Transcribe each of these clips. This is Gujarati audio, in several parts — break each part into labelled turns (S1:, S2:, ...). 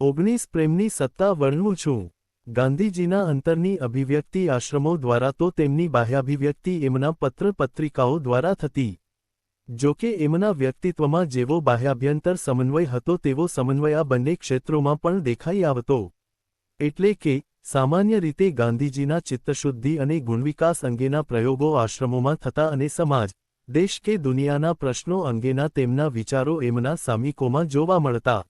S1: 19 પ્રેમની સત્તા વર્ણવું છું। ગાંધીજીના અંતરની અભિવ્યક્તિ આશ્રમો દ્વારા તો તેમની બાહ્યાભિવ્યક્તિ એમના પત્ર પત્રિકાઓ દ્વારા થતી। જો કે એમના વ્યક્તિત્વમાં જેવો બાહ્યાભ્યંતર સમન્વય હતો તેવો સમન્વય આ બંને ક્ષેત્રોમાં પણ દેખાઈ આવતો। એટલે કે સામાન્ય રીતે ગાંધીજીના ચિત્તશુદ્ધિ અને ગુણવિકાસ અંગેના પ્રયોગો આશ્રમોમાં થતા અને સમાજ, દેશ કે દુનિયાના પ્રશ્નો અંગેના તેમના વિચારો એમના સામયિકોમાં જોવા મળતા।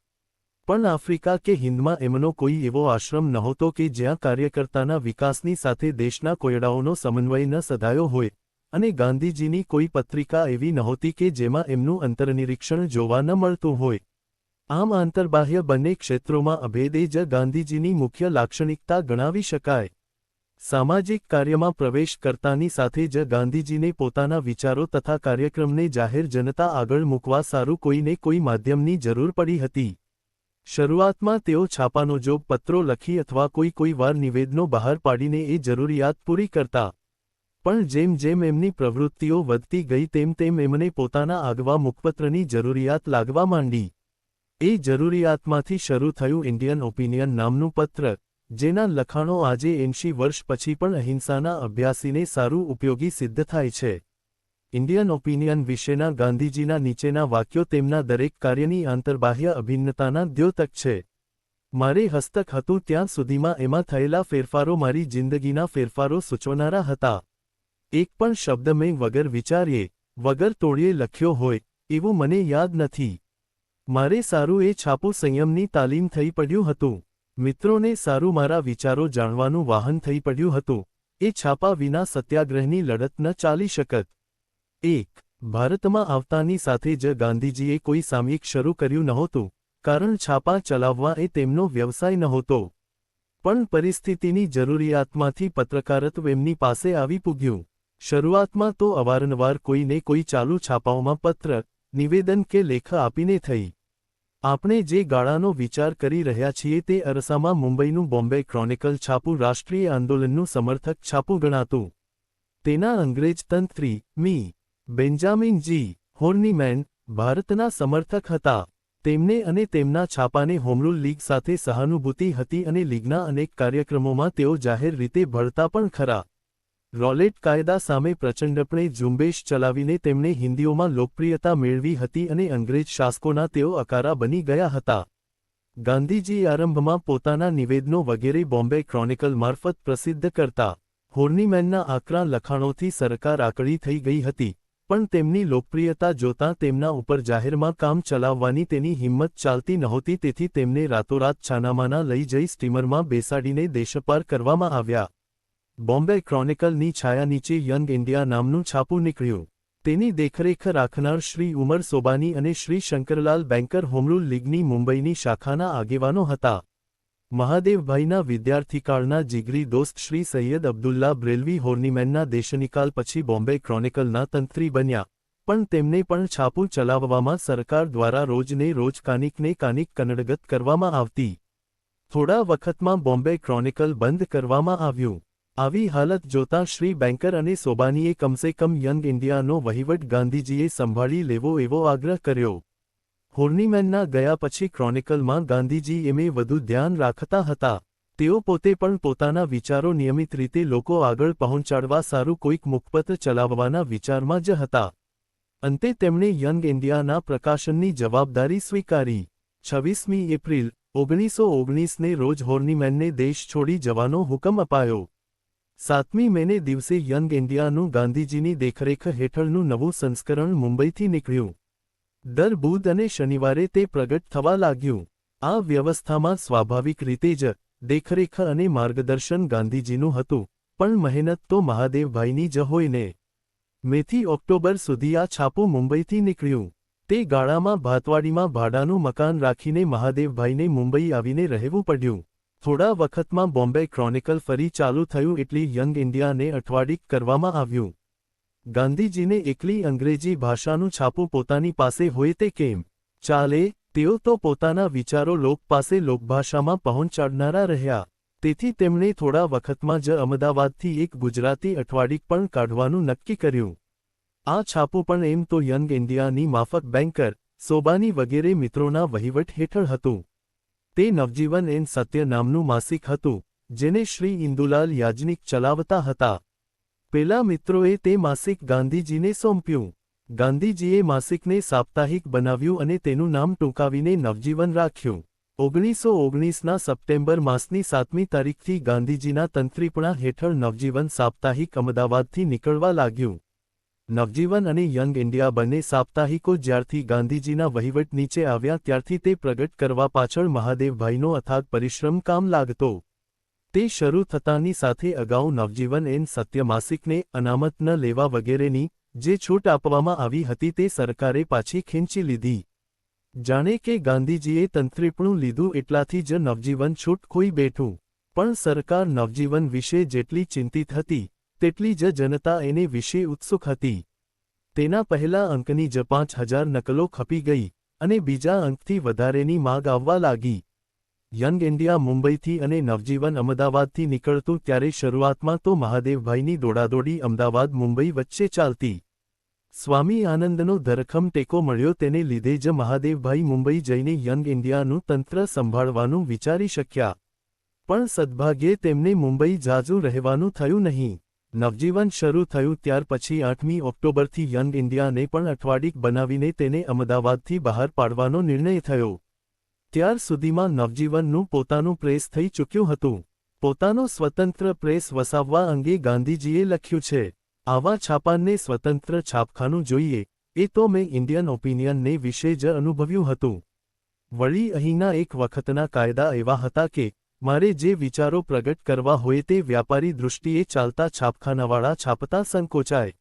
S1: પણ આફ્રિકા કે હિંદમાં એમનો કોઈ એવો આશ્રમ નહોતો કે જ્યાં કાર્યકર્તાના વિકાસની સાથે દેશના કોયડાઓનો સમન્વય ન સધાયો હોય, અને ગાંધીજીની કોઈ પત્રિકા એવી નહોતી કે જેમાં એમનું અંતરનિરીક્ષણ જોવા ન મળતું હોય। આમ આંતરબાહ્ય બંને ક્ષેત્રોમાં અભેદ એ જ ગાંધીજીની મુખ્ય લાક્ષણિકતા ગણાવી શકાય। સામાજિક કાર્યમાં પ્રવેશ કરતાની સાથે જ ગાંધીજીને પોતાના વિચારો તથા કાર્યક્રમને જાહેર જનતા આગળ મૂકવા સારું કોઈને કોઈ માધ્યમની જરૂર પડી હતી। શરૂઆતમાં તેઓ છાપાનોજોગ પત્રો લખી અથવા કોઈ વાર નિવેદનો બહાર પાડીને એ જરૂરિયાત પૂરી કરતા। પણ જેમ જેમ એમની પ્રવૃત્તિઓ વધતી ગઈ તેમ એમને પોતાના આગવા મુખપત્રની જરૂરિયાત લાગવા માંડી। એ જરૂરિયાતમાંથી શરૂ થયું ઇન્ડિયન ઓપિનિયન નામનું પત્ર, જેના લખાણો આજે 80 વર્ષ પછી પણ અહિંસાના અભ્યાસીને સારું ઉપયોગી સિદ્ધ થાય છે। ઇન્ડિયન ઓપિનિયન વિશેના ગાંધીજીના નીચેના વાક્યો તેમના દરેક કાર્યની આંતરબાહ્ય અભિન્નતાના દ્યોતક છે। મારે હસ્તક હતું ત્યાં સુધીમાં એમાં થયેલા ફેરફારો મારી જિંદગીના ફેરફારો સૂચવનારા હતા। એક પણ શબ્દ મેં વગર વિચાર્યે, વગર તોડ્યે લખ્યો હોય એવું મને યાદ નથી। મારે સારું એ છાપું સંયમની તાલીમ થઈ પડ્યું હતું। મિત્રોને સારું મારા વિચારો જાણવાનું વાહન થઈ પડ્યું હતું। એ છાપા વિના સત્યાગ્રહની લડત ન ચાલી શકત। 1. ભારતમાં આવતાની સાથે જ ગાંધીજીએ કોઈ સામયિક શરૂ કર્યું નહોતું, કારણ છાપા ચલાવવા એ તેમનો વ્યવસાય નહોતો। પણ પરિસ્થિતિની જરૂરિયાતમાંથી પત્રકારત્વ એમની પાસે આવી પૂગ્યું। શરૂઆતમાં તો અવારનવાર કોઈને કોઈ ચાલુ છાપાઓમાં પત્ર, નિવેદન કે લેખ આપીને થઈ। આપણે જે ગાળાનો વિચાર કરી રહ્યા છીએ તે અરસામાં મુંબઈનું બોમ્બે ક્રોનિકલ છાપું રાષ્ટ્રીય આંદોલનનું સમર્થક છાપું ગણાતું। તેના અંગ્રેજ તંત્રી મી. બેન્જામિન જી. હોર્નીમેન ભારતના સમર્થક હતા। તેમને અને તેમના છાપાને હોમરૂલ લીગ સાથે સહાનુભૂતિ હતી અને લીગના અનેક કાર્યક્રમોમાં તેઓ જાહેર રીતે ભળતા પણ ખરા। રોલેટ કાયદા સામે પ્રચંડપણે ઝુંબેશ ચલાવીને તેમણે હિન્દીઓમાં લોકપ્રિયતા મેળવી હતી અને અંગ્રેજ શાસકોના તેઓ અકારા બની ગયા હતા। ગાંધીજી આરંભમાં પોતાના નિવેદનો વગેરે બોમ્બે ક્રોનિકલ મારફત પ્રસિદ્ધ કરતા। હોર્નીમેનના આકરા લખાણોથી સરકાર આકળી થઈ ગઈ હતી, પણ તેમની લોકપ્રિયતા જોતાં તેમના ઉપર જાહેરમાં કામ ચલાવવાની તેની હિંમત ચાલતી નહોતી, તેથી તેમને રાતોરાત છાનામાના લઈ જઈ સ્ટીમરમાં બેસાડીને દેશપાર કરવામાં આવ્યા। બોમ્બે ક્રોનિકલની છાયા નીચે યંગ ઇન્ડિયા નામનું છાપું નીકળ્યું। તેની દેખરેખ રાખનાર શ્રી ઉમર સોબાની અને શ્રી શંકરલાલ બેન્કર હોમરૂલ લીગની મુંબઈની શાખાના આગેવાનો હતા। મહાદેવભાઈના વિદ્યાર્થીકાળના જીગરી દોસ્ત શ્રી સૈયદ અબ્દુલ્લા બ્રેલવી હોર્નીમેનના દેશનિકાલ પછી બોમ્બે ક્રોનિકલના તંત્રી બન્યા, પણ તેમને પણ છાપું ચલાવવામાં સરકાર દ્વારા રોજને રોજ કાનિકને કાનિક કનડગત કરવામાં આવતી। થોડા વખતમાં બોમ્બે ક્રોનિકલ બંધ કરવામાં આવ્યું। આવી હાલત જોતાં શ્રી બેન્કર અને સોબાનીએ કમસે કમ યંગ ઇન્ડિયાનો વહીવટ ગાંધીજીએ સંભાળી લેવો એવો આગ્રહ કર્યો। હોર્નીમેનના ગયા પછી ક્રોનિકલમાં ગાંધીજી એમે વધુ ધ્યાન રાખતા હતા। તેઓ પોતે પણ પોતાના વિચારો નિયમિત રીતે લોકો આગળ પહોંચાડવા સારું કોઈક મુખપત્ર ચલાવવાના વિચારમાં જ હતા। અંતે તેમણે યંગ ઇન્ડિયાના પ્રકાશનની જવાબદારી સ્વીકારી। 26મી એપ્રિલ 1919ને રોજ હોર્નીમેનને દેશ છોડી જવાનો હુકમ અપાયો। 7મી મેને દિવસે યંગ ઇન્ડિયાનું ગાંધીજીની દેખરેખ હેઠળનું નવું સંસ્કરણ મુંબઈથી નીકળ્યું। દર બુધ અને શનિવારે તે પ્રગટ થવા લાગ્યું। આ વ્યવસ્થામાં સ્વાભાવિક રીતે જ દેખરેખ અને માર્ગદર્શન ગાંધીજીનું હતું, પણ મહેનત તો મહાદેવભાઈની જ હોય ને। મેથી ઓક્ટોબર સુધી આ છાપું મુંબઈથી નીકળ્યું। તે ગાળામાં ભાતવાડીમાં ભાડાનું મકાન રાખીને મહાદેવભાઈને મુંબઈ આવીને રહેવું પડ્યું। થોડા વખતમાં બોમ્બે ક્રોનિકલ ફરી ચાલુ થયું એટલે યંગ ઇન્ડિયાને અઠવાડિક કરવામાં આવ્યું। ગાંધીજીને એકલી અંગ્રેજી ભાષાનું છાપું પોતાની પાસે હોય તે કેમ ચાલે? તેઓ તો પોતાના વિચારો લોક પાસે લોકભાષામાં પહોંચાડનારા રહ્યા। તેથી તેમણે થોડા વખતમાં જ અમદાવાદથી એક ગુજરાતી અઠવાડિક પણ કાઢવાનું નક્કી કર્યું। આ છાપું પણ એમ તો યંગ ઇન્ડિયાની માફક બેન્કર, સોબાની વગેરે મિત્રોના વહીવટ હેઠળ હતું। તે નવજીવન એન સત્ય નામનું માસિક હતું, જેને શ્રી ઇન્દુલાલ યાજ્ઞિક ચલાવતા હતા. પેલા મિત્રોએ તે માસિક ગાંધીજીને સોંપ્યું. ગાંધીજીએ માસિકને સાપ્તાહિક બનાવ્યું અને તેનું નામ ટૂંકાવીને નવજીવન રાખ્યું. 1919ના સપ્ટેમ્બર માસની 7મી તારીખથી ગાંધીજીના તંત્રીપણા હેઠળ નવજીવન સાપ્તાહિક અમદાવાદથી નીકળવા લાગ્યું. નવજીવન અને યંગ ઇન્ડિયા બંને સાપ્તાહિકો જ્યારથી ગાંધીજીના વહીવટ નીચે આવ્યા ત્યારથી તે પ્રગટ કરવા પાછળ મહાદેવભાઈનો અથાગ પરિશ્રમ કામ લાગતો. તે શરૂ થતાની સાથે અગાઉ નવજીવન એન સત્ય માસિકને અનામત ન લેવા વગેરેની જે છૂટ આપવામાં આવી હતી તે સરકારે પાછી ખેંચી લીધી. જાણે કે ગાંધીજીએ તંત્રીપણું લીધું એટલાથી જ નવજીવન છૂટ ખોઈ બેઠું. પણ સરકાર નવજીવન વિશે જેટલી ચિંતિત હતી તેટલી જ જનતા એને વિશે ઉત્સુક હતી. તેના પહેલા અંકની જ 5000 નકલો ખપી ગઈ અને બીજા અંકથી વધારેની માગ આવવા લાગી. યંગ ઇન્ડિયા મુંબઈથી અને નવજીવન અમદાવાદથી નીકળતું ત્યારે શરૂઆતમાં તો મહાદેવભાઈની દોડાદોડી અમદાવાદ મુંબઈ વચ્ચે ચાલતી. સ્વામી આનંદનો ધરખમ ટેકો મળ્યો તેને લીધે જ મહાદેવભાઈ મુંબઈ જઈને યંગ ઇન્ડિયાનું તંત્ર સંભાળવાનું વિચારી શક્યા. પણ સદભાગ્યે તેમને મુંબઈ જાજુ રહેવાનું થયું નહીં. નવજીવન શરૂ થયું ત્યાર પછી 8મી ઓક્ટોબરથી યંગ ઇન્ડિયાને પણ અઠવાડિક બનાવીને તેને અમદાવાદથી બહાર પાડવાનો નિર્ણય થયો. ત્યાર સુધીમાં નવજીવનનું પોતાનું પ્રેસ થઈ ચૂક્યું હતું. પોતાનો સ્વતંત્ર પ્રેસ વસાવવા અંગે ગાંધીજીએ લખ્યું છે, આવા છાપાને સ્વતંત્ર છાપખાનું જોઈએ, એ તો મેં ઇન્ડિયન ઓપિનિયનને વિશે જ અનુભવ્યું હતું. વળી અહીંના એક વખતના કાયદા એવા હતા કે મારે જે વિચારો પ્રગટ કરવા હોય તે વ્યાપારી દૃષ્ટિએ ચાલતા છાપખાનાવાળા છાપતા સંકોચાય.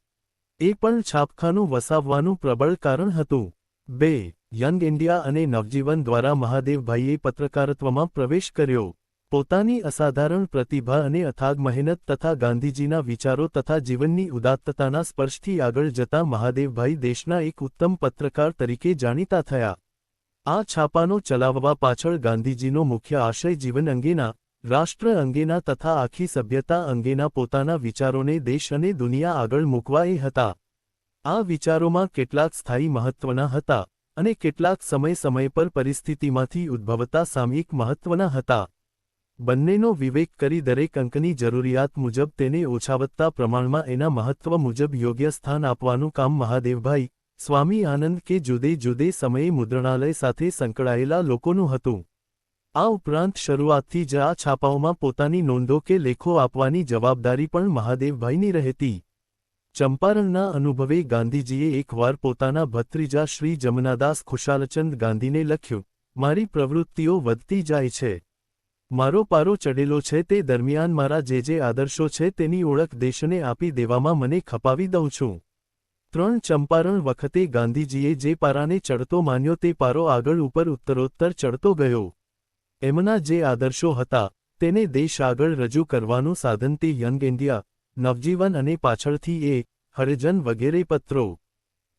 S1: એ પણ છાપખાનું વસાવવાનું પ્રબળ કારણ હતું. 2. યંગ ઇન્ડિયા અને નવજીવન દ્વારા મહાદેવભાઈએ પત્રકારત્વમાં પ્રવેશ કર્યો. પોતાની અસાધારણ પ્રતિભા અને અથાગ મહેનત તથા ગાંધીજીના વિચારો તથા જીવનની ઉદાત્તતાના સ્પર્શથી આગળ જતા મહાદેવભાઈ દેશના એક ઉત્તમ પત્રકાર તરીકે જાણીતા થયા. આ છાપાનો ચલાવવા પાછળ ગાંધીજીનો મુખ્ય આશય જીવન અંગેના, રાષ્ટ્ર અંગેના તથા આખી સભ્યતા અંગેના પોતાના વિચારોને દેશ અને દુનિયા આગળ મૂકવા એ હતા. આ વિચારોમાં કેટલાક સ્થાયી મહત્વના હતા અને કેટલાક સમય પર પરિસ્થિતિમાંથી ઉદ્ભવતા સામયિક મહત્વના હતા. બંનેનો વિવેક કરી દરેક અંકની જરૂરિયાત મુજબ તેને ઓછાવત્તા પ્રમાણમાં એના મહત્વ મુજબ યોગ્ય સ્થાન આપવાનું કામ મહાદેવભાઈ, સ્વામી આનંદ કે જુદે જુદે સમયે મુદ્રણાલય સાથે સંકળાયેલા લોકોનું હતું. આ ઉપરાંત શરૂઆતથી જ આ છાપાઓમાં પોતાની નોંધો કે લેખો આપવાની જવાબદારી પણ મહાદેવભાઈની રહેતી. ચંપારણના અનુભવે ગાંધીજીએ એકવાર પોતાના ભત્રીજા શ્રી જમનાદાસ ખુશાલચંદ ગાંધીને લખ્યું, મારી પ્રવૃત્તિઓ વધતી જાય છે. મારો પારો ચડેલો છે તે દરમિયાન મારા જે આદર્શો છે તેની ઓળખ દેશને આપી દેવામાં મને ખપાવી દઉં છું. 3 ચંપારણ વખતે ગાંધીજીએ જે પારાને ચડતો માન્યો તે પારો આગળ ઉપર ઉત્તરોત્તર ચડતો ગયો. એમના જે આદર્શો હતા તેને દેશ આગળ રજૂ કરવાનું સાધન તે યંગ ઇન્ડિયા, નવજીવન અને પાછળથી એ, હરિજન વગેરે પત્રો.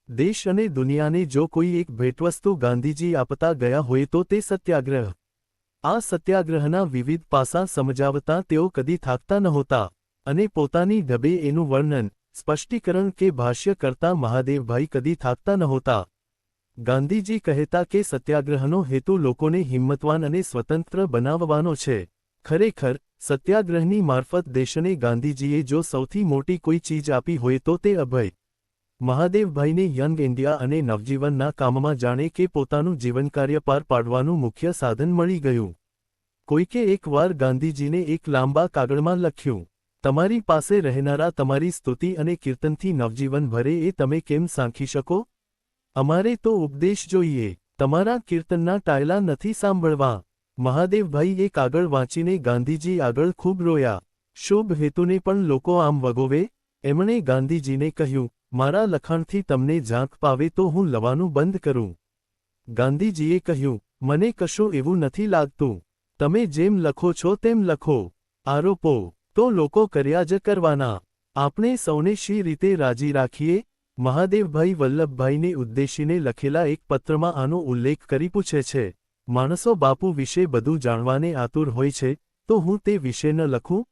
S1: દેશ અને દુનિયાને જો કોઈ એક ભેટવસ્તુ ગાંધીજી આપતા ગયા હોય તો તે સત્યાગ્રહ. આ સત્યાગ્રહના વિવિધ પાસાં સમજાવતા તેઓ કદી થાકતા નહોતા અને પોતાની ઢબે એનું વર્ણન, સ્પષ્ટીકરણ કે ભાષ્ય કરતા મહાદેવભાઈ કદી થાકતા નહોતા. ગાંધીજી કહેતા કે સત્યાગ્રહનો હેતુ લોકોને હિંમતવાન અને સ્વતંત્ર બનાવવાનો છે. ખરેખર, સત્યાગ્રહની મારફત દેશને ગાંધીજીએ જો સૌથી મોટી કોઈ ચીજ આપી હોય તો તે અભય. મહાદેવભાઈને યંગ ઇન્ડિયા અને નવજીવનના કામમાં જાણે કે પોતાનું જીવનકાર્ય પાર પાડવાનું મુખ્ય સાધન મળી ગયું. કોઈકે એકવાર ગાંધીજીને એક લાંબા કાગળમાં લખ્યું, તમારી પાસે રહેનારા તમારી સ્તુતિ અને કીર્તનથી નવજીવન ભરે એ તમે કેમ સાંખી શકો? અમારે તો ઉપદેશ જોઈએ, તમારા કીર્તનના ટાયલા નથી સાંભળવા. મહાદેવભાઈ એ કાગળ વાંચીને ગાંધીજી આગળ ખૂબ રોયા. શુભ હેતુને પણ લોકો આમ વગોવે? એમણે ગાંધીજીને કહ્યું, મારા લખાણથી તમને ઝાંક પાવે તો હું લવાનું બંધ કરું. ગાંધીજીએ કહ્યું, મને કશું એવું નથી લાગતું. તમે જેમ લખો છો તેમ લખો. આરોપો તો લોકો કર્યા જ કરવાના. આપણે સૌને શી રીતે રાજી રાખીએ? મહાદેવભાઈ વલ્લભભાઈને ઉદ્દેશીને લખેલા એક પત્રમાં આનો ઉલ્લેખ કરી પૂછે છે, માણસો બાપુ વિશે બધું જાણવાને આતુર હોય છે, તો હું તે વિશે ન લખું?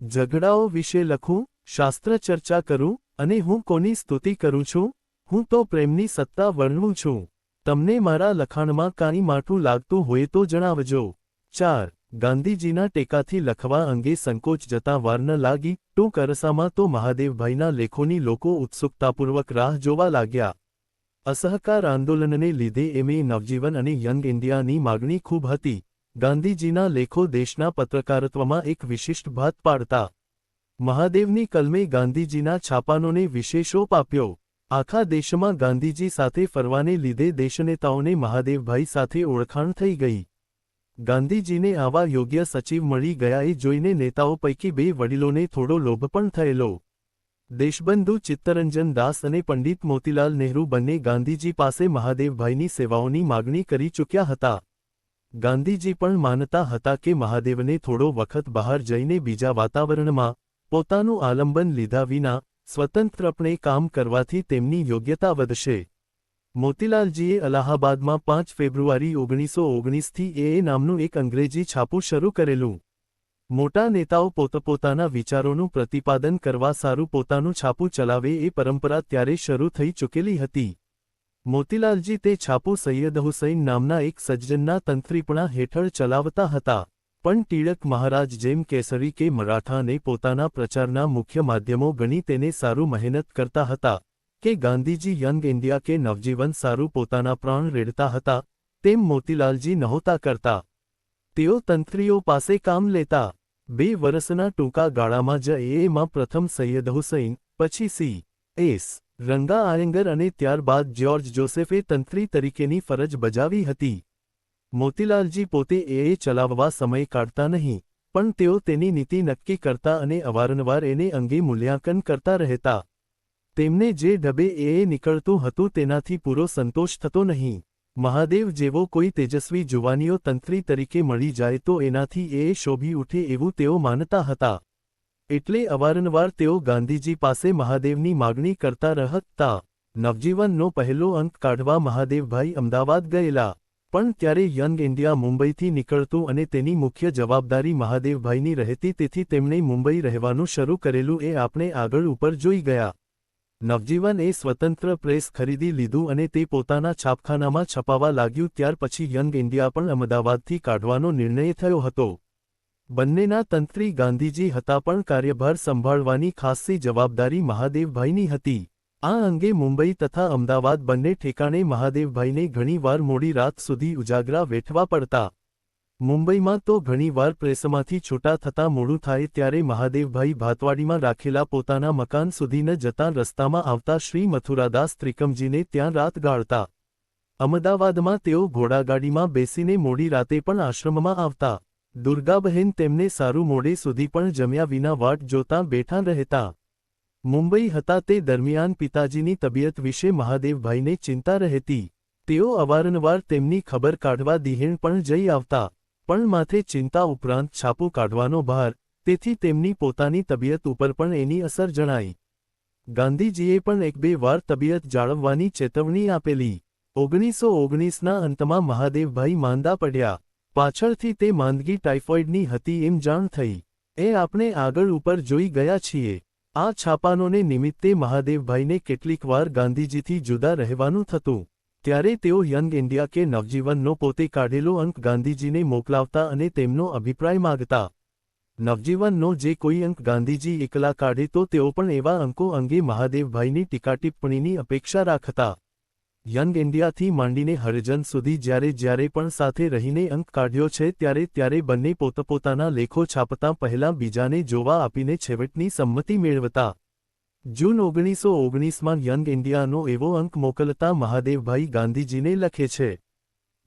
S1: ઝઘડાઓ વિશે લખું, શાસ્ત્ર ચર્ચા કરું, અને હું કોની સ્તુતિ કરું છું? હું તો પ્રેમની સત્તા વર્ણવું છું. તમને મારા લખાણમાં કાંઈ માઠું લાગતું હોય તો જણાવજો. 4. ગાંધીજીના ટેકાથી લખવા અંગે સંકોચ જતાં વાર ન લાગી. ટૂંક અરસામાં તો મહાદેવભાઈના લેખોની લોકો ઉત્સુકતાપૂર્વક રાહ જોવા લાગ્યા. અસહકાર આંદોલનને લીધે એમએ નવજીવન અને યંગ ઇન્ડિયાની માગણી ખૂબ હતી. ગાંધીજીના લેખો દેશના પત્રકારત્વમાં એક વિશિષ્ટ ભાત પાડતા. મહાદેવની કલમે ગાંધીજીના છાપાનોને વિશેષોપ આપ્યો. આખા દેશમાં ગાંધીજી સાથે ફરવાને લીધે દેશનેતાઓને મહાદેવભાઈ સાથે ઓળખાણ થઈ ગઈ. ગાંધીજીને આવા યોગ્ય સચિવ મળી ગયા એ જોઈને નેતાઓ પૈકી 2 વડીલોને થોડો લોભ પણ થયેલો. દેશબંધુ ચિત્તરંજન દાસ અને પંડિત મોતીલાલ નહેરુ બંને ગાંધીજી પાસે મહાદેવભાઈની સેવાઓની માગણી કરી ચૂક્યા હતા. ગાંધીજી પણ માનતા હતા કે મહાદેવને થોડો વખત બહાર જઈને બીજા વાતાવરણમાં પોતાનું આલંબન લીધા વિના સ્વતંત્રપણે કામ કરવાથી તેમની યોગ્યતા વધશે. મોતીલાલજીએ અલાહાબાદમાં 5 ફેબ્રુઆરી 1919થી એ નામનું એક અંગ્રેજી છાપું શરૂ કરેલું. મોટા નેતાઓ પોતપોતાના વિચારોનું પ્રતિપાદન કરવા સારું પોતાનું છાપું ચલાવે એ પરંપરા ત્યારે શરૂ થઈ ચૂકેલી હતી. મોતીલાલજી તે છાપું સૈયદ હુસૈન નામના એક સજ્જનના તંત્રીપણા હેઠળ ચલાવતા હતા. પણ ટિળક મહારાજ જેમ કેસરી કે મરાઠાને પોતાના પ્રચારના મુખ્ય માધ્યમો ગણી તેને સારું મહેનત કરતા હતા કે ગાંધીજી યંગ ઇન્ડિયા કે નવજીવન સારું પોતાના પ્રાણ રેડતા હતા, તેમ મોતીલાલજી નહોતા કરતા. તેઓ તંત્રીઓ પાસે કામ લેતા. 2 વર્ષના ટૂંકા ગાળામાં જ એએમાં પ્રથમ સૈયદ હુસૈન, પછી સી.એસ. રંગા આયંગર અને ત્યારબાદ જ્યોર્જ જોસેફે તંત્રી તરીકેની ફરજ બજાવી હતી. મોતીલાલજી પોતે એ ચલાવવા સમય કાઢતા નહીં, પણ તેઓ તેની નીતિ નક્કી કરતા અને અવારનવાર એને અંગે મૂલ્યાંકન કરતા રહેતા. તેમને જે ઢબે એ નીકળતું હતું તેનાથી પૂરો સંતોષ થતો નહીં. મહાદેવ જેવો કોઈ તેજસ્વી જુવાનીઓ તંત્રી તરીકે મળી જાય તો એનાથી એ શોભી ઉઠે એવું તેઓ માનતા હતા. એટલે અવારનવાર તેઓ ગાંધીજી પાસે મહાદેવની માગણી કરતા રહતા. નવજીવનનો પહેલો અંક કાઢવા મહાદેવભાઈ અમદાવાદ ગયેલા. પણ ત્યારે યંગ ઇન્ડિયા મુંબઈથી નીકળતું અને તેની મુખ્ય જવાબદારી મહાદેવભાઈની રહેતી, તેથી તેમણે મુંબઈ રહેવાનું શરૂ કરેલું એ આપણે આગળ ઉપર જોઈ ગયા. નવજીવન એ સ્વતંત્ર પ્રેસ ખરીદી લીધું અને તે પોતાના છાપખાનામાં છપાવા લાગ્યું. ત્યાર પછી યંગ ઇન્ડિયા પણ અમદાવાદથી કાઢવાનો નિર્ણય થયો હતો. બંનેના તંત્રી ગાંધીજી હતા, પણ કાર્યભાર સંભાળવાની ખાસ્સી જવાબદારી મહાદેવભાઈની હતી. આ અંગે મુંબઈ તથા અમદાવાદ બંને ઠેકાણે મહાદેવભાઈને ઘણીવાર મોડી રાત સુધી ઉજાગરા વેઠવા પડતા. મુંબઈમાં તો ઘણીવાર પ્રેસમાંથી છૂટા થતાં મોડું થાય ત્યારે મહાદેવભાઈ ભાતવાડીમાં રાખેલા પોતાના મકાન સુધી ન જતાં રસ્તામાં આવતા શ્રી મથુરાદાસ ત્રિકમજીને ત્યાં રાત ગાળતા. અમદાવાદમાં તેઓ ઘોડાગાડીમાં બેસીને મોડી રાતે પણ આશ્રમમાં આવતા. દુર્ગાબહેન તેમને સારું મોડે સુધી પણ જમ્યા વિના વાટ જોતા બેઠા રહેતા. મુંબઈ હતા તે દરમિયાન પિતાજીની તબિયત વિશે મહાદેવભાઈને ચિંતા રહેતી. તેઓ અવારનવાર તેમની ખબર કાઢવા દિહેણ પણ જઈ આવતા. પણ માથે ચિંતા ઉપરાંત છાપું કાઢવાનો ભાર, તેથી તેમની પોતાની તબિયત ઉપર પણ એની અસર જણાઈ. ગાંધીજીએ પણ 1-2 વાર તબિયત જાળવવાની ચેતવણી આપેલી. 1919ના અંતમાં મહાદેવભાઈ માંદા પડ્યા. પાછળથી તે માંદગી ટાઇફોઇડની હતી એમ જાણ થઈ. એ આપણે આગળ ઉપર જોઈ ગયા છીએ. આ છાપાનોને નિમિત્તે મહાદેવભાઈને કેટલીકવાર ગાંધીજીથી જુદા રહેવાનું થતું. ત્યારે તેઓ યંગ ઇન્ડિયા કે નવજીવનનો પોતે કાઢેલો અંક ગાંધીજીને મોકલાવતા અને તેમનો અભિપ્રાય માગતા. નવજીવનનો જે કોઈ અંક ગાંધીજી એકલા કાઢે તો તેઓ પણ એવા અંકો અંગે મહાદેવભાઈની ટીકાટિપ્પણીની અપેક્ષા રાખતા. યંગ ઇન્ડિયાથી માંડીને હરિજન સુધી જ્યારે પણ સાથે રહીને અંક કાઢ્યો છે ત્યારે બંને પોતપોતાના લેખો છાપતા પહેલાં બીજાને જોવા આપીને છેવટની સંમતિ મેળવતા. જૂન 1919માં યંગ ઇન્ડિયાનો એવો અંક મોકલતા મહાદેવભાઈ ગાંધીજીને લખે છે,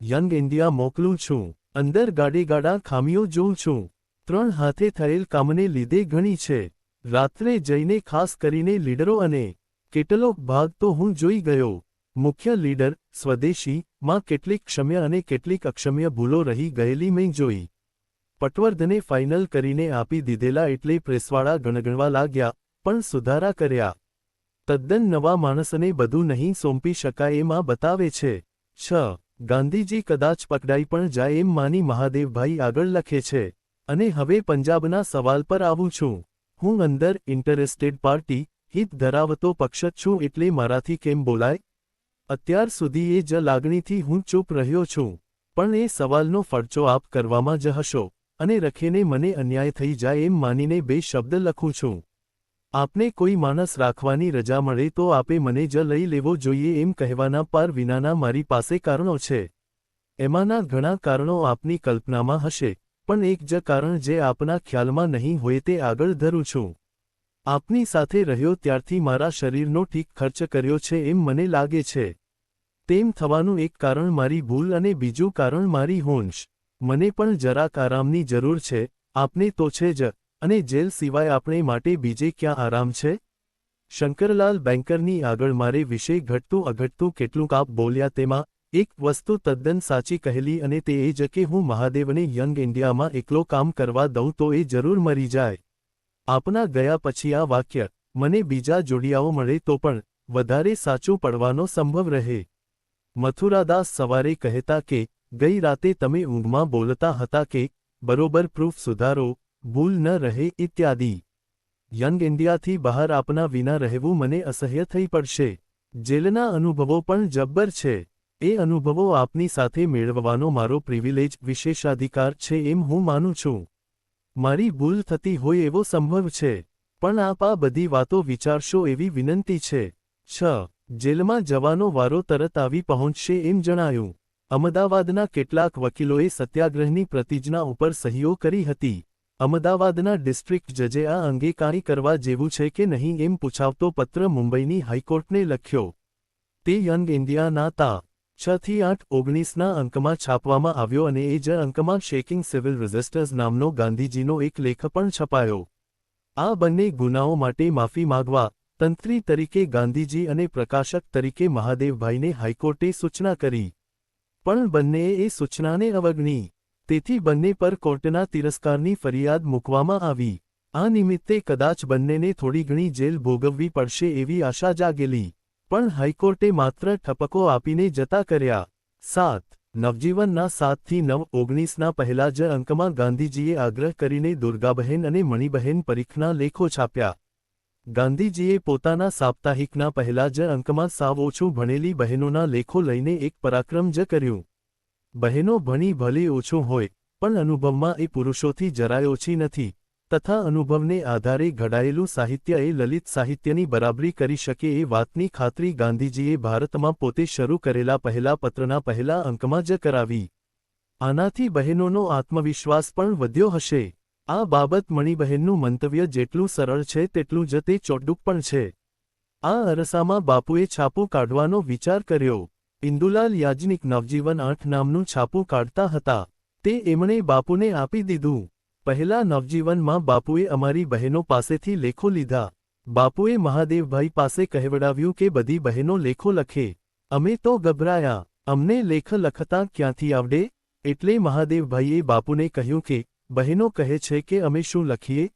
S1: યંગ ઇન્ડિયા મોકલું છું. અંદર ગાડા ખામીઓ જોઉં છું. 3 હાથે થયેલ કામને લીધે ઘણી છે. રાત્રે જઈને ખાસ કરીને લીડરો અને કેટલોક ભાગ તો હું જોઈ ગયો. મુખ્ય લીડર, સ્વદેશી, માં કેટલીક ક્ષમ્ય અને કેટલીક અક્ષમ્ય ભૂલો રહી ગયેલી મેં જોઈ. પટવર્ધને ફાઇનલ કરીને આપી દીધેલા એટલે પ્રેસવાળા ગણગણવા લાગ્યા, પણ સુધારા કર્યા. તદ્દન નવા માણસને બધું નહીં સોંપી શકાય એમ આ બતાવે છે. 6. ગાંધીજી કદાચ પકડાઈ પણ જાય એમ માની મહાદેવભાઈ આગળ લખે છે. અને હવે પંજાબના સવાલ પર આવું છું. હું અંદર ઇન્ટરેસ્ટેડ પાર્ટી, હિત ધરાવતો પક્ષ છું એટલે મારાથી કેમ બોલાય? અત્યાર સુધી એ જ લાગણીથી હું ચૂપ રહ્યો છું, પણ એ સવાલનો ફડચો આપ કરવામાં જ હશો, અને રખેને મને અન્યાય થઈ જાય એમ માનીને 2 શબ્દ લખું છું. આપને કોઈ માણસ રાખવાની રજા મળે તો આપે મને જ લઈ લેવો જોઈએ એમ કહેવાના પાર વિનાના મારી પાસે કારણો છે. એમાંના ઘણા કારણો આપની કલ્પનામાં હશે, પણ એક જ કારણ જે આપના ખ્યાલમાં નહીં હોય તે આગળ ધરું છું. આપની સાથે રહ્યો ત્યારથી મારા શરીરનો ઠીક ખર્ચ કર્યો છે એમ મને લાગે છે. તેમ થવાનું એક કારણ મારી ભૂલ અને બીજું કારણ મારી હોંશ. મને પણ જરાક આરામની જરૂર છે, આપને તો છે જ, અને જેલ સિવાય આપણે માટે બીજે ક્યાં આરામ છે? શંકરલાલ બેન્કરની આગળ મારે વિશે ઘટતું અઘટતું કેટલુંક આપ બોલ્યા તેમાં એક વસ્તુ તદ્દન સાચી કહેલી, અને તે એ જ કે હું મહાદેવને યંગ ઇન્ડિયામાં એકલો કામ કરવા દઉં તો એ જરૂર મરી જાય. આપના ગયા પછી આ વાક્ય મને બીજા જોડિયાઓ મળે તો પણ વધારે સાચું પડવાનો સંભવ રહે. મથુરાદાસ સવારે કહેતા કે ગઈ રાતે તમે ઊંઘમાં બોલતા હતા કે બરોબર પ્રૂફ સુધારો, ભૂલ ન રહે ઇત્યાદિ. યંગ ઇન્ડિયાથી બહાર આપના વિના રહેવું મને અસહ્ય થઈ પડશે. જેલના અનુભવો પણ જબ્બર છે. એ અનુભવો આપની સાથે મેળવવાનો મારો પ્રિવિલેજ વિશેષાધિકાર છે એમ હું માનું છું. મારી ભૂલ થતી હોય એવો સંભવ છે, પણ આપ આ બધી વાતો વિચારશો એવી વિનંતી છે. 6. જેલમાં જવાનો વારો તરત આવી પહોંચશે એમ જણાયું. અમદાવાદના કેટલાક વકીલોએ સત્યાગ્રહની પ્રતિજ્ઞા ઉપર સહીઓ કરી હતી. અમદાવાદના ડિસ્ટ્રિક્ટ જજે આ અંગે કાંઈ કરવા જેવું છે કે નહીં એમ પૂછાવતો પત્ર મુંબઈની હાઈકોર્ટને લખ્યો. તે યંગ ઇન્ડિયાના તા. 6-8-19ના અંકમાં છાપવામાં આવ્યો, અને એ જ અંકમાં શેકિંગ સિવિલ રેઝિસ્ટર્સ નામનો ગાંધીજીનો એક લેખ પણ છપાયો. આ બંને ગુનાઓ માટે માફી માગવા તંત્રી તરીકે ગાંધીજી અને પ્રકાશક તરીકે મહાદેવભાઈને હાઈકોર્ટે સૂચના કરી. પણ બંનેએ એ સૂચનાને અવગણી. તેથી બંને પર કોર્ટના તિરસ્કારની ફરિયાદ મૂકવામાં આવી. આ નિમિત્તે કદાચ બંનેને થોડી ઘણી જેલ ભોગવવી પડશે એવી આશા જાગેલી, પણ હાઈકોર્ટે માત્ર ઠપકો આપીને જતા કર્યા. 7. નવજીવનના 7-9-19ના પહેલા જ અંકમાં ગાંધીજીએ આગ્રહ કરીને દુર્ગાબહેન અને મણિબહેન પરીખના લેખો છાપ્યા. ગાંધીજીએ પોતાના સાપ્તાહિકના પહેલા જ અંકમાં સાવ ઓછું ભણેલી બહેનોના લેખો લઈને એક પરાક્રમ જ કર્યું. બહેનો ભણી ભલે ઓછું હોય, પણ અનુભવમાં એ પુરુષોથી જરાય ઓછી નથી, તથા અનુભવને આધારે ઘડાયેલું સાહિત્ય એ લલિત સાહિત્યની બરાબરી કરી શકે એ વાતની ખાતરી ગાંધીજીએ ભારતમાં પોતે શરૂ કરેલા પહેલા પત્રના પહેલા અંકમાં જ કરાવી. આનાથી બહેનોનો આત્મવિશ્વાસ પણ વધ્યો હશે. આ બાબત મણિબહેનનું મંતવ્ય જેટલું સરળ છે તેટલું જ તે ચોટડુક પણ છે. આ અરસામાં બાપુએ છાપું કાઢવાનો વિચાર કર્યો. ઇન્દુલાલ યાજ્ઞિક નવજીવન 8 નામનું છાપું કાઢતા હતા. તે એમણે બાપુને આપી દીધું. પહેલા નવજીવનમાં બાપુએ અમારી બહેનો પાસેથી લેખો લીધા. બાપુએ મહાદેવભાઈ પાસે કહેવડાવ્યું કે બધી બહેનો લેખો લખે. અમે તો ગભરાયા. અમને લેખ લખતા ક્યાંથી આવડે? એટલે મહાદેવભાઈએ બાપુને કહ્યું કે બહેનો કહે છે કે અમે શું લખીએ?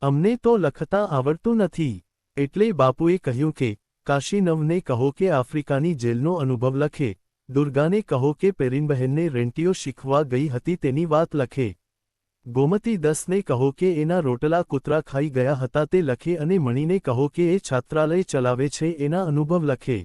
S1: અમને તો લખતા આવડતું નથી. એટલે બાપુએ કહ્યું કે કાશીનવને કહો કે આફ્રિકાની જેલનો અનુભવ લખે, દુર્ગાને કહો કે પેરીનબહેનને રેંટીઓ શીખવા ગઈ હતી તેની વાત લખે, ગોમતી 10ને કહો કે એના રોટલા કૂતરા ખાઈ ગયા હતા તે લખે, અને મણીને કહો કે એ છાત્રાલય ચલાવે છે એના અનુભવ લખે.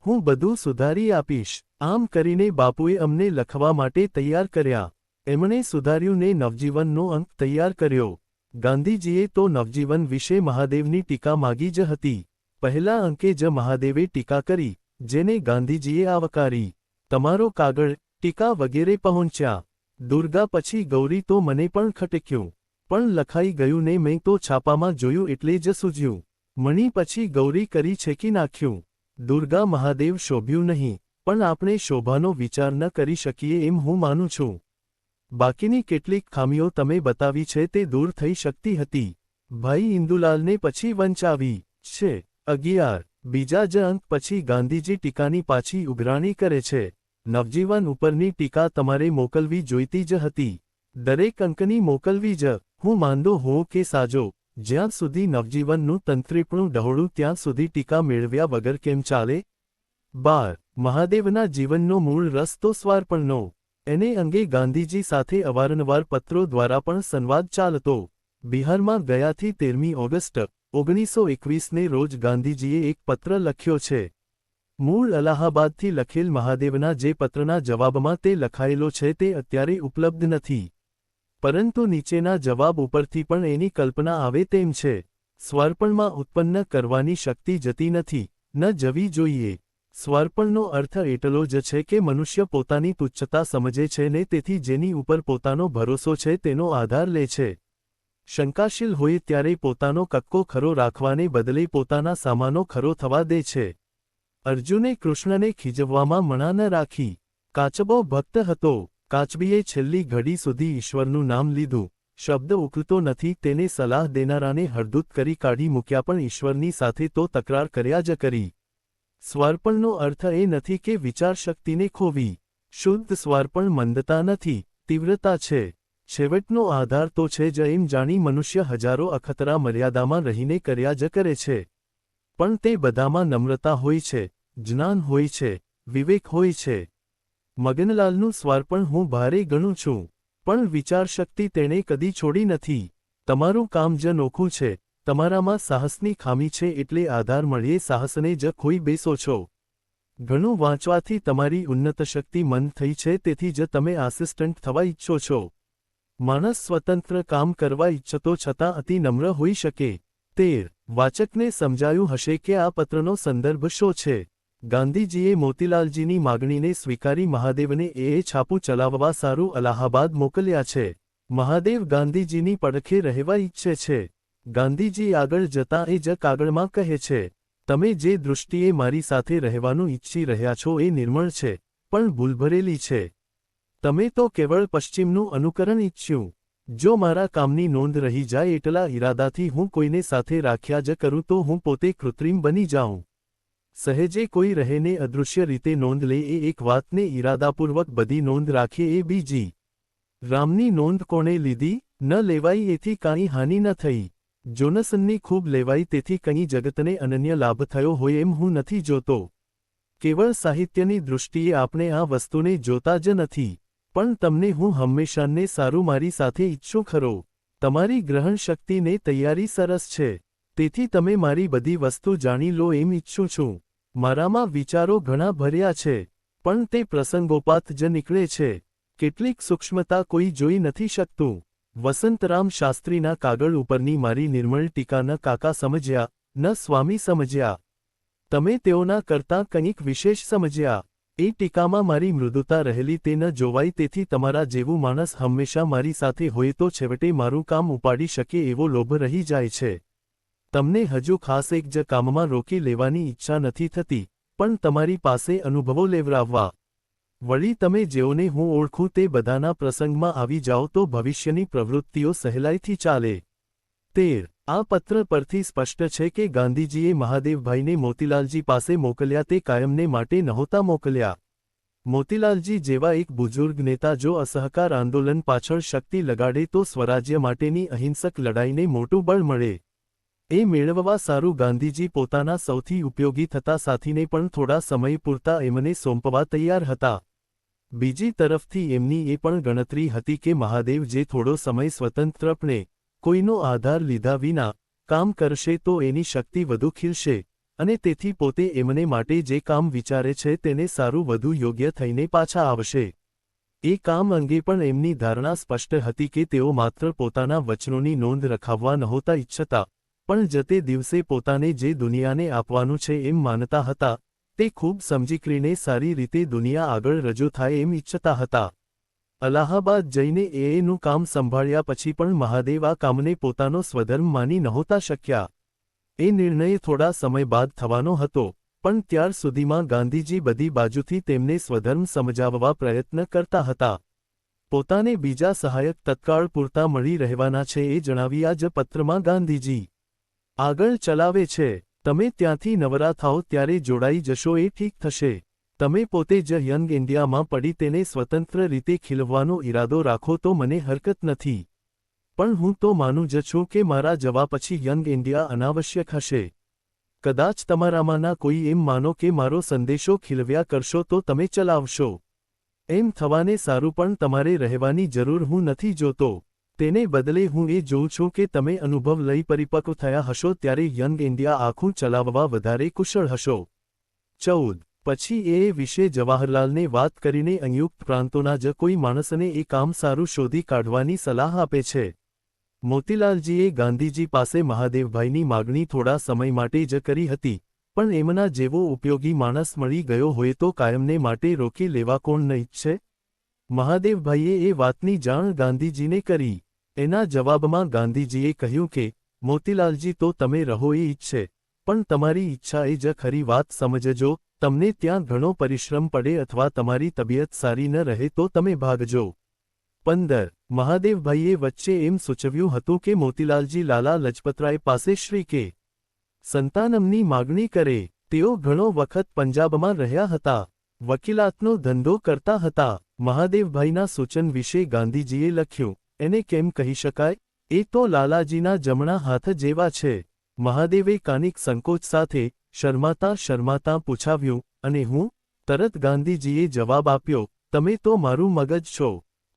S1: હું બધું સુધારી આપીશ. આમ કરીને બાપુએ અમને લખવા માટે તૈયાર કર્યા. એમણે સુધાર્યું ને નવજીવનનો અંક તૈયાર કર્યો. ગાંધીજીએ તો નવજીવન વિશે મહાદેવની ટીકા માગી જ હતી. પહેલા અંકે જ મહાદેવે ટીકા કરી, જેને ગાંધીજીએ આવકારી. તમારો કાગળ, ટીકા વગેરે પહોંચ્યા. દુર્ગા પછી ગૌરી તો મને પણ ખટક્યું, પણ લખાઈ ગયું ને મેં તો છાપામાં જોયું એટલે જ સૂઝ્યું. મણી પછી ગૌરી કરી છેકી નાખ્યું. દુર્ગા મહાદેવ શોભ્યું નહીં, પણ આપણે શોભાનો વિચાર ન કરી શકીએ એમ હું માનું છું. બાકીની કેટલીક ખામીઓ તમે બતાવી છે તે દૂર થઈ શકતી હતી. ભાઈ ઇન્દુલાલને પછી વંચાવી છે. 11. બીજા જ અંક પછી ગાંધીજી ટીકાની પાછી ઉઘરાણી કરે છે. નવજીવન ઉપરની ટીકા તમારે મોકલવી જોઈતી જ હતી. દરેક અંકની મોકલવી જ. હું માંદો હોઉં કે સાજો, જ્યાં સુધી નવજીવનનું તંત્રીપણું ડહોળું ત્યાં સુધી ટીકા મેળવ્યા વગર કેમ ચાલે? 12. મહાદેવના જીવનનો મૂળ રસ તો સ્વાર્પણનો. એને અંગે ગાંધીજી સાથે અવારનવાર પત્રો દ્વારા પણ સંવાદ ચાલતો. બિહારમાં ગયાથી 13મી ઓગસ્ટ 1921ને રોજ ગાંધીજીએ એક પત્ર લખ્યો છે. મૂળ અલાહાબાદથી લખેલ મહાદેવના જે પત્રના જવાબમાં તે લખાયેલો છે તે અત્યારે ઉપલબ્ધ નથી. પરંતુ નીચેના જવાબ ઉપરથી પણ એની કલ્પના આવે તેમ છે. સ્વર્પણમાં ઉત્પન્ન કરવાની શક્તિ જતી નથી, ન જવી જોઈએ. સ્વર્પણનો અર્થ એટલો જ છે કે મનુષ્ય પોતાની તુચ્છતા સમજે છે ને તેથી જેની ઉપર પોતાનો ભરોસો છે તેનો આધાર લે છે. શંકાશીલ હોય ત્યારે પોતાનો કક્કો ખરો રાખવાને બદલે પોતાના સામાનો ખરો થવા દે છે. અર્જુને કૃષ્ણને ખીજવવામાં મણા ન રાખી. કાચબો ભક્ત હતો. કાચબીએ છેલ્લી ઘડી સુધી ઈશ્વરનું નામ લીધું. શબ્દ ઉકળતો નથી તેને સલાહ દેનારાને હળદૂત કરી કાઢી મૂક્યા પણ ઈશ્વરની સાથે તો તકરાર કર્યા જ કરી. સ્વર્પણનો અર્થ એ નથી કે વિચારશક્તિને ખોવી. શુદ્ધ સ્વર્પણ મંદતા નથી, તીવ્રતા છે. છેવટનો આધાર તો છે જ એમ જાણી મનુષ્ય હજારો અખતરા મર્યાદામાં રહીને કર્યા જ કરે છે. પણ તે બધામાં નમ્રતા હોય છે, જ્ઞાન હોય છે, વિવેક હોય છે. મગનલાલનું સ્વર્પણ હું ભારે ગણું છું, પણ વિચારશક્તિ તેણે કદી છોડી નથી. તમારું કામ જ નોખું છે, તમારામાં સાહસની ખામી છે એટલે આધાર મળીએ સાહસને જ ખોઈ બેસો છો. ઘણું વાંચવાથી તમારી ઉન્નત શક્તિ મંદ થઈ છે તેથી જ તમે આસિસ્ટન્ટ થવા ઈચ્છો છો. માણસ સ્વતંત્ર કામ કરવા ઈચ્છતો છતાં અતિ નમ્ર હોઈ શકે. 13. વાચકને સમજાયું હશે કે આ પત્રનો સંદર્ભ શો છે. ગાંધીજીએ મોતીલાલજીની માગણીને સ્વીકારી મહાદેવને એ છાપું ચલાવવા સારું અલાહાબાદ મોકલ્યા છે. મહાદેવ ગાંધીજીની પડખે રહેવા ઈચ્છે છે. ગાંધીજી આગળ જતાં એ જ કાગળમાં કહે છે, તમે જે દૃષ્ટિએ મારી સાથે રહેવાનું ઈચ્છી રહ્યા છો એ નિર્મળ છે, પણ ભૂલભરેલી છે. તમે તો કેવળ પશ્ચિમનું અનુકરણ ઈચ્છ્યું. જો મારા કામની નોંધ રહી જાય એટલા ઈરાદાથી હું કોઈને સાથે રાખ્યા જ કરું તો હું પોતે કૃત્રિમ બની જાઉં. સહેજે કોઈ રહેને અદૃશ્ય રીતે નોંધ લે એ એક વાતને ઈરાદાપૂર્વક બધી નોંધ રાખે એ બીજી. રામની નોંધ કોણે લીધી? ન લેવાઈ એથી કાંઈ હાનિ ન થઈ. જોનસનની ખૂબ લેવાઈ તેથી કંઈ જગતને અનન્ય લાભ થયો હોય એમ હું નથી જોતો. કેવળ સાહિત્યની દૃષ્ટિએ આપણે આ વસ્તુને જોતા જ નથી. પણ તમને હું હંમેશાને સારું મારી સાથે ઈચ્છું ખરો. તમારી ગ્રહણ શક્તિને તૈયારી સરસ છે. તેથી તમે મારી બધી વસ્તુ જાણી લો એમ ઈચ્છું છું. મારામાં વિચારો ઘણા ભર્યા છે, પણ તે પ્રસંગોપાત જ નીકળે છે. કેટલીક સૂક્ષ્મતા કોઈ જોઈ નથી શકતું. વસંતરામ શાસ્ત્રીના કાગળ ઉપરની મારી નિર્મળ ટીકા ન કાકા સમજ્યા, ન સ્વામી સમજ્યા. તમે તેઓના કરતાં કંઈક વિશેષ સમજ્યા. એ ટીકામાં મારી મૃદુતા રહેલી તે ન જોવાઈ તેથી તમારા જેવું માણસ હંમેશા મારી સાથે હોય તો છેવટે મારું કામ ઉપાડી શકે એવો લોભ રહી જાય છે. તમને હજુ ખાસ એક જ કામમાં રોકી લેવાની ઈચ્છા નથી થતી, પણ તમારી પાસે અનુભવો લેવરાવવા. વળી તમે જેઓને હું ઓળખું તે બધાના પ્રસંગમાં આવી જાઓ તો ભવિષ્યની પ્રવૃત્તિઓ સહેલાઈથી ચાલે. 13. આ પત્ર પરથી સ્પષ્ટ છે કે ગાંધીજીએ મહાદેવભાઈને મોતીલાલજી પાસે મોકલ્યા તે કાયમને માટે નહોતા મોકલ્યા. મોતીલાલજી જેવા એક બુઝુર્ગ નેતા જો અસહકાર આંદોલન પાછળ શક્તિ લગાડે તો સ્વરાજ્ય માટેની અહિંસક લડાઈને મોટું બળ મળે. એ મેળવવા સારું ગાંધીજી પોતાના સૌથી ઉપયોગી થતા સાથીને પણ થોડા સમય પૂરતા એમને સોંપવા તૈયાર હતા. બીજી તરફથી એમની એ પણ ગણતરી હતી કે મહાદેવ જે થોડો સમય સ્વતંત્રપણે, કોઈનો આધાર લીધા વિના, કામ કરશે તો એની શક્તિ વધુ ખીલશે, અને તેથી પોતે એમને માટે જે કામ વિચારે છે તેને સારું વધુ યોગ્ય થઈને પાછા આવશે. એ કામ અંગે પણ એમની ધારણા સ્પષ્ટ હતી કે તેઓ માત્ર પોતાના વચનોની નોંધ રખાવવા નહોતા ઈચ્છતા, પણ જતે દિવસે પોતાને જે દુનિયાને આપવાનું છે એમ માનતા હતા, તે ખૂબ સમજીકરીને સારી રીતે દુનિયા આગળ રજૂ થાય એમ ઈચ્છતા હતા. અલાહાબાદ જઈને એનું કામ સંભાળ્યા પછી પણ મહાદેવ આ કામને પોતાનો સ્વધર્મ માની નહોતા શક્યા. એ નિર્ણય થોડા સમય બાદ થવાનો હતો, પણ ત્યાર સુધીમાં ગાંધીજી બધી બાજુથી તેમને સ્વધર્મ સમજાવવા પ્રયત્ન કરતા હતા. પોતાને બીજા સહાયક તત્કાળ પૂરતા મળી રહેવાના છે એ જણાવ્યા જ પત્રમાં ગાંધીજી આગળ ચલાવે છે. તમે ત્યાંથી નવરા થાઓ ત્યારે જોડાઈ જશો એ ઠીક થશે. તમે પોતે જ યંગ ઇન્ડિયામાં પડી તેને સ્વતંત્ર રીતે ખીલવવાનો ઈરાદો રાખો તો મને હરકત નથી. પણ હું તો માનું જ છું કે મારા જવા પછી યંગ ઇન્ડિયા અનાવશ્યક હશે. કદાચ તમારામાંના કોઈ એમ માનો કે મારો સંદેશો ખીલવ્યા કરશો તો તમે ચલાવશો. એમ થવાને સારું પણ તમારે રહેવાની જરૂર હું નથી જોતો. તેને બદલે હું એ જોઉં છું કે તમે અનુભવ લઈ પરિપક્વ થયા હશો ત્યારે યંગ ઇન્ડિયા આખું ચલાવવા વધારે કુશળ હશો. 14. પછી એ વિશે જવાહરલાલને વાત કરીને સંયુક્ત પ્રાંતોના જ કોઈ માણસને એ કામ સારું શોધી કાઢવાની સલાહ આપે છે. મોતીલાલજીએ ગાંધીજી પાસે મહાદેવભાઈની માગણી થોડા સમય માટે જ કરી હતી, પણ એમના જેવો ઉપયોગી માણસ મળી ગયો હોય તો કાયમને માટે રોકી લેવા કોણ ન ઈચ્છે? મહાદેવભાઈએ એ વાતની જાણ ગાંધીજીને કરી. એના જવાબમાં ગાંધીજીએ કહ્યું કે, મોતીલાલજી તો તમે રહો એ ઈચ્છે, પણ તમારી ઈચ્છા એ જ ખરી વાત સમજજો. તમને ત્યાં ઘણો પરિશ્રમ પડે અથવા તમારી તબિયત સારી ન રહે તો તમે ભાગજો. 15. મહાદેવભાઈએ વચ્ચે એમ સૂચવ્યું હતું કે મોતીલાલજી લાલા લજપતરાય પાસે શ્રી કે. સંતાનમની માગણી કરે. તેઓ ઘણો વખત પંજાબમાં રહ્યા હતા. વકીલાતનો ધંધો કરતા હતા. મહાદેવભાઈના સૂચન વિશે ગાંધીજીએ લખ્યું, એને કેમ કહી શકાય? એ તો લાલાજીના જમણા હાથ જેવા છે. મહાદેવે કાનિક સંકોચ સાથે શરમાતા પૂછાવ્યું, અને હું? તરત ગાંધીજીએ જવાબ આપ્યો, તમે તો મારું મગજ છો.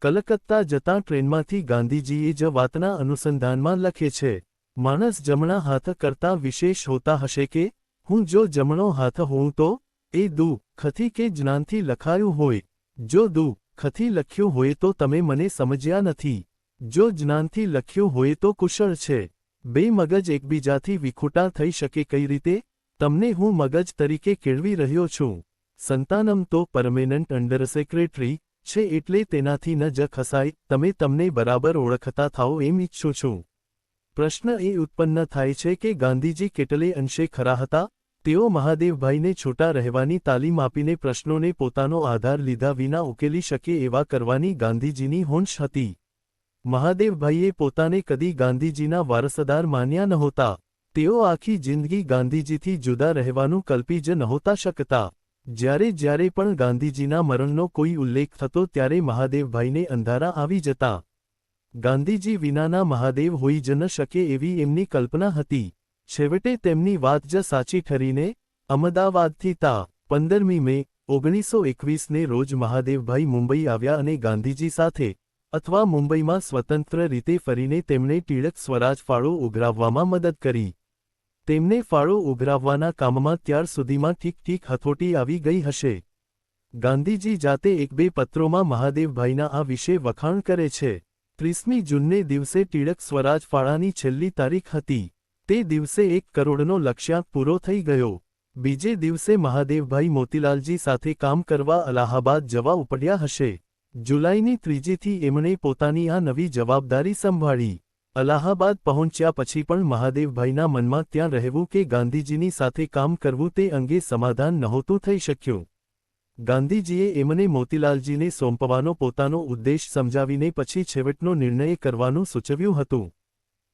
S1: કલકત્તા જતાં ટ્રેનમાંથી ગાંધીજીએ જ વાતના અનુસંધાનમાં લખે છે, માણસ જમણા હાથ કરતાં વિશેષ હોતા હશે કે? હું જો જમણો હાથ હોઉં તો? એ દુ:ખથી કે જ્ઞાનથી લખાયું હોય? જો દુ:ખથી લખ્યું હોય તો તમે મને સમજ્યા નથી. જો જ્ઞાનથી લખ્યું હોય તો કુશળ છે. બે મગજ એકબીજાથી વિખૂટા થઈ શકે કઈ રીતે? તમને હું મગજ તરીકે કેળવી રહ્યો છું. સંતાનમ તો પરમેનન્ટ અંડર સેક્રેટરી છે એટલે તેનાથી ન જ ખસાય. તમે તમને બરાબર ઓળખતા થાઓ એમ ઈચ્છું છું. પ્રશ્ન એ ઉત્પન્ન થાય છે કે ગાંધીજી કેટલે અંશે ખરા હતા? તેઓ મહાદેવભાઈને છૂટા રહેવાની તાલીમ આપીને પ્રશ્નોને પોતાનો આધાર લીધા વિના ઉકેલી શકે એવા કરવાની ગાંધીજીની હોંશ હતી. મહાદેવભાઈએ પોતાને કદી ગાંધીજીના વારસદાર માન્યા નહોતા. તેઓ આખી જિંદગી ગાંધીજીથી જુદા રહેવાનું કલ્પી જ નહોતા શકતા. જ્યારે પણ ગાંધીજીના મરણનો કોઈ ઉલ્લેખ થતો ત્યારે મહાદેવભાઈને અંધારા આવી જતા. ગાંધીજી વિનાના મહાદેવ હોઈ જ ન શકે એવી એમની કલ્પના હતી. છેવટે તેમની વાત જ સાચી ઠરીને અમદાવાદથી તા. 15મી મે 1921ને રોજ મહાદેવભાઈ મુંબઈ આવ્યા અને ગાંધીજી સાથે અથવા મુંબઈમાં સ્વતંત્ર રીતે ફરીને તેમણે ટિળક સ્વરાજ ફાળો ઉઘરાવવામાં મદદ કરી. તેમને ફાળો ઉઘરાવવાના કામમાં ત્યાર સુધીમાં ઠીક હથોટી આવી ગઈ હશે. ગાંધીજી જાતે એક બે પત્રોમાં મહાદેવભાઈના આ વિશે વખાણ કરે છે. 30મી જૂનને દિવસે ટિળક સ્વરાજ ફાળાની છેલ્લી તારીખ હતી. તે દિવસે 1 કરોડનો લક્ષ્યાંક પૂરો થઈ ગયો. બીજે દિવસે મહાદેવભાઈ મોતીલાલજી સાથે કામ કરવા અલાહાબાદ જવા ઉપડ્યા હશે. જુલાઈની 3જીથી એમણે પોતાની આ નવી જવાબદારી સંભાળી. અલાહાબાદ પહોંચ્યા પછી પણ મહાદેવભાઈના મનમાં ત્યાં રહેવું કે ગાંધીજીની સાથે કામ કરવું તે અંગે સમાધાન નહોતું થઈ શક્યું. ગાંધીજીએ એમને મોતીલાલજીને સોંપવાનો પોતાનો ઉદ્દેશ સમજાવીને પછી છેવટનો નિર્ણય કરવાનું સૂચવ્યું હતું.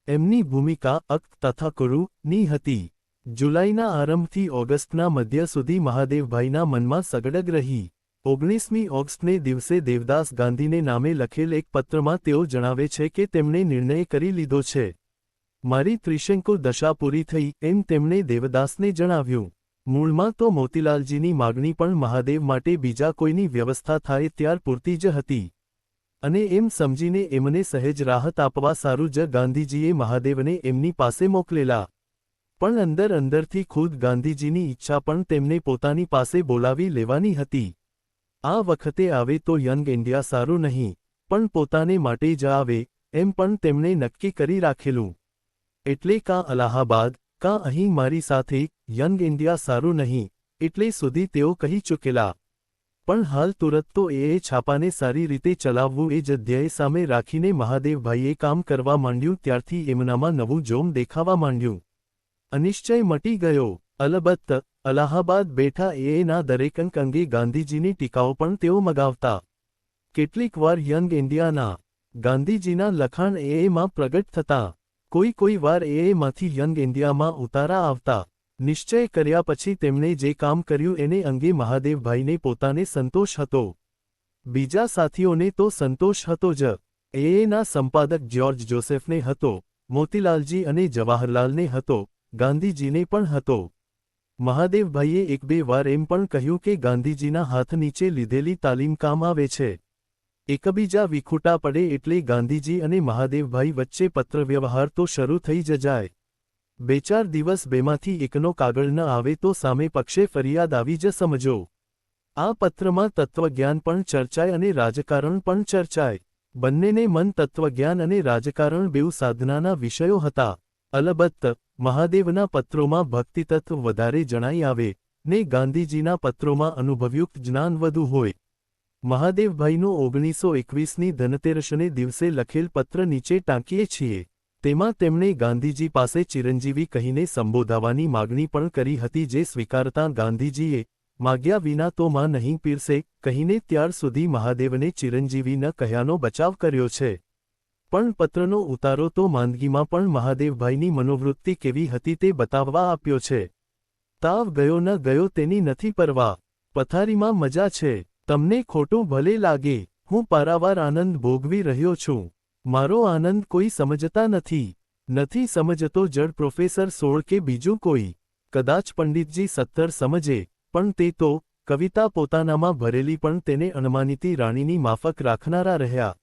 S1: એમની ભૂમિકા અક્ત તથા કુરુ ની હતી. જુલાઈના આરંભથી ઓગસ્ટના મધ્ય સુધી મહાદેવભાઈના મનમાં સગડગ રહી. 19મી ઓગસ્ટને દિવસે દેવદાસ ગાંધીને નામે લખેલ એક પત્રમાં તેઓ જણાવે છે કે તેમણે નિર્ણય કરી લીધો છે. મારી ત્રિશંકુ દશા પૂરી થઈ એમ તેમણે દેવદાસને જણાવ્યું. મૂળમાં તો મોતીલાલજીની માગણી પણ મહાદેવ માટે બીજા કોઈની વ્યવસ્થા થાય ત્યાર પૂરતી જ હતી. અને એમ સમજીને એમને સહેજ રાહત આપવા સારું જ ગાંધીજીએ મહાદેવને એમની પાસે મોકલેલા. પણ અંદરથી ખુદ ગાંધીજીની ઈચ્છા પણ તેમને પોતાની પાસે બોલાવી લેવાની હતી. આ વખતે આવે તો યંગ ઇન્ડિયા સારું નહીં, પણ પોતાને માટે જ આવે એમ પણ તેમણે નક્કી કરી રાખેલું. એટલે કાં અલાહાબાદ કાં અહીં મારી સાથે યંગ ઇન્ડિયા સારું નહીં એટલે સુધી તેઓ કહી ચૂકેલા. પણ હાલ તુરત તો એ છાપાને સારી રીતે ચલાવવું એ જ ધ્યેય સામે રાખીને મહાદેવભાઈએ કામ કરવા માંડ્યું. ત્યારથી એમનામાં નવું જોમ દેખાવા માંડ્યું. અનિશ્ચય મટી ગયો. અલબત્ત અલાહાબાદ બેઠા એના દરેક અંક અંગે ગાંધીજીની ટીકાઓ પણ તેઓ મગાવતા. કેટલીક વાર યંગ ઇન્ડિયાના ગાંધીજીના લખાણ એમાં પ્રગટ થતા. કોઈ વાર એમાંથી યંગ ઇન્ડિયામાં ઉતારા આવતા. નિશ્ચય કર્યા પછી તેમણે જે કામ કર્યું એને અંગે મહાદેવભાઈને પોતાને સંતોષ હતો. બીજા સાથીઓને તો સંતોષ હતો જ. એના સંપાદક જ્યોર્જ જોસેફને હતો, મોતીલાલજી અને જવાહરલાલને હતો, ગાંધીજીને પણ હતો. મહાદેવભાઈએ એક બે વાર એમ પણ કહ્યું કે ગાંધીજીના હાથ નીચે લીધેલી તાલીમ કામ આવે છે. એકબીજા વિખૂટા પડે એટલે ગાંધીજી અને મહાદેવભાઈ વચ્ચે પત્રવ્યવહાર તો શરૂ થઈ જ જાય. 2-4 દિવસ બેમાંથી એકનો કાગળ ન આવે તો સામે પક્ષે ફરિયાદ આવી જ સમજો. આ પત્રમાં તત્વજ્ઞાન પણ ચર્ચાય અને રાજકારણ પણ ચર્ચાય. બંનેને મન તત્વજ્ઞાન અને રાજકારણ બેઉ સાધનાના વિષયો હતા. અલબત્ત મહાદેવના પત્રોમાં ભક્તિતત્વ વધારે જણાઈ આવે ને ગાંધીજીના પત્રોમાં અનુભવયુક્ત જ્ઞાન વધુ હોય. મહાદેવભાઈનો 1921ની ધનતેરસને દિવસે લખેલ પત્ર નીચે ટાંકીએ છીએ. તેમાં તેમણે ગાંધીજી પાસે ચિરંજીવી કહીને સંબોધાવાની માગણી પણ કરી હતી, જે સ્વીકારતા ગાંધીજીએ માગ્યા વિના તો માં નહીં પીરસે કહીને ત્યાર સુધી મહાદેવને ચિરંજીવી ન કહ્યાનો બચાવ કર્યો છે. પણ પત્રનો ઉતારો તો માંદગીમાં પણ મહાદેવભાઈની મનોવૃત્તિ કેવી હતી તે બતાવવા આપ્યો છે. તાવ ગયો ન ગયો તેની નથી પરવા. પથારીમાં મજા છે. તમને ખોટું ભલે લાગે, હું પારાવાર આનંદ ભોગવી રહ્યો છું. મારો આનંદ કોઈ સમજતા નથી સમજતો જડ પ્રોફેસર 16 કે બીજું કોઈ. કદાચ પંડિતજી 17 સમજે, પણ તે તો કવિતા પોતાનામાં ભરેલી પણ તેને અણમાનીતી રાણીની માફક રાખનારા રહ્યા.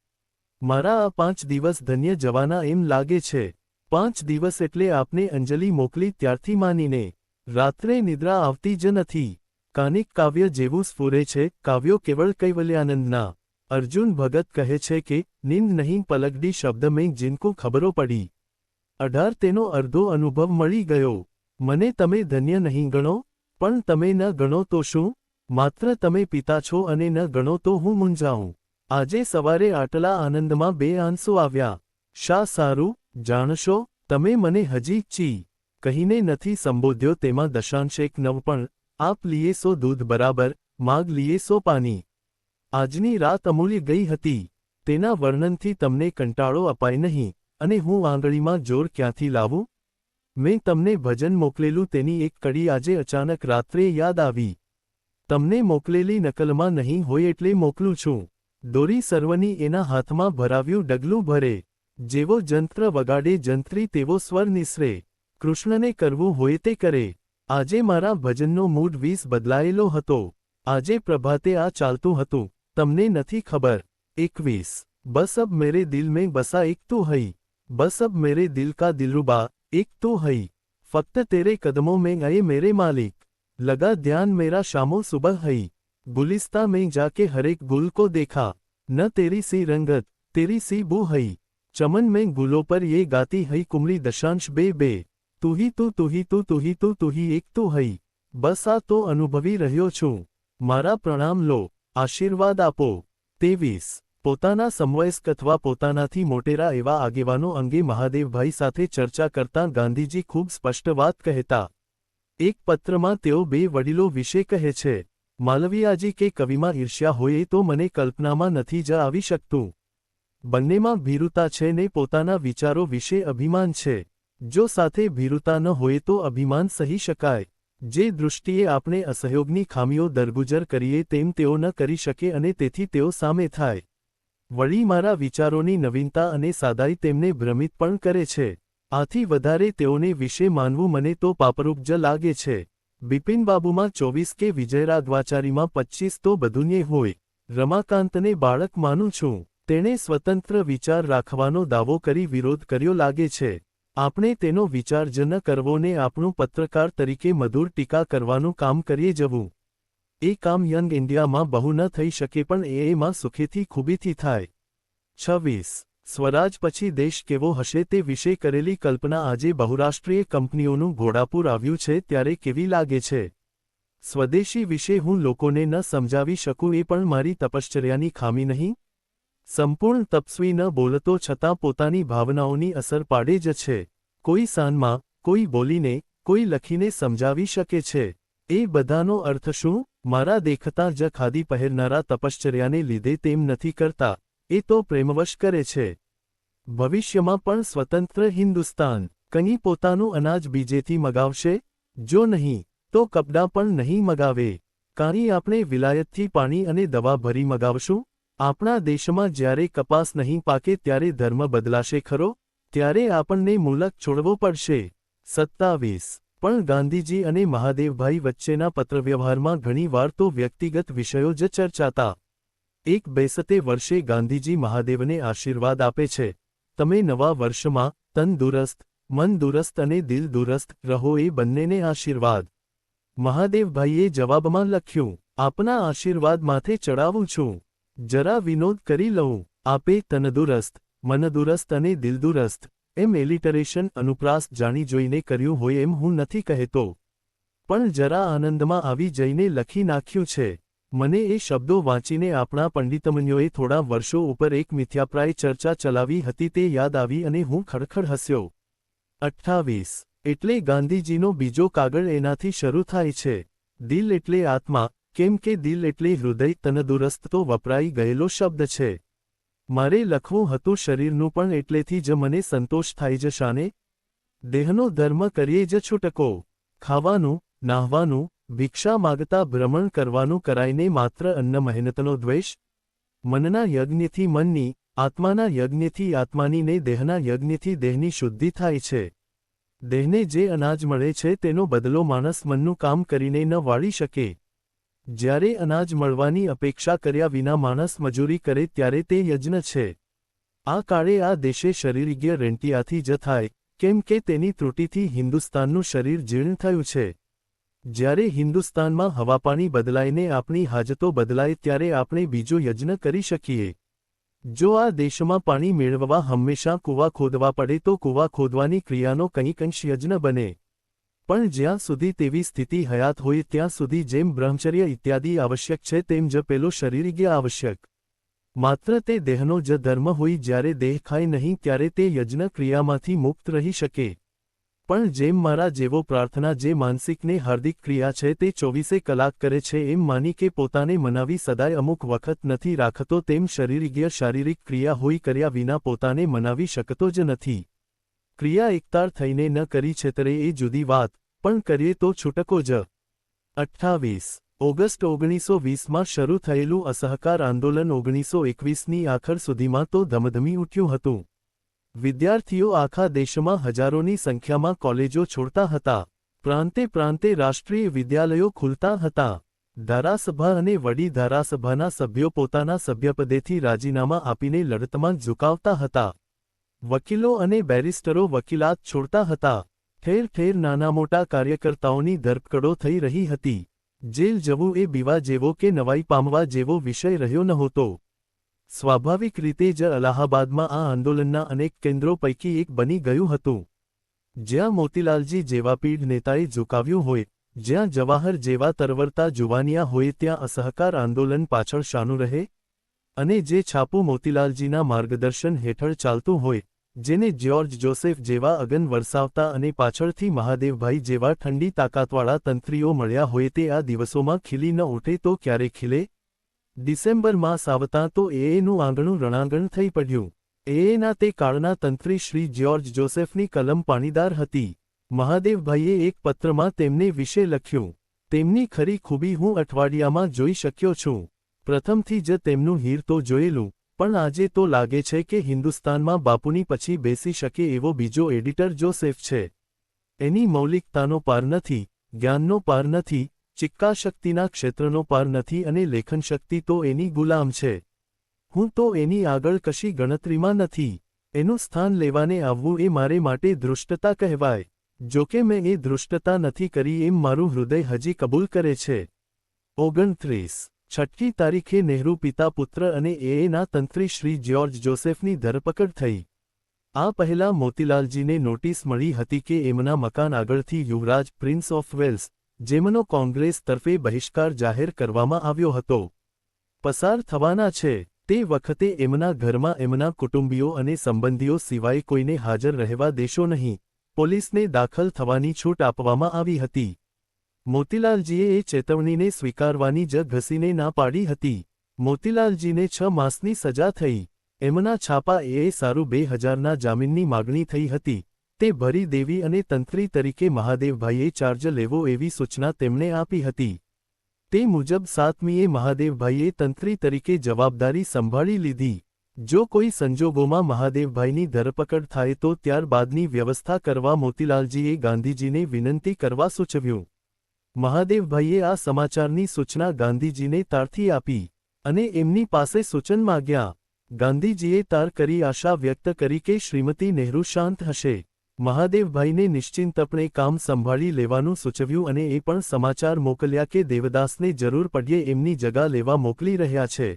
S1: મારા આ 5 દિવસ ધન્ય જવાના એમ લાગે છે. 5 દિવસ એટલે આપને અંજલિ મોકલી ત્યારથી માનીને રાત્રે નિદ્રા આવતી જ નથી. કાનિક કાવ્ય જેવું સ્ફુરે છે, કાવ્યો કેવળ કૈવલ્યાનંદના. અર્જુન ભગત કહે છે કે નિંદ નહીં પલકડી શબ્દ મેં જીનકો ખબરો પડી. 18 તેનો અર્ધો અનુભવ મળી ગયો. મને તમે ધન્ય નહીં ગણો, પણ તમે ન ગણો તો શું? માત્ર તમે પિતા છો અને ન ગણો તો હું મૂંઝાઉં. આજે સવારે આટલા આનંદમાં 2 આંસુ આવ્યા. શા સારું, જાણશો, તમે મને હજી ચી કહીને નથી સંબોધ્યો. તેમાં દશાંશ 1:9 પણ આપ લીએ સો દૂધ બરાબર, માગ લીએ સો પાની. આજની રાત અમૂલ્ય ગઈ હતી. તેના વર્ણનથી તમને કંટાળો અપાય નહીં, અને હું આંગળીમાં જોર ક્યાંથી લાવું? મેં તમને ભજન મોકલેલું તેની એક કડી આજે અચાનક રાત્રે યાદ આવી. તમને મોકલેલી નકલમાં નહીં હોય એટલે મોકલું છું. દોરી સર્વની એના હાથમાં ભરાવ્યું ડગલું ભરે. જેવો જંત્ર વગાડે જંત્રી તેવો સ્વર નિસરે. કૃષ્ણને કરવું હોય તે કરે. આજે મારા ભજનનો મૂડ 20 બદલાયેલો હતો. આજે પ્રભાતે આ ચાલતું હતું, તમને નથી ખબર. 21 બસ અબ મેરે દિલ મેં બસા એક તું હઈ. બસ અબ મેરે દિલ કા દિલરુબા એક તું હઈ. ફક્ત તેરે કદમોं में आए मेरे मालिक. लगा ध्यान मेरा शामो सुबह हई. गुलिस्ता में जाके हरेक गुल को देखा. न तेरी सी रंगत तेरी सी बू हई. चमन में गुलों पर ये गाती हई कुमली दशांश 2:2. તું હી તું તું હી તું તું હી તું તું હી એક તું હઈ. બસ આ તો અનુભવી રહ્યો છું. મારા પ્રણામ લો, આશીર્વાદ આપો. 23 પોતાના સમવયસ્ક અથવા પોતાનાથી મોટેરા એવા આગેવાનો અંગે મહાદેવભાઈ સાથે ચર્ચા કરતાં ગાંધીજી ખૂબ સ્પષ્ટ વાત કહેતા. એક પત્રમાં તેઓ 2 વડીલો વિશે કહે છે. માલવીયાજી કે કવિમાં ઈર્ષ્યા હોય એ તો મને કલ્પનામાં નથી જ આવી શકતું. બંનેમાં ભીરુતા છે ને પોતાના વિચારો વિશે અભિમાન છે. જો સાથે ભીરુતા ન હોય તો અભિમાન સહી શકાય. જે દૃષ્ટિએ આપણે અસહયોગની ખામીઓ દરગુજર કરીએ તેમ તેઓ ન કરી શકે અને તેથી તેઓ સામે થાય. વળી મારા વિચારોની નવીનતા અને સાદાઈ તેમને ભ્રમિત પણ કરે છે. આથી વધારે તેઓને વિશે માનવું મને તો પાપરૂપ જ લાગે છે. બિપિનબાબુમાં 24 કે વિજયરાઘવાચારીમાં 25 તો બધુંય હોય. રમાકાંતને બાળક માનું છું. તેણે સ્વતંત્ર વિચાર રાખવાનો દાવો કરી વિરોધ કર્યો લાગે છે. આપણે તેનો વિચાર જ ન કરવો ને આપણું પત્રકાર તરીકે મધુર ટીકા કરવાનું કામ કરીએ જવું. એ કામ યંગ ઇન્ડિયામાં બહુ ન થઈ શકે પણ એમાં સુખેથી ખૂબીથી થાય. 26 સ્વરાજ પછી દેશ કેવો હશે તે વિશે કરેલી કલ્પના આજે બહુરાષ્ટ્રીય કંપનીઓનું ઘોડાપૂર આવ્યું છે ત્યારે કેવી લાગે છે. સ્વદેશી વિશે હું લોકોને ન સમજાવી શકું એ પણ મારી તપશ્ચર્યાની ખામી નહીં. સંપૂર્ણ તપસ્વી ન બોલતો છતાં પોતાની ભાવનાઓની અસર પાડે જ છે. કોઈ સાનમાં, કોઈ બોલીને, કોઈ લખીને સમજાવી શકે છે. એ બધાનો અર્થ શું? મારા દેખતા જ ખાદી પહેરનારા તપશ્ચર્યાને લીધે તેમ નથી કરતા, એ તો પ્રેમવશ કરે છે. ભવિષ્યમાં પણ સ્વતંત્ર હિન્દુસ્તાન કંઈ પોતાનું અનાજ બીજેથી મગાવશે? જો નહીં, તો કપડાં પણ નહીં મગાવે. કાંઈ આપણે વિલાયતથી પાણી અને દવા ભરી મગાવશું? આપણા દેશમાં જ્યારે કપાસ નહીં પાકે ત્યારે ધર્મ બદલાશે ખરો? ત્યારે આપણને મુલક છોડવો પડશે. 27 પણ ગાંધીજી અને મહાદેવભાઈ વચ્ચેના પત્રવ્યવહારમાં ઘણી વાર તો વ્યક્તિગત વિષયો જ ચર્ચાતા. એક 62 વર્ષે ગાંધીજી મહાદેવને આશીર્વાદ આપે છે. તમે નવા વર્ષમાં તંદુરસ્ત, મન દુરસ્ત અને દિલ દુરસ્ત રહો એ બંનેને આશીર્વાદ. મહાદેવભાઈએ જવાબમાં લખ્યું, આપના આશીર્વાદ માથે ચડાવું છું. જરા વિનોદ કરી લઉં. આપે તનદુરસ્ત, મનદુરસ્ત અને દિલદુરસ્ત એમ એલિટરેશન અનુપ્રાસ જાણી જોઈને કર્યું હોય એમ હું નથી કહેતો. પણ જરા આનંદમાં આવી જઈને લખી નાખ્યું છે. મને એ શબ્દો વાંચીને આપણા પંડિતમન્યોએ થોડા વર્ષો ઉપર એક મિથ્યાપ્રાય ચર્ચા ચલાવી હતી તે યાદ આવી અને હું ખડખડ હસ્યો. 28. એટલે ગાંધીજીનો બીજો કાગળ એનાથી શરૂ થાય છે. દિલ એટલે આત્મા, કેમ કે દિલ એટલે હૃદય. તનદુરસ્ત તો વપરાઈ ગયેલો શબ્દ છે. મારે લખવું હતું શરીરનું પણ એટલેથી જ મને સંતોષ થાય જ શાને? દેહનો ધર્મ કરીએ જ છૂટકો. ખાવાનું, નાહવાનું, ભિક્ષા માગતા ભ્રમણ કરવાનું કરાઈને માત્ર અન્ન મહેનતનો દ્વેષ? મનના યજ્ઞથી મનની, આત્માના યજ્ઞથી આત્માની ને દેહના યજ્ઞથી દેહની શુદ્ધિ થાય છે. દેહને જે અનાજ મળે છે તેનો બદલો માણસ મનનું કામ કરીને ન વાળી શકે. જ્યારે અનાજ મળવાની અપેક્ષા કર્યા વિના માણસ મજૂરી કરે ત્યારે તે યજ્ઞ છે. આ કાળે આ દેશે શરીરજ્ઞ રેંટિયાથી જ થાય, કેમ કે તેની ત્રુટિથી હિન્દુસ્તાનનું શરીર જીર્ણ થયું છે. જ્યારે હિન્દુસ્તાનમાં હવાપાણી બદલાઈને આપણી હાજતો બદલાય ત્યારે આપણે બીજો યજ્ઞ કરી શકીએ. જો આ દેશમાં પાણી મેળવવા હંમેશા કૂવા ખોદવા પડે તો કૂવા ખોદવાની ક્રિયાનો કંઈક અંશ યજ્ઞ બને. પણ જ્યાં સુધી તેવી સ્થિતિ હયાત હોય ત્યાં સુધી જેમ બ્રહ્મચર્ય ઇત્યાદિ આવશ્યક છે તેમ જ પેલો શરીરજ્ઞ આવશ્યક. માત્ર તે દેહનો જ ધર્મ હોય. જ્યારે દેહ ખાય નહીં ત્યારે તે યજ્ઞ ક્રિયામાંથી મુક્ત રહી શકે. પણ જેમ મારા જેવો પ્રાર્થના જે માનસિકને હાર્દિક ક્રિયા છે તે 24 કલાક કરે છે એમ માની કે પોતાને મનાવી સદાય અમુક વખત નથી રાખતો તેમ શરીરજ્ઞ શારીરિક ક્રિયા હોય કર્યા વિના પોતાને મનાવી શકતો જ નથી. ક્રિયા એકતાર થઈને ન કરી છેતરે એ જુદી વાત, પણ કરીએ તો છૂટકો જ. 28. ઓગસ્ટ 1920માં શરૂ થયેલું અસહકાર આંદોલન 1921ની આખર સુધીમાં તો ધમધમી ઉઠ્યું હતું. વિદ્યાર્થીઓ આખા દેશમાં હજારોની સંખ્યામાં કોલેજો છોડતા હતા. પ્રાંતે પ્રાંતે રાષ્ટ્રીય વિદ્યાલયો ખુલતા હતા. ધારાસભા અને વડી ધારાસભાના સભ્યો પોતાના સભ્યપદેથી રાજીનામા આપીને લડતમાં ઝુકાવતા હતા. વકીલો અને બેરિસ્ટરો વકીલાત છોડતા હતા. ઠેર ઠેર નાના મોટા કાર્યકર્તાઓની ધરપકડો થઈ રહી હતી. જેલ જવું એ બીવા જેવો કે નવાઈ પામવા જેવો વિષય રહ્યો નહોતો. સ્વાભાવિક રીતે જ અલાહાબાદમાં આ આંદોલનના અનેક કેન્દ્રો પૈકી એક બની ગયું હતું. જ્યાં મોતીલાલજી જેવા પીઢ નેતાએ ઝુકાવ્યું હોય, જ્યાં જવાહર જેવા તરવરતા જુવાનિયા હોય ત્યાં અસહકાર આંદોલન પાછળ શાનું રહે? અને જે છાપું મોતીલાલજીના માર્ગદર્શન હેઠળ ચાલતું હોય, જેને જ્યોર્જ જોસેફ જેવા અગન વરસાવતા અને પાછળથી મહાદેવભાઈ જેવા ઠંડી તાકાતવાળા તંત્રીઓ મળ્યા હોય તે આ દિવસોમાં ખીલી ન ઉઠે તો ક્યારે ખીલે? ડિસેમ્બર માસ આવતાં તો એએનું આંગણું રણાંગણ થઈ પડ્યું. એએના તે કાળના તંત્રી શ્રી જ્યોર્જ જોસેફની કલમ પાણીદાર હતી. મહાદેવભાઈએ એક પત્રમાં તેમને વિશે લખ્યું. તેમની ખરી ખૂબી હું અઠવાડિયામાં જોઈ શક્યો છું. પ્રથમથી જ તેમનું હીર તો જોયેલું, પણ આજે તો લાગે છે કે હિન્દુસ્તાનમાં બાપુની પછી બેસી શકે એવો બીજો એડિટર જોસેફ છે. એની મૌલિકતાનો પાર નથી, જ્ઞાનનો પાર નથી, ચિક્કાશક્તિના ક્ષેત્રનો પાર નથી અને લેખનશક્તિ તો એની ગુલામ છે. હું તો એની આગળ કશી ગણતરીમાં નથી. એનું સ્થાન લેવાને આવવું એ મારે માટે ધૃષ્ટતા કહેવાય. જોકે મેં એ ધૃષ્ટતા નથી કરી એમ મારું હૃદય હજી કબૂલ કરે છે. 29. છઠ્ઠી તારીખે નહેરુ પિતા પુત્ર અને એએના તંત્રી શ્રી જ્યોર્જ જોસેફની ધરપકડ થઈ. આ પહેલા મોતીલાલજીને નોટિસ મળી હતી કે એમના મકાન આગળથી યુવરાજ પ્રિન્સ ઓફ વેલ્સ, જેમનો કોંગ્રેસ તરફે બહિષ્કાર જાહેર કરવામાં આવ્યો હતો, પસાર થવાના છે. તે વખતે એમના ઘરમાં એમના કુટુંબીઓ અને સંબંધીઓ સિવાય કોઈને હાજર રહેવા દેશો નહીં. પોલીસને દાખલ થવાની છૂટ આપવામાં આવી હતી. મોતીલાલજીએ એ ચેતવણીને સ્વીકારવાની જ ઘસીને ના પાડી હતી. મોતીલાલજીને 6 માસની સજા થઈ. એમના છાપા એ સારું 2000ના જામીનની માગણી થઈ હતી. તે ભરી દેવી અને તંત્રી તરીકે મહાદેવભાઈએ ચાર્જ લેવો એવી સૂચના તેમણે આપી હતી. તે મુજબ 7મીએ મહાદેવભાઈએ તંત્રી તરીકે જવાબદારી સંભાળી લીધી. જો કોઈ સંજોગોમાં મહાદેવભાઈની ધરપકડ થાય તો ત્યારબાદની વ્યવસ્થા કરવા મોતીલાલજીએ ગાંધીજીને વિનંતી કરવા સૂચવ્યું. મહાદેવભાઈએ આ સમાચારની સૂચના ગાંધીજીને તારથી આપી અને એમની પાસે સૂચન માગ્યા. ગાંધીજીએ તાર કરી આશા વ્યક્ત કરી કે શ્રીમતી નહેરુ શાંત હશે. મહાદેવભાઈને નિશ્ચિંતપણે કામ સંભાળી લેવાનું સૂચવ્યું અને એ પણ સમાચાર મોકલ્યા કે દેવદાસને જરૂર પડ્યે એમની જગા લેવા મોકલી રહ્યા છે.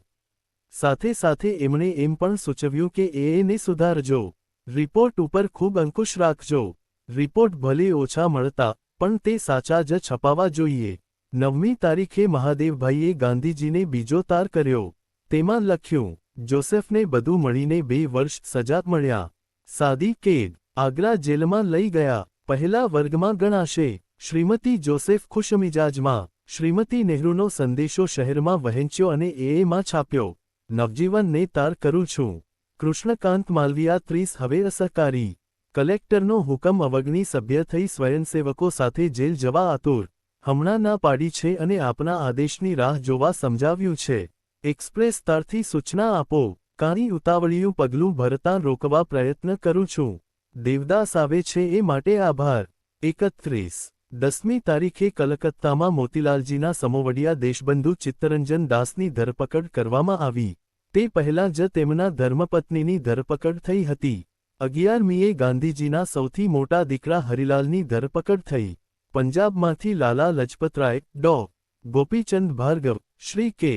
S1: સાથે સાથે એમણે એમ પણ સૂચવ્યું કે એને સુધારજો. રિપોર્ટ ઉપર ખૂબ અંકુશ રાખજો. રિપોર્ટ ભલે ઓછા મળતા પણ તે સાચા જ છપાવા જોઈએ. 9મી તારીખે મહાદેવભાઈએ ગાંધીજીને બીજો તાર કર્યો. તેમાં લખ્યું, જોસેફને બધું મળીને 2 વર્ષ સજા મળ્યા. સાદી કેદ. આગ્રા જેલમાં લઈ ગયા. પહેલા વર્ગમાં ગણાશે. શ્રીમતી જોસેફ ખુશમિજાજમાં. શ્રીમતી નહેરુનો સંદેશો શહેરમાં વહેંચ્યો અને એમાં છાપ્યો. નવજીવનને તાર કરું છું. કૃષ્ણકાંત માલવિયા 30 હવે અસહકારી. કલેક્ટરનો હુકમ અવગણી સભ્ય થઈ સ્વયંસેવકો સાથે જેલ જવા આતુર. હમણાં ના પાડી છે અને આપના આદેશની રાહ જોવા સમજાવ્યું છે. એક્સપ્રેસ તારથી સૂચના આપો. કાંઈ ઉતાવળિયું પગલું ભરતા રોકવા પ્રયત્ન કરું છું. દેવદાસ આવે છે એ માટે આભાર. 31-10મી તારીખે કલકત્તામાં મોતીલાલજીના સમોવડિયા દેશબંધુ ચિત્તરંજન દાસની ધરપકડ કરવામાં આવી. તે પહેલાં જ તેમના ધર્મપત્નીની ધરપકડ થઈ હતી. 11મીએ ગાંધીજીના સૌથી મોટા દીકરા હરિલાલની ધરપકડ થઈ. પંજાબમાંથી લાલા લજપતરાય, ડો. ગોપીચંદ ભાર્ગવ, શ્રી કે.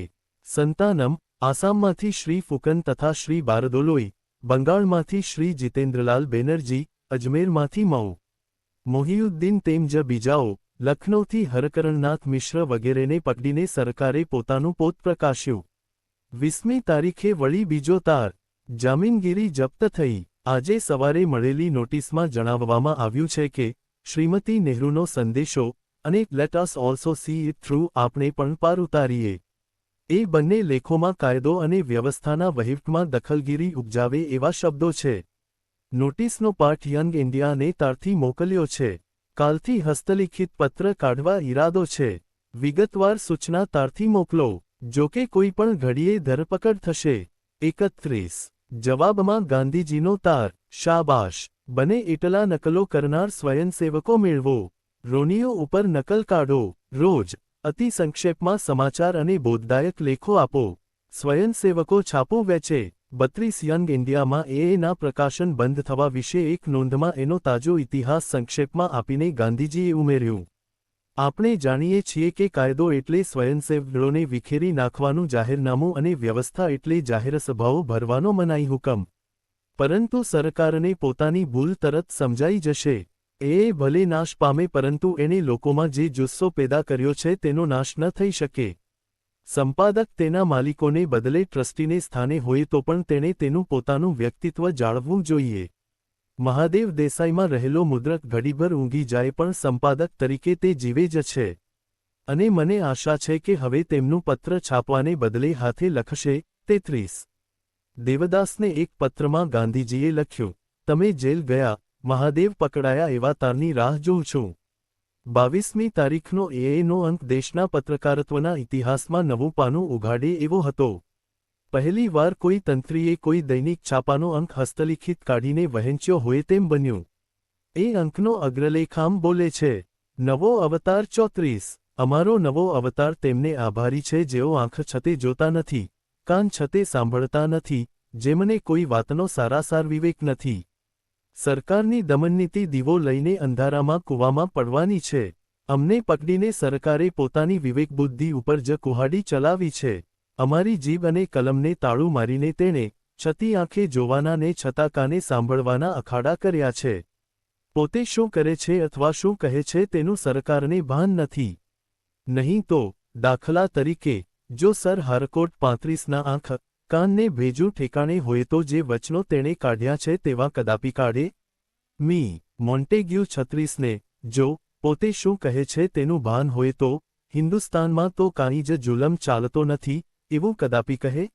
S1: સંતાનમ, આસામમાંથી શ્રી ફુકન તથા શ્રી બારદોલોઈ, બંગાળમાંથી શ્રી જીતેન્દ્રલાલ બેનર્જી, અજમેરમાંથી મૌ. મોહિયુદ્દીન તેમજ બીજાઓ, લખનૌથી હરકરણનાથ મિશ્ર વગેરેને પકડીને સરકારે પોતાનું પોત પ્રકાશ્યું. 20મી તારીખે વળી બીજો તાર. જામીનગીરી જપ્ત થઈ. આજે સવારે મળેલી નોટિસમાં જણાવવામાં આવ્યું છે કે શ્રીમતી નહેરુનો સંદેશો અને let us also C it through આપણે પણ પાર ઉતારીએ. એ બંને લેખોમાં કાયદો અને વ્યવસ્થાના વહીવટમાં દખલગીરી ઉપજાવે એવા શબ્દો છે. નોટિસનો પાઠ યંગ ઇન્ડિયાને તારથી મોકલ્યો છે. કાલથી હસ્તલિખિત પત્ર કાઢવા ઈરાદો છે. વિગતવાર સૂચના તારથી મોકલો. જો કે કોઈ પણ ઘડીએ ધરપકડ થશે. 31. જવાબમાં ગાંધીજીનો તાર. શાબાશ. બને એટલા નકલો કરનાર સ્વયંસેવકો મેળવો. રોનીઓ ઉપર નકલ કાઢો. રોજ અતિ સંક્ષેપમાં સમાચાર અને બોધદાયક લેખો આપો. સ્વયંસેવકો છાપો વેચે. 32 યંગ ઇન્ડિયામાં એના પ્રકાશન બંધ થવા વિશે એક નોંધમાં એનો તાજો ઇતિહાસ સંક્ષેપમાં આપીને ગાંધીજીએ ઉમેર્યું. આપણે જાણીએ છીએ કે કાયદો એટલે સ્વયંસેવકોને વિખેરી નાખવાનું જાહેરનામું અને વ્યવસ્થા એટલે જાહેરસભાઓ ભરવાનો મનાઈ હુકમ. પરંતુ સરકારને પોતાની ભૂલ તરત સમજાઈ જશે. એ ભલે નાશ પામે પરંતુ એણે લોકોમાં જે જુસ્સો પેદા કર્યો છે તેનો નાશ ન થઈ શકે. સંપાદક તેના માલિકોને બદલે ટ્રસ્ટીને સ્થાને હોય તો પણ તેણે તેનું પોતાનું વ્યક્તિત્વ જાળવવું જોઈએ. મહાદેવ દેસાઈમાં રહેલો મુદ્રક ઘડીભર ઊંઘી જાય પણ સંપાદક તરીકે તે જીવે જ છે. અને મને આશા છે કે હવે તેમનું પત્ર છાપવાને બદલે હાથે લખશે. 33. દેવદાસને એક પત્રમાં ગાંધીજીએ લખ્યું, તમે જેલ ગયા, મહાદેવ પકડાયા એવા તારની રાહ જોઉં છું. 22મી તારીખનો એનો અંક દેશના પત્રકારત્વના ઇતિહાસમાં નવું પાનું ઉઘાડે એવો હતો. પહેલી વાર કોઈ તંત્રીએ કોઈ દૈનિક છાપાનો અંક હસ્તલિખિત કાઢીને વહેંચ્યો હોય તેમ બન્યું. એ અંકનો અગ્રલેખ આમ બોલે છે, નવો અવતાર 34. અમારો નવો અવતાર તેમને આભારી છે જેઓ આંખ છતે જોતા નથી, કાન છતે સાંભળતા નથી, જેમને કોઈ વાતનો સારાસાર વિવેક નથી. સરકારની દમનનીતિ દીવો લઈને અંધારામાં કૂવામાં પડવાની છે. અમને પકડીને સરકારે પોતાની વિવેકબુદ્ધિ ઉપર જ કુહાડી ચલાવી છે. અમારી જીભ અને કલમને તાળું મારીને તેણે છતી આંખે જોવાના ને છતાં કાને સાંભળવાના અખાડા કર્યા છે. પોતે શું કરે છે અથવા શું કહે છે તેનું સરકારને ભાન નથી. નહીં તો, દાખલા તરીકે, જો સર હારકોટ 35ના આંખ કાનને ભેજું ઠેકાણે હોય તો જે વચનો તેણે કાઢ્યા છે તેવા કદાપી કાઢે? મી. મોન્ટેગ્યુ 36ને, જો પોતે શું કહે છે તેનું ભાન હોય તો, હિન્દુસ્તાનમાં તો કાંઈ જ જુલમ ચાલતો નથી, એવું કદાપી કહે?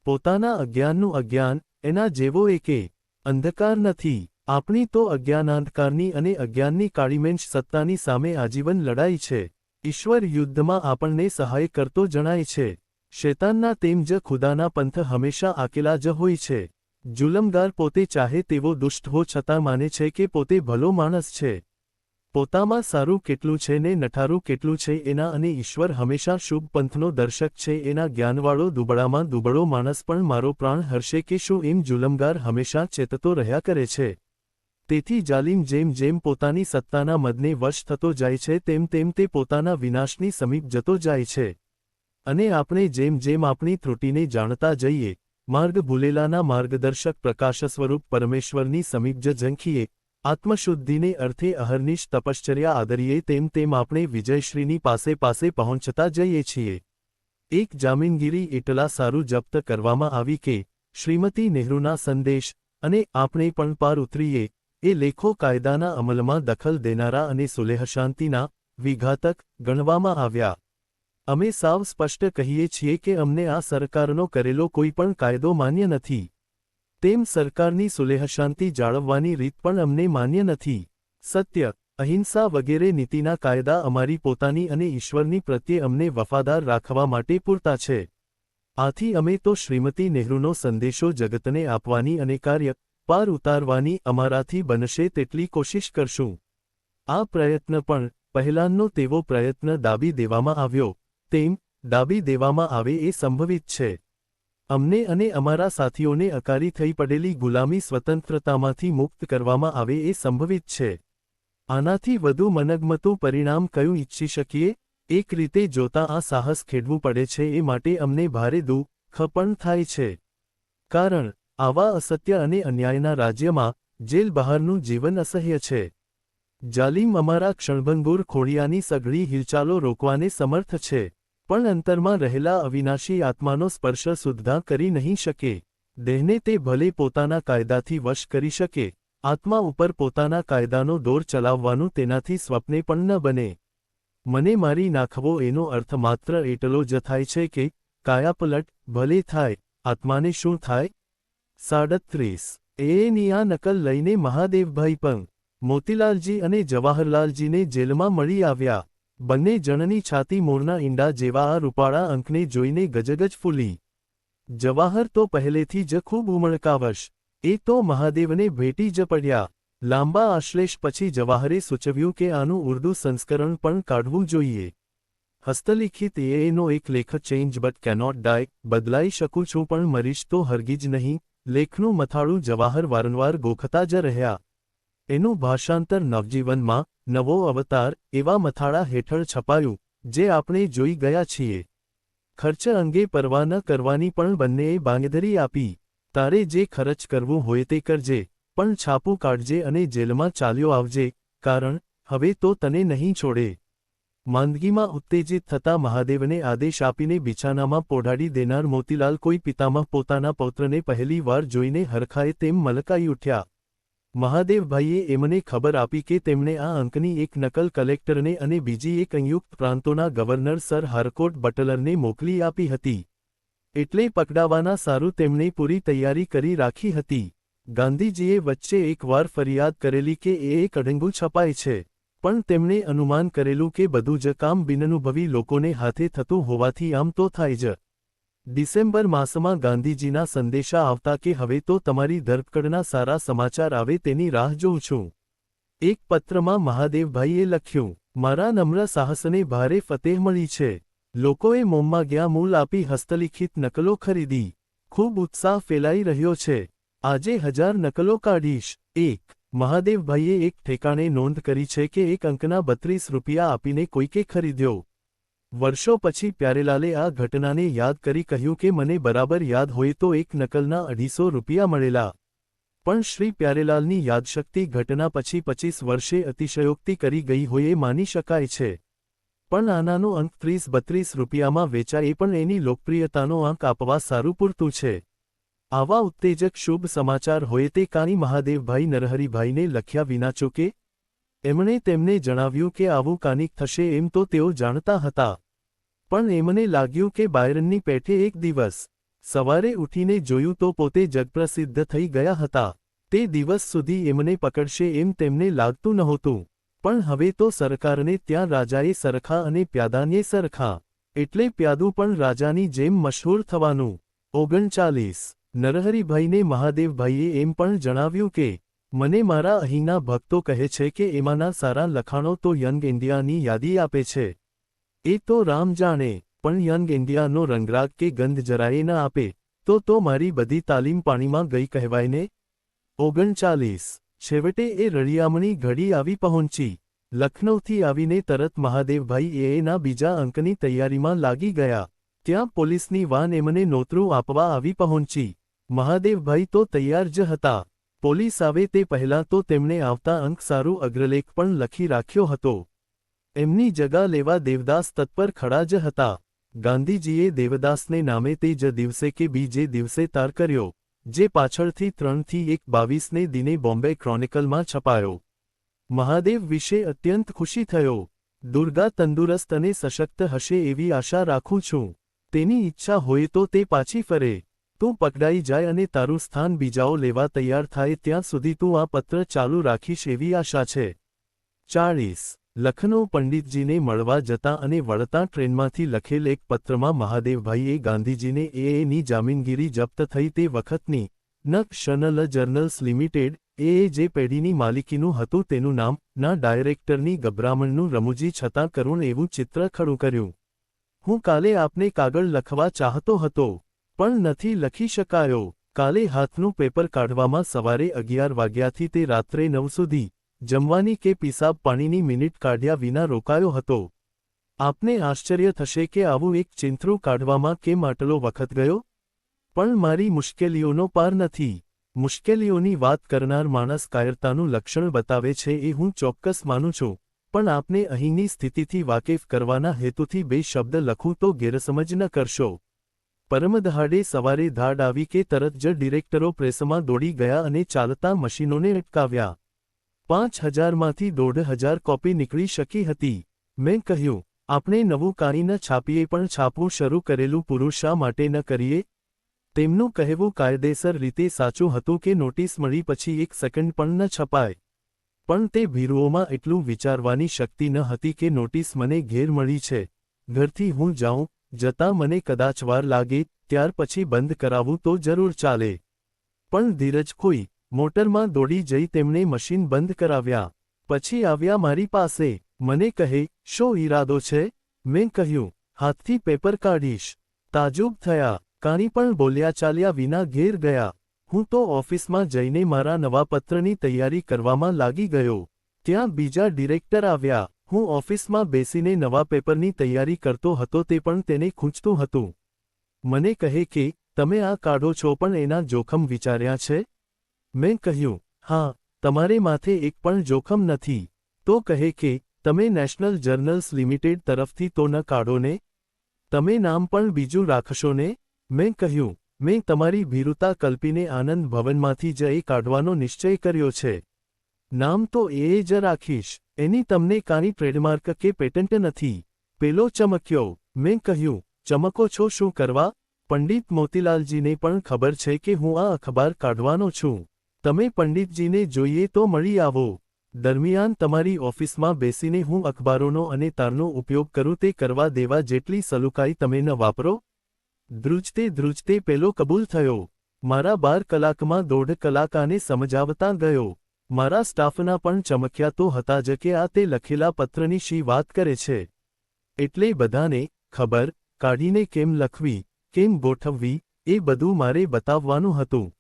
S1: પોતાના અજ્ઞાનનું અજ્ઞાન, એના જેવો એકે અંધકાર નથી. આપણી તો અજ્ઞાનાંધકારની અને અજ્ઞાનની કાળીમેંચ સત્તાની સામે આજીવન લડાઈ છે. ઈશ્વર યુદ્ધમાં આપણને સહાય કરતો જણાય છે. શેતાનના તેમ જ ખુદાના પંથ હંમેશા આકેલા જ હોય છે. જુલમગાર પોતે ચાહે તેવો દુષ્ટ હો છતાં માને છે કે પોતે ભલો માણસ છે. પોતામાં સારું કેટલું છે ને નઠારું કેટલું છે એના અને ઈશ્વર હંમેશા શુભ પંથનો દર્શક છે એના જ્ઞાનવાળો દુબળામાં દુબળો માણસ પણ મારો પ્રાણ હરશે કે શું એમ જુલમગાર હંમેશા ચેતતો રહ્યા કરે છે. તેથી જાલિમ જેમ જેમ પોતાની સત્તાના મદને વશ થતો જાય છે તેમ તેમ તે પોતાના વિનાશની સમીપ જતો જાય છે. અને આપણે જેમ જેમ આપણી ત્રુટિને જાણતા જઈએ, માર્ગ ભૂલેલાના માર્ગદર્શક પ્રકાશ સ્વરૂપ પરમેશ્વરની સમીપ ઝંખીએ, આત્મશુદ્ધિને અર્થે અહર્નિશ તપશ્ચર્યા આદરીએ તેમ તેમ આપણે વિજયશ્રીની પાસે પાસે પહોંચતા જઈએ છીએ. એક જામીનગીરી એટલા સારું જપ્ત કરવામાં આવી કે શ્રીમતી નહેરુના સંદેશ અને આપણે પણ પાર ઉતરીએ એ લેખો કાયદાના અમલમાં દખલ દેનારા અને સુલેહ શાંતિના વિઘાતક ગણવામાં આવ્યા. અમે સાવ સ્પષ્ટ કહીએ છીએ કે અમને આ સરકારનો કરેલો કોઈ પણ કાયદો માન્ય નથી. તેમ સરકારની સુલેહ શાંતિ જાળવવાની રીત પણ અમને માન્ય નથી. સત્ય, અહિંસા વગેરે નીતિના કાયદા અમારી પોતાની અને ઈશ્વરની પ્રત્યે અમને વફાદાર રાખવા માટે પૂરતા છે. આથી અમે તો શ્રીમતી નહેરુનો સંદેશો જગતને આપવાની અને કાર્ય પાર ઉતારવાની અમારાથી બનશે તેટલી કોશિશ કરશું. આ પ્રયત્ન પણ પહેલાંનો તેવો પ્રયત્ન દાબી દેવામાં આવ્યો તેમ દાબી દેવામાં આવે એ સંભવિત છે. અમને અને અમારા સાથીઓને અકારી થઈ પડેલી ગુલામી સ્વતંત્રતામાંથી મુક્ત કરવામાં આવે એ સંભવિત છે. આનાથી વધુ મનગમતું પરિણામ કયું ઈચ્છી શકીએ? એક રીતે જોતાં આ સાહસ ખેડવું પડે છે એ માટે અમને ભારે દુઃખ પણ થાય છે. કારણ આવા અસત્ય અને અન્યાયના રાજ્યમાં જેલ બહારનું જીવન અસહ્ય છે. જાલિમ અમારા ક્ષણભંગુર ખોડિયાની સઘળી હિલચાલો રોકવાને સમર્થ છે, પણ અંતરમાં રહેલા અવિનાશી આત્માનો સ્પર્શ સુદ્ધા કરી નહીં શકે. દેહને તે ભલે પોતાના કાયદાથી વશ કરી શકે, આત્મા ઉપર પોતાના કાયદાનો દોર ચલાવવાનું તેનાથી સ્વપ્ને પણ ન બને. મને મારી નાખવો એનો અર્થ માત્ર એટલો જ થાય છે કે કાયાપલટ ભલે થાય, આત્માને શું થાય? 37. એની આ નકલ લઈને મહાદેવભાઈ પણ મોતીલાલજી અને જવાહરલાલજીને જેલમાં મળી આવ્યા. બંને જણની છાતી મોરના ઈંડા જેવા આ રૂપાળા અંકને જોઈને ગજગજ ફૂલી. જવાહર તો પહેલેથી જ ખૂબ ઉમળકાવશ, એ તો મહાદેવને ભેટી જ પડ્યા. લાંબા આશ્લેષ પછી જવાહરે સૂચવ્યું કે આનું ઉર્દૂ સંસ્કરણ પણ કાઢવું જોઈએ. હસ્તલિખિત એનો એક લેખ ચેન્જ બટ કેનોટ ડાય, બદલાઈ શકું છું પણ મરીશ તો હરગીજ નહીં, લેખનું મથાળું જવાહર વારંવાર ગોખતા જ રહ્યા. એનું ભાષાંતર નવજીવનમાં, નવો અવતાર એવા મથાળા હેઠળ છપાયું, જે આપણે જોઈ ગયા છીએ. ખર્ચ અંગે પરવા ન કરવાની પણ બંનેએ બાંયધરી આપી. તારે જે ખર્ચ કરવું હોય તે કરજે, પણ છાપું કાઢજે અને જેલમાં ચાલ્યો આવજે, કારણ હવે તો તને નહીં છોડે. માંદગીમાં ઉત્તેજિત થતા મહાદેવને આદેશ આપીને બિછાનામાં પોઢાડી દેનાર મોતીલાલ કોઈ પિતામહ પોતાના પૌત્રને પહેલી વાર જોઈને હરખાએ તેમ મલકાઈ ઉઠ્યા. મહાદેવભાઈએ એમને ખબર આપી કે તેમણે આ અંકની એક નકલ કલેક્ટરને અને બીજી એક સંયુક્ત પ્રાંતોના ગવર્નર સર હારકોટ બટલરને મોકલી આપી હતી. એટલે પકડાવાના સારું તેમણે પૂરી તૈયારી કરી રાખી હતી. ગાંધીજીએ વચ્ચે એકવાર ફરિયાદ કરેલી કે એ એક અડંગું છપાય છે, પણ તેમણે અનુમાન કરેલું કે બધું જ કામ બિનઅનુભવી લોકોને હાથે થતું હોવાથી આમ તો થાય જ. ડિસેમ્બર માસમાં ગાંધીજીના સંદેશા આવતા કે હવે તો તમારી ધરપકડના સારા સમાચાર આવે તેની રાહ જોઉં છું. એક પત્રમાં મહાદેવભાઈએ લખ્યું, મારા નમ્ર સાહસને ભારે ફતેહ મળી છે. લોકોએ મોંમાં ગયા મૂલ આપી હસ્તલિખિત નકલો ખરીદી. ખૂબ ઉત્સાહ ફેલાઈ રહ્યો છે. આજે 1000 નકલો કાઢીશ. 1. મહાદેવભાઈએ એક ઠેકાણે નોંધ કરી છે કે એક અંકના 32 રૂપિયા આપીને કોઈકે ખરીદ્યો. વર્ષો પછી પ્યારેલાલે આ ઘટનાને યાદ કરી કહ્યું કે મને બરાબર યાદ હોય તો એક નકલના 250 રૂપિયા મળેલા. પણ શ્રી પ્યારેલાલની યાદશક્તિ ઘટના પછી 25 વર્ષે અતિશયોક્તિ કરી ગઈ હોય એ માની શકાય છે. પણ આનાનો અંક 30-32 રૂપિયામાં વેચાય પણ એની લોકપ્રિયતાનો અંક આપવા સારું પૂરતું છે. આવા ઉત્તેજક શુભ સમાચાર હોય તે કાંઈ મહાદેવભાઈ નરહરિભાઈને લખ્યા વિના ચૂકે? એમણે તેમને જણાવ્યું કે આવું કાનિક થશે એમ તો તેઓ જાણતા હતા. પણ એમને લાગ્યું કે બાયરનની પેઠે એક દિવસ સવારે ઉઠીને જોયું તો પોતે જગપ્રસિદ્ધ થઈ ગયા હતા. તે દિવસ સુધી એમને પકડશે એમ તેમને લાગતું નહોતું. પણ હવે તો સરકારને ત્યાં રાજાએ સરખા અને પ્યાદાને સરખા, એટલે પ્યાદું પણ રાજાની જેમ મશહૂર થવાનું. 39. નરહરિભાઈને મહાદેવભાઈએ એમ પણ જણાવ્યું કે મને મારા અહીંના ભક્તો કહે છે કે એમાંના સારા લખાણો તો યંગ ઇન્ડિયાની યાદી આપે છે. એ તો રામ જાણે, પણ યંગ ઇન્ડિયાનો રંગરાગ કે ગંધ જરાયે ન આપે તો મારી બધી તાલીમ પાણીમાં ગઈ કહેવાય ને. 39. છેવટે એ રળિયામણી ઘડી આવી પહોંચી. લખનૌથી આવીને તરત મહાદેવભાઈ એના બીજા અંકની તૈયારીમાં લાગી ગયા. ત્યાં પોલીસની વાન એમને નોતરું આપવા આવી પહોંચી. મહાદેવભાઈ તો તૈયાર જ હતા. પોલીસ આવે તે પહેલાં તો તેમણે આવતા અંક સારું અગ્રલેખ પણ લખી રાખ્યો હતો. એમની જગા લેવા દેવદાસ તત્પર ખડા જ હતા. ગાંધીજીએ દેવદાસને નામે તે જ દિવસે કે બીજે દિવસે તાર કર્યો, જે પાછળથી 3/1/22ને દિને બોમ્બે ક્રોનિકલમાં છપાયો. મહાદેવ વિશે અત્યંત ખુશી થયો. દુર્ગા તંદુરસ્ત અને સશક્ત હશે એવી આશા રાખું છું. તેની ઈચ્છા હોય તો તે પાછી ફરે. તું પકડાઈ જાય અને તારું સ્થાન બીજાઓ લેવા તૈયાર થાય ત્યાં સુધી તું આ પત્ર ચાલુ રાખીશ એવી આશા છે. 40. લખનૌ પંડિતજીને મળવા જતાં અને વળતાં ટ્રેનમાંથી લખેલ એક પત્રમાં મહાદેવભાઈએ ગાંધીજીને એએની જામીનગીરી જપ્ત થઈ તે વખતની નક્શનલ જર્નલ્સ લિમિટેડ એએ જે પેઢીની માલિકીનું હતું તેનું નામ ના ડાયરેક્ટરની ગભરામણનું રમૂજી છતાં કરુણ એવું ચિત્ર ખડું કર્યું. હું કાલે આપને કાગળ લખવા ચાહતો હતો, પણ નથી લખી શકાયો. કાલે હાથનું પેપર કાઢવામાં સવારે 11 વાગ્યાથી તે રાત્રે 9 સુધી જમવાની કે પિસાબ પાણીની મિનિટ કાઢ્યા વિના રોકાયો હતો. આપને આશ્ચર્ય થશે કે આવું એક ચિંથરું કાઢવામાં કેમ આટલો વખત ગયો? પણ મારી મુશ્કેલીઓનો પાર નથી. મુશ્કેલીઓની વાત કરનાર માણસ કાયરતાનું લક્ષણ બતાવે છે એ હું ચોક્કસ માનું છું, પણ આપને અહીંની સ્થિતિથી વાકેફ કરવાના હેતુથી 2 શબ્દ લખું તો ગેરસમજ ન કરશો. પરમદહાડે સવારે ધાડ આવી કે તરત જ ડિરેક્ટરો પ્રેસમાં દોડી ગયા અને ચાલતા મશીનોને અટકાવ્યા. 5000માંથી 1500 કોપી નીકળી શકી હતી. મેં કહ્યું, આપણે નવું કાંઈ ન છાપીએ પણ છાપવું શરૂ કરેલું પૂરું શા માટે ન કરીએ? તેમનું કહેવું કાયદેસર રીતે સાચું હતું કે નોટિસ મળી પછી 1 સેકન્ડ પણ ન છપાય. પણ તે ભીરુઓમાં એટલું વિચારવાની શક્તિ ન હતી કે નોટિસ મને ઘેર મળી છે, ઘરથી હું જાઉં, જતાં મને કદાચ વાર લાગે, ત્યાર પછી બંધ કરાવું તો જરૂર ચાલે. પણ ધીરજ ખોઈ મોટરમાં દોડી જઈ તેમણે મશીન બંધ કરાવ્યા. પછી આવ્યા મારી પાસે. મને કહે, શો ઈરાદો છે? મેં કહ્યું, હાથથી પેપર કાઢીશ. તાજુબ થયા. કાંઈ પણ બોલ્યા ચાલ્યા વિના ઘેર ગયા. હું તો ઓફિસમાં જઈને મારા નવા પત્રની તૈયારી કરવામાં લાગી ગયો. ત્યાં બીજા ડિરેક્ટર આવ્યા. હું ઓફિસમાં બેસીને નવા પેપરની તૈયારી કરતો હતો તે પણ તેને ખૂંચતું હતું. મને કહે કે, તમે આ કાઢો છો પણ એના જોખમ વિચાર્યા છે? મેં કહ્યું, હા, તમારે માથે એક પણ જોખમ નથી. તો કહે કે, તમે નેશનલ જર્નલ્સ લિમિટેડ તરફથી તો ન કાઢો ને? તમે નામ પણ બીજું રાખશો ને? મેં કહ્યું, મેં તમારી ભીરુતા કલ્પીને આનંદ ભવનમાંથી જ એ કાઢવાનો નિશ્ચય કર્યો છે. નામ તો એ જ રાખીશ. એની તમને કાંઈ ટ્રેડમાર્ક કે પેટન્ટ નથી. પેલો ચમક્યો. મેં કહ્યું, ચમકો છો શું કરવા? પંડિત મોતીલાલજીને પણ ખબર છે કે હું આ અખબાર કાઢવાનો છું. તમે પંડિતજીને જોઈએ તો મળી આવો. દરમિયાન તમારી ઓફિસમાં બેસીને હું અખબારોનો અને તારનો ઉપયોગ કરું તે કરવા દેવા જેટલી સલુકાઈ તમે ન વાપરો? ધ્રુજતે પેલો કબૂલ થયો. મારા 12 કલાકમાં 1.5 કલાક આને સમજાવતા ગયો. મારા સ્ટાફના પણ ચમક્યા તો હતા જ કે આ તે લખેલા પત્રની શી વાત કરે છે. એટલે બધાને ખબર કાઢીને કેમ લખવી, કેમ ગોઠવવી, એ બધું મારે બતાવવાનું હતું.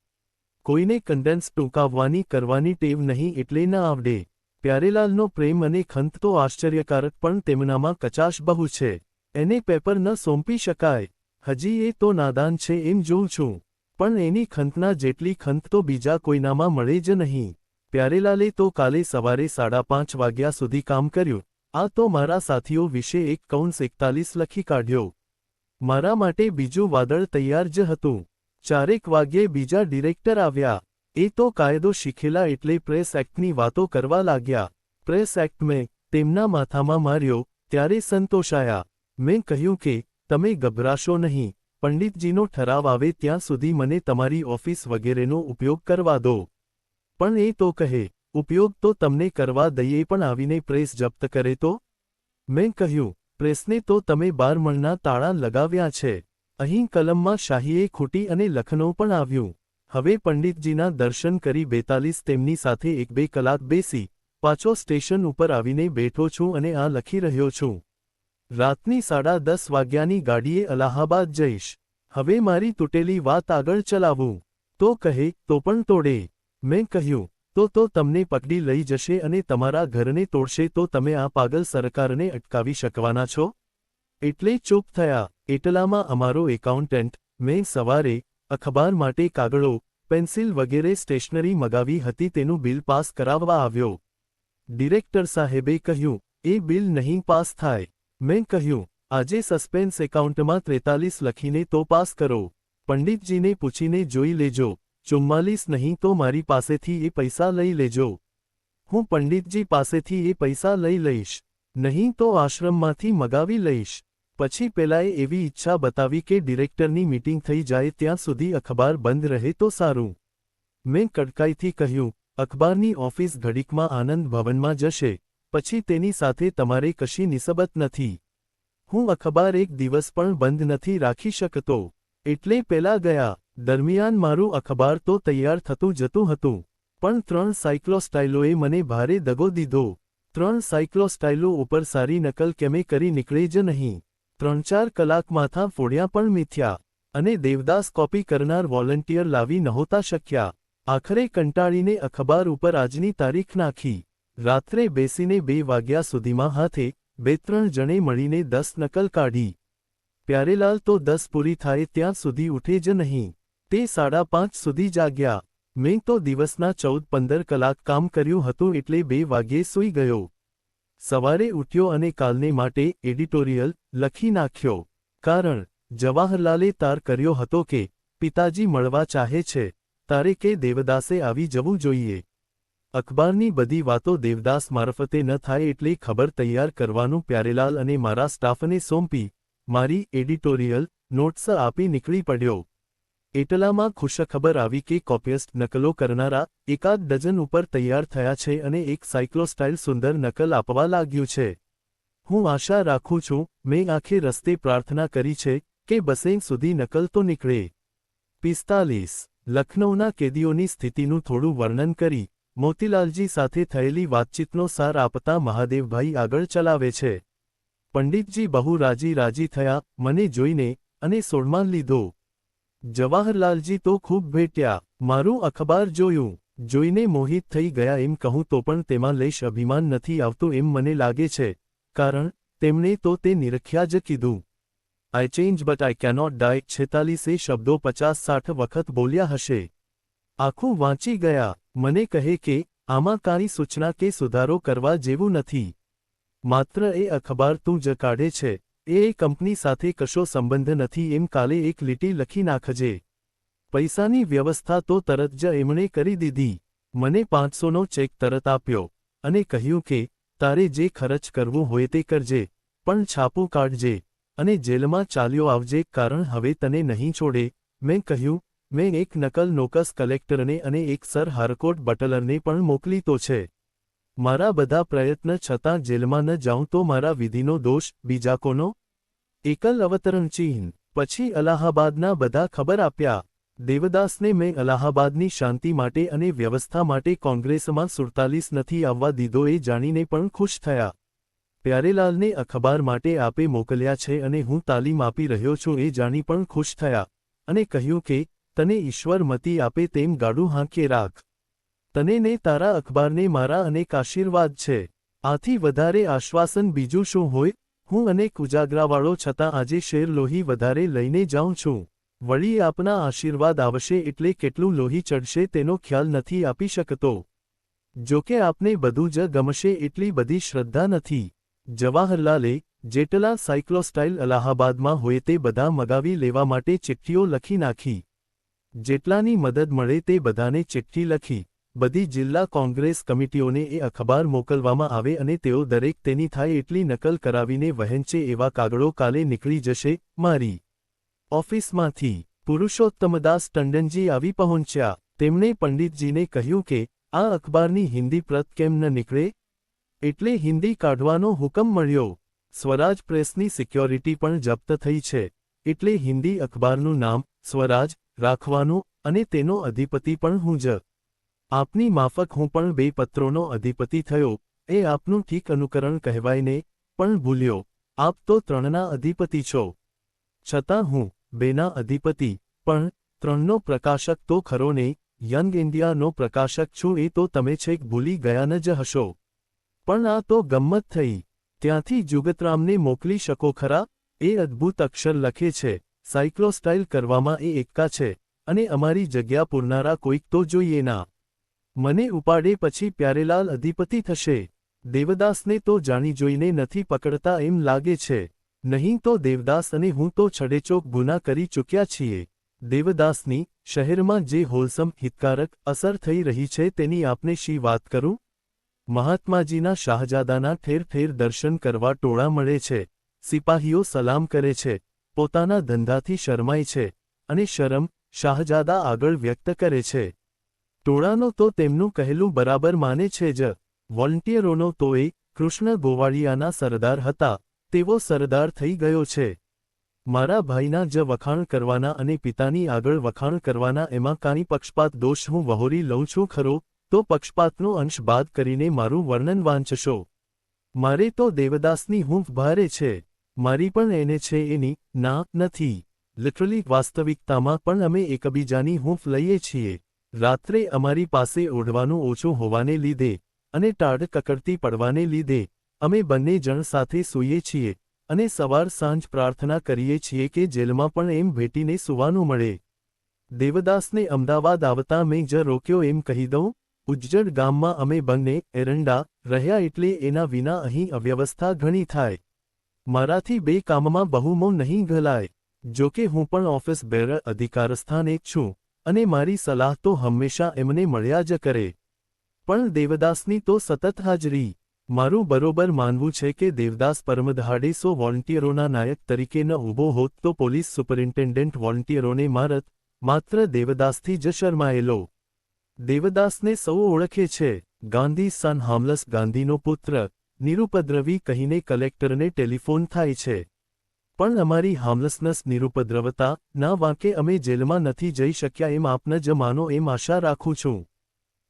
S1: કોઈને કન્ડેન્સ ટૂંકાવવાની કરવાની ટેવ નહીં એટલે ન આવડે. પ્યારેલાલનો પ્રેમ અને ખંત તો આશ્ચર્યકારક પણ તેમનામાં કચાશ બહુ છે. એને પેપર ન સોંપી શકાય. હજી એ તો નાદાન છે એમ જોઉં છું. પણ એની ખંતના જેટલી ખંત તો બીજા કોઈનામાં મળે જ નહીં. પ્યારેલાલે તો કાલે સવારે 5:30 વાગ્યા સુધી કામ કર્યું. આ તો મારા સાથીઓ વિશે 1:41 લખી કાઢ્યો. મારા માટે બીજું વાદળ તૈયાર જ હતું. 4 વાગ્યે બીજા ડિરેક્ટર આવ્યા. એ તો કાયદો શીખેલા એટલે પ્રેસ એક્ટની વાતો કરવા લાગ્યા. પ્રેસ એક્ટ મેં તેમના માથામાં માર્યો ત્યારે સંતોષાયા. મેં કહ્યું કે, તમે ગભરાશો નહીં, પંડિતજીનો ઠરાવ આવે ત્યાં સુધી મને તમારી ઓફિસ વગેરેનો ઉપયોગ કરવા દો. પણ એ તો કહે, ઉપયોગ તો તમને કરવા દઈએ પણ આવીને પ્રેસ જપ્ત કરે તો? મેં કહ્યું, પ્રેસને તો તમે 12 મણના તાળા લગાવ્યા છે. અહીં કલમમાં શાહીએ ખૂટી અને લખનૌ પણ આવ્યું. હવે પંડિતજીના દર્શન કરી 42 તેમની સાથે 1-2 કલાક બેસી પાછો સ્ટેશન ઉપર આવીને બેઠો છું અને આ લખી રહ્યો છું. રાતની 10:30 વાગ્યાની ગાડીએ અલાહાબાદ જઈશ. હવે મારી તૂટેલી વાત આગળ ચલાવું. તો કહે, તો પણ તોડે. મેં કહ્યું, તો તમને પકડી લઈ જશે અને તમારા ઘરને તોડશે તો તમે આ પાગલ સરકારને અટકાવી શકવાના છો? એટલે ચૂપ થયા. એટલામાં અમારો એકાઉન્ટન્ટ, મેં સવારે અખબાર માટે કાગળો, પેન્સિલ વગેરે સ્ટેશનરી મગાવી હતી તેનું બિલ પાસ કરાવવા આવ્યો. ડિરેક્ટર સાહેબે કહ્યું, એ બિલ નહીં પાસ થાય. મેં કહ્યું, આજે સસ્પેન્સ એકાઉન્ટમાં 43 લખીને તો પાસ કરો. પંડિતજીને પૂછીને જોઈ લેજો. 44 નહીં તો મારી પાસેથી એ પૈસા લઈ લેજો. હું પંડિતજી પાસેથી એ પૈસા લઈ લઈશ. નહીં તો આશ્રમમાંથી મગાવી લઈશ. પછી પેલાએ એવી ઈચ્છા બતાવી કે ડિરેક્ટરની મીટિંગ થઈ જાય ત્યાં સુધી અખબાર બંધ રહે તો સારું. મેં કડકાઈથી કહ્યું, અખબારની ઓફિસ ઘડીકમાં આનંદ ભવનમાં જશે, પછી તેની સાથે તમારે કશી નિસબત નથી. હું અખબાર એક દિવસ પણ બંધ નથી રાખી શકતો. એટલે પેલા ગયા. દરમિયાન મારું અખબાર તો તૈયાર થતું જતું હતું. પણ 3 સાયક્લોસ્ટાઇલોએ મને ભારે દગો દીધો. 3 સાયક્લોસ્ટાઇલો ઉપર સારી નકલ કેમે કરી નીકળે જ નહીં. 3-4 કલાક માથા ફોડ્યા પણ મિથ્યા. અને દેવદાસ કોપી કરનાર વોલન્ટિયર લાવી નહોતા શક્યા. આખરે કંટાળીને અખબાર ઉપર આજની તારીખ નાખી. રાત્રે બેસીને 2 વાગ્યા સુધીમાં હાથે 2-3 જણે મળીને 10 નકલ કાઢી. પ્યારેલાલ તો 10 પૂરી થાય ત્યાં સુધી ઉઠે જ નહીં. તે 5:30 સુધી જાગ્યા. મેં તો દિવસના 14-15 કલાક કામ કર્યું હતું એટલે 2 વાગ્યે સૂઈ ગયો. સવારે ઉઠ્યો અને કાલને માટે એડિટોરિયલ લખી નાખ્યો. કારણ જવાહરલાલે તાર કર્યો હતો કે પિતાજી મળવા ચાહે છે, તારે કે દેવદાસે આવી જવું જોઈએ. અખબારની બધી વાતો દેવદાસ મારફતે ન થાય એટલે ખબર તૈયાર કરવાનું પ્યારેલાલ અને મારા સ્ટાફને સોંપી મારી એડિટોરિયલ નોટ્સ આપી નીકળી પડ્યો. એટલામાં ખુશખબર આવી કે કોપિયસ્ટ નકલો કરનારા 1 ડઝન ઉપર તૈયાર થયા છે અને એક સાયક્લોસ્ટાઇલ સુંદર નકલ આપવા લાગ્યું છે. હું આશા રાખું છું, મેં આખે રસ્તે પ્રાર્થના કરી છે કે બસેન સુધી નકલ તો નીકળે. 45. લખનૌના કેદીઓની સ્થિતિનું થોડું વર્ણન કરી મોતીલાલજી સાથે થયેલી વાતચીતનો સાર આપતા મહાદેવભાઈ આગળ ચલાવે છે. પંડિતજી બહુ રાજી થયા મને જોઈને અને સોડમાન લીધો. જવાહરલાલજી તો ખૂબ ભેટ્યા. મારું અખબાર જોઈને મોહિત થઈ ગયા એમ કહું તો પણ તેમાં લેશ અભિમાન નથી આવતું એમ મને લાગે છે, કારણ તેમણે તો તે નિરખ્યા જ કીધું. આઈ ચેન્જ બટ આઈ કેનોટ ડાય 46 શબ્દો 50-60 વખત બોલ્યા હશે. આખું વાંચી ગયા. મને કહે કે આમાં કાંઈ સૂચના કે સુધારો કરવા જેવું નથી. માત્ર એ અખબાર તું જ કાઢે છે, એ કંપની સાથે કશો સંબંધ નથી એમ કાલે એક લીટી લખી નાખજે. પૈસાની વ્યવસ્થા તો તરત જ એમણે કરી દીધી. મને 500નો ચેક તરત આપ્યો અને કહ્યું કે તારે જે ખર્ચ કરવું હોય તે કરજે, પણ છાપું કાઢજે અને જેલમાં ચાલ્યો આવજે કારણ હવે તને નહીં છોડે. મેં કહ્યું, મેં એક નકલ નોકસ કલેક્ટરને અને એક સર હારકોટ બટલરને પણ મોકલી તો છે. મારા બધા પ્રયત્ન છતાં જેલમાં ન જાઉં તો મારા વિધિનો દોષ બીજા કોનો? એકલ અવતરણ ચિહ્ન. પછી અલાહાબાદના બધા ખબર આપ્યા. દેવદાસને મેં અલાહાબાદની શાંતિ માટે અને વ્યવસ્થા માટે કોંગ્રેસમાં 47 નથી આવવા દીધો એ જાણીને પણ ખુશ થયા. પ્યારેલાલને અખબાર માટે આપે મોકલ્યા છે અને હું તાલીમ આપી રહ્યો છું એ જાણી પણ ખુશ થયા અને કહ્યું કે તને ઈશ્વર મતિ આપે તેમ ગાડું હાંકે રાખ. તને ને તારા અખબારને મારા અનેક આશીર્વાદ છે. આથી વધારે આશ્વાસન બીજું શું હોય? હું અનેક ઉજાગરાવાળો છતાં આજે શેર લોહી વધારે લઈને જાઉં છું. વળી આપના આશીર્વાદ આવશે એટલે કેટલું લોહી ચડશે તેનો ખ્યાલ નથી આપી શકતો. જોકે આપને બધું જ ગમશે એટલી બધી શ્રદ્ધા નથી. જવાહરલાલે જેટલા સાયક્લોસ્ટાઇલ અલાહાબાદમાં હોય તે બધા મગાવી લેવા માટે ચિઠ્ઠીઓ લખી નાખી. જેટલાની મદદ મળે તે બધાને ચિઠ્ઠી લખી. બધી જિલ્લા કોંગ્રેસ કમિટીઓને એ અખબાર મોકલવામાં આવે અને તેઓ દરેક તેની થાય એટલી નકલ કરાવીને વહેંચે એવા કાગળો કાલે નીકળી જશે. મારી ઓફિસમાંથી પુરુષોત્તમદાસ ટંડનજી આવી પહોંચ્યા. તેમણે પંડિતજીને કહ્યું કે આ અખબારની હિન્દી પ્રત કેમ ન નીકળે? એટલે હિન્દી કાઢવાનો હુકમ મળ્યો. સ્વરાજ પ્રેસની સિક્યોરિટી પણ જપ્ત થઈ છે, એટલે હિન્દી અખબારનું નામ સ્વરાજ રાખવાનું અને તેનો અધિપતિ પણ હું જ. આપની માફક હું પણ 2 પત્રોનો અધિપતિ થયો. એ આપનું ઠીક અનુકરણ કહેવાયને, પણ ભૂલ્યો. આપ તો 3ના અધિપતિ છો. છતાં હું 2ના અધિપતિ, પણ 3નો પ્રકાશક તો ખરો ને. યંગ ઇન્ડિયાનો પ્રકાશક છું એ તો તમે છેક ભૂલી ગયા ન જ હશો. પણ આ તો ગમ્મત થઈ. ત્યાંથી જુગતરામને મોકલી શકો ખરા? એ અદ્ભુત અક્ષર લખે છે, સાયક્લોસ્ટાઇલ કરવામાં એ એક્કા છે, અને અમારી જગ્યા પૂરનારા કોઈક તો જોઈએ ના. મને ઉપાડે પછી પ્યારેલાલ અધિપતિ થશે. દેવદાસને તો જાણી જોઈને નથી પકડતા એમ લાગે છે. નહીં તો દેવદાસ અને હું તો છડેચોક ગુના કરી ચૂક્યા છીએ. દેવદાસની શહેરમાં જે હોલસમ હિતકારક અસર થઈ રહી છે તેની આપને શી વાત કરું? મહાત્માજીના શાહજાદાના ઠેર ઠેર દર્શન કરવા ટોળા મળે છે, સિપાહીઓ સલામ કરે છે, પોતાના ધંધાથી શરમાય છે, અને શરમ શાહજાદા આગળ વ્યક્ત કરે છે. ટોળાનો તો તેમનું કહેલું બરાબર માને છે જ. વોલન્ટિયરોનો તો એ કૃષ્ણ ગોવાળિયાના સરદાર હતા તેવો સરદાર થઈ ગયો છે. મારા ભાઈના જ વખાણ કરવાના અને પિતાની આગળ વખાણ કરવાના એમાં કાંઈ પક્ષપાત દોષ હું વહોરી લઉં છું ખરો, તો પક્ષપાતનો અંશ બાદ કરીને મારું વર્ણન વાંચશો. મારે તો દેવદાસની હૂંફ ભારે છે. મારી પણ એને છે એની ના નથી. લિટરલી વાસ્તવિકતામાં પણ અમે એકબીજાની હૂંફ લઈએ છીએ. રાત્રે અમારી પાસે ઓઢવાનું ઓછું હોવાને લીધે અને ટાઢ કકડતી પડવાને લીધે અમે બંને જણ સાથે સૂઈએ છીએ, અને સવાર સાંજ પ્રાર્થના કરીએ છીએ કે જેલમાં પણ એમ ભેટીને સૂવાનું મળે. દેવદાસને અમદાવાદ આવતા મેં જ રોક્યો એમ કહી દઉં. ઉજ્જડ ગામમાં અમે બંને એરંડા રહ્યા એટલે એના વિના અહીં અવ્યવસ્થા ઘણી થાય. મારાથી બે કામમાં બહુ નહીં ઘલાય. જોકે હું પણ ઓફિસ બેરર અધિકારસ્થાન એક છું, અને મારી સલાહ તો હંમેશા એમને મળ્યા જ કરે. પણ દેવદાસની તો સતત હાજરી. મારું બરોબર માનવું છે કે દેવદાસ પરમદહાડે 100 વોલન્ટિયરોના નાયક તરીકે ન ઊભો હોત તો પોલીસ સુપરિન્ટેન્ડન્ટ વોલન્ટિયરોને મારત, માત્ર દેવદાસથી જ શરમાયેલો. દેવદાસને સૌ ઓળખે છે. ગાંધી સન હાર્મલેસ ગાંધીનો પુત્ર, નિરુપદ્રવી કહીને કલેક્ટરને ટેલિફોન થાય છે. પણ અમારી હાર્મલેસનેસ નિરુપદ્રવતા ના વાંકે અમે જેલમાં નથી જઈ શક્યા એમ આપને જ માનો એમ આશા રાખું છું.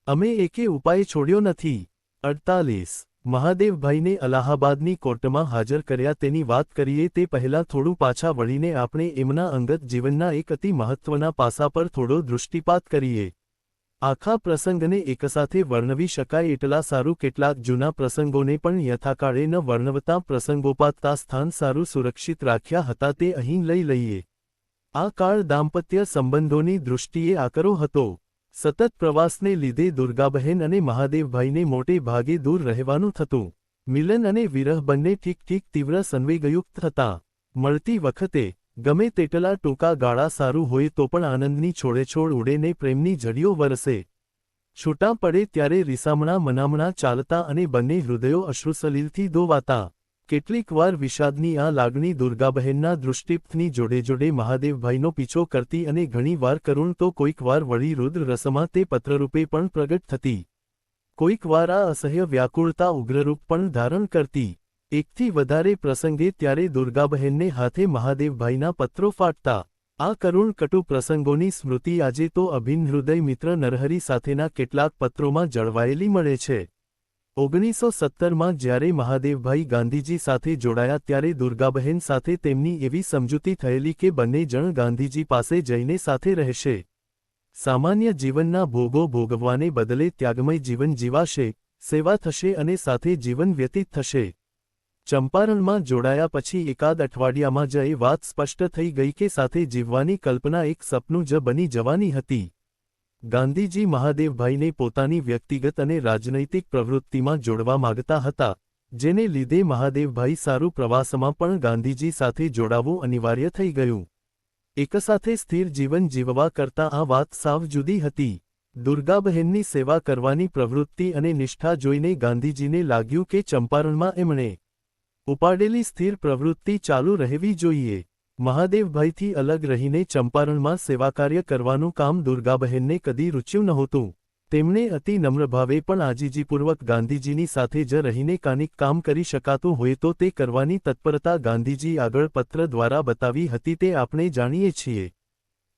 S1: અમે એકે ઉપાય છોડ્યો નથી. 48 મહાદેવભાઈને અલાહાબાદની કોર્ટમાં હાજર કર્યા તેની વાત કરીએ તે પહેલાં થોડું પાછા વળીને આપણે એમના અંગત જીવનના એક અતિ મહત્વના પાસા પર થોડો દૃષ્ટિપાત કરીએ. આખા પ્રસંગને એકસાથે વર્ણવી શકાય એટલા સારું કેટલાક જૂના પ્રસંગોને પણ યથાકાળે ન વર્ણવતા પ્રસંગોપાતતા સ્થાન સારું સુરક્ષિત રાખ્યા હતા તે અહીં લઈ લઈએ. આ કાળ દાંપત્ય સંબંધોની દૃષ્ટિએ આકરો હતો. સતત પ્રવાસને લીધે દુર્ગાબહેન અને મહાદેવભાઈને મોટે ભાગે દૂર રહેવાનું થતું. મિલન અને વિરહ બંને ઠીક તીવ્ર સંવેગયુક્ત હતા. મળતી વખતે ગમે તેટલા ટૂંકા ગાળા સારું હોય તો પણ આનંદની છોડેછોડ ઉડે ને પ્રેમની ઝડીઓ વરસે. છૂટા પડે ત્યારે રીસામણા મનામણા ચાલતા અને બંને હૃદયો અશ્રુસલીલથી ધોવાતા. કેટલીક વાર વિષાદની આ લાગણી દુર્ગાબહેનના દૃષ્ટિપથની જોડે જોડે મહાદેવભાઈનો પીછો કરતી અને ઘણી વાર કરુણ તો કોઈક વાર વળી રુદ્ર રસમાં તે પત્રરૂપે પણ પ્રગટ થતી. કોઈક વાર આ અસહ્ય વ્યાકુળતા ઉગ્રરૂપ પણ ધારણ કરતી. એકથી વધારે પ્રસંગે ત્યારે દુર્ગાબહેનને હાથે મહાદેવભાઈના પત્રો ફાટતા. આ કરુણ કટુ પ્રસંગોની સ્મૃતિ આજે તો અભિન્ન હૃદય મિત્ર નરહરી સાથેના કેટલાક પત્રોમાં જળવાયેલી મળે છે. 1917માં જ્યારે મહાદેવભાઈ ગાંધીજી સાથે જોડાયા ત્યારે દુર્ગાબહેન સાથે તેમની એવી સમજૂતી થયેલી કે બંને જણ ગાંધીજી પાસે જઈને સાથે રહેશે. સામાન્ય જીવનના ભોગો ભોગવવાને બદલે ત્યાગમય જીવન જીવાશે, સેવા થશે અને સાથે જીવન વ્યતીત થશે. ચંપારણમાં જોડાયા પછી એકાદ અઠવાડિયામાં જ એ વાત સ્પષ્ટ થઈ ગઈ કે સાથે જીવવાની કલ્પના એક સપનું જ બની જવાની હતી. ગાંધીજી મહાદેવભાઈને પોતાની વ્યક્તિગત અને રાજનૈતિક પ્રવૃત્તિમાં જોડવા માગતા હતા, જેને લીધે મહાદેવભાઈ સારું પ્રવાસમાં પણ ગાંધીજી સાથે જોડાવું અનિવાર્ય થઈ ગયું. એકસાથે સ્થિર જીવન જીવવા કરતાં આ વાત સાવ જુદી હતી. દુર્ગાબહેનની સેવા કરવાની પ્રવૃત્તિ અને નિષ્ઠા જોઈને ગાંધીજીને લાગ્યું કે ચંપારણમાં એમણે ઉપાડેલી સ્થિર પ્રવૃત્તિ ચાલુ રહેવી જોઈએ. મહાદેવભાઈથી અલગ રહીને ચંપારણમાં સેવાકાર્ય કરવાનું કામ દુર્ગાબહેનને કદી રૂચ્યું નહોતું. તેમણે અતિ નમ્રભાવે પણ આજીજીપૂર્વક ગાંધીજીની સાથે જ રહીને કાનિક કામ કરી શકાતું હોય તો તે કરવાની તત્પરતા ગાંધીજી આગળ પત્ર દ્વારા બતાવી હતી તે આપણે જાણીએ છીએ.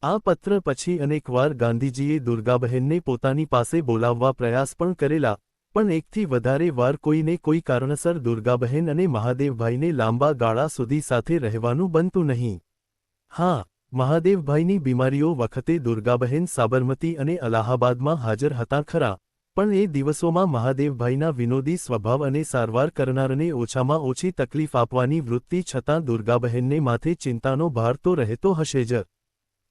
S1: આ પત્ર પછી અનેકવાર ગાંધીજીએ દુર્ગાબહેનને પોતાની પાસે બોલાવવા પ્રયાસ પણ કરેલા, પણ એકથી વધારે વાર કોઈને કોઈ કારણસર દુર્ગાબહેન અને મહાદેવભાઈને લાંબા ગાળા સુધી સાથે રહેવાનું બનતું નહીં. હા, મહાદેવભાઈની બીમારીઓ વખતે દુર્ગાબહેન સાબરમતી અને અલાહાબાદમાં હાજર હતા ખરા, પણ એ દિવસોમાં મહાદેવભાઈના વિનોદી સ્વભાવ અને સારવાર કરનારને ઓછામાં ઓછી તકલીફ આપવાની વૃત્તિ છતાં દુર્ગાબહેનને માથે ચિંતાનો ભાર તો રહેતો હશે જ.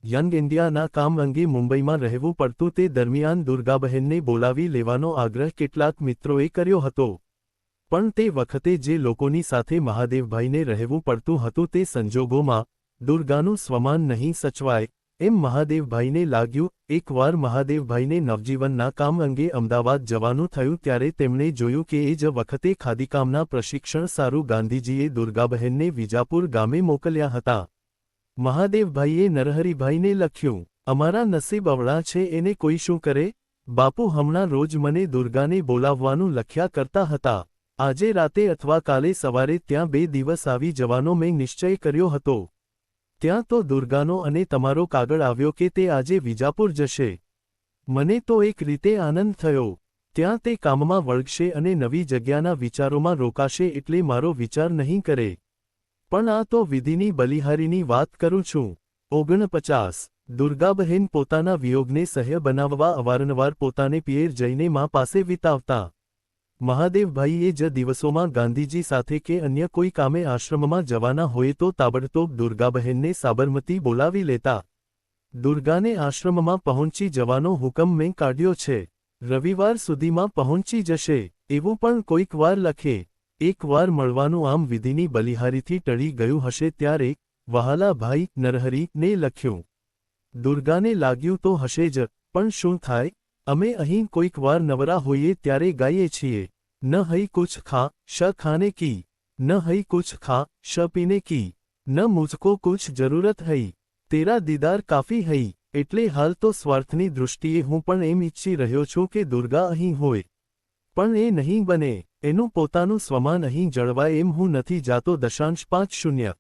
S1: યંગ ઇન્ડિયાના કામ અંગે મુંબઈમાં રહેવું પડતું તે દરમિયાન દુર્ગાબહેનને બોલાવી લેવાનો આગ્રહ કેટલાક મિત્રોએ કર્યો હતો. પણ તે વખતે જે લોકોની સાથે મહાદેવભાઈને રહેવું પડતું હતું તે સંજોગોમાં દુર્ગાનું સ્વમાન નહીં સચવાય એમ મહાદેવભાઈને લાગ્યું. એકવાર મહાદેવભાઈને નવજીવનના કામ અંગે અમદાવાદ જવાનું થયું ત્યારે તેમણે જોયું કે એ જ વખતે ખાદીકામના પ્રશિક્ષણ સારું ગાંધીજીએ દુર્ગાબહેનને વિજાપુર ગામે મોકલ્યા હતા. મહાદેવભાઈએ નરહરિભાઈને લખ્યું, અમારા નસીબ અવળા છે એને કોઈ શું કરે? બાપુ હમણાં રોજ મને દુર્ગાને બોલાવવાનું લખ્યા કરતા હતા. આજે રાતે અથવા કાલે સવારે ત્યાં 2 દિવસ આવી જવાનો મેં નિશ્ચય કર્યો હતો. ત્યાં તો દુર્ગાનો અને તમારો કાગળ આવ્યો કે તે આજે વિજાપુર જશે. મને તો એક રીતે આનંદ થયો. ત્યાં તે કામમાં વળગશે અને નવી જગ્યાના વિચારોમાં રોકાશે એટલે મારો વિચાર નહીં કરે. પણ આ તો વિધિની બલિહારીની વાત કરું છું. 49. દુર્ગાબહેન પોતાના વિયોગને સહ્ય બનાવવા અવારનવાર પોતાને પિયર જઈને મા પાસે વિતાવતા. મહાદેવભાઈએ જ દિવસોમાં ગાંધીજી સાથે કે અન્ય કોઈ કામે આશ્રમમાં જવાના હોય તો તાબડતોબ દુર્ગાબહેનને સાબરમતી બોલાવી લેતા. દુર્ગાને આશ્રમમાં પહોંચી જવાનો હુકમ મેં કાઢ્યો છે. રવિવાર સુધીમાં પહોંચી જશે એવું પણ કોઈક વાર લખે. એક વાર મળવાનું આમ વિધિની બલિહારીથી ટળી ગયું હશે ત્યારે વહાલા ભાઈ નરહરિને લખ્યું. દુર્ગાને લાગ્યું તો હશે જ, પણ શું થાય? અમે અહીં કોઈક વાર નવરા હોઈએ ત્યારે ગાઈએ છીએ, ન હઈ કુછ ખા શ ખાને કી, ન હઈ કુછ ખા શ પીને કી, ન મુझको કુછ જરૂરત હઈ, તેરા દીદાર કાફી હઈ. એટલે હાલ તો સ્વાર્થની દૃષ્ટિએ હું પણ એમ ઈચ્છી રહ્યો છું કે દુર્ગા અહીં હોય. પણ એ નહીં બને. એનું પોતાનું સ્વમાન અહીં જળવાય એમ હું નથી જાતો. 50.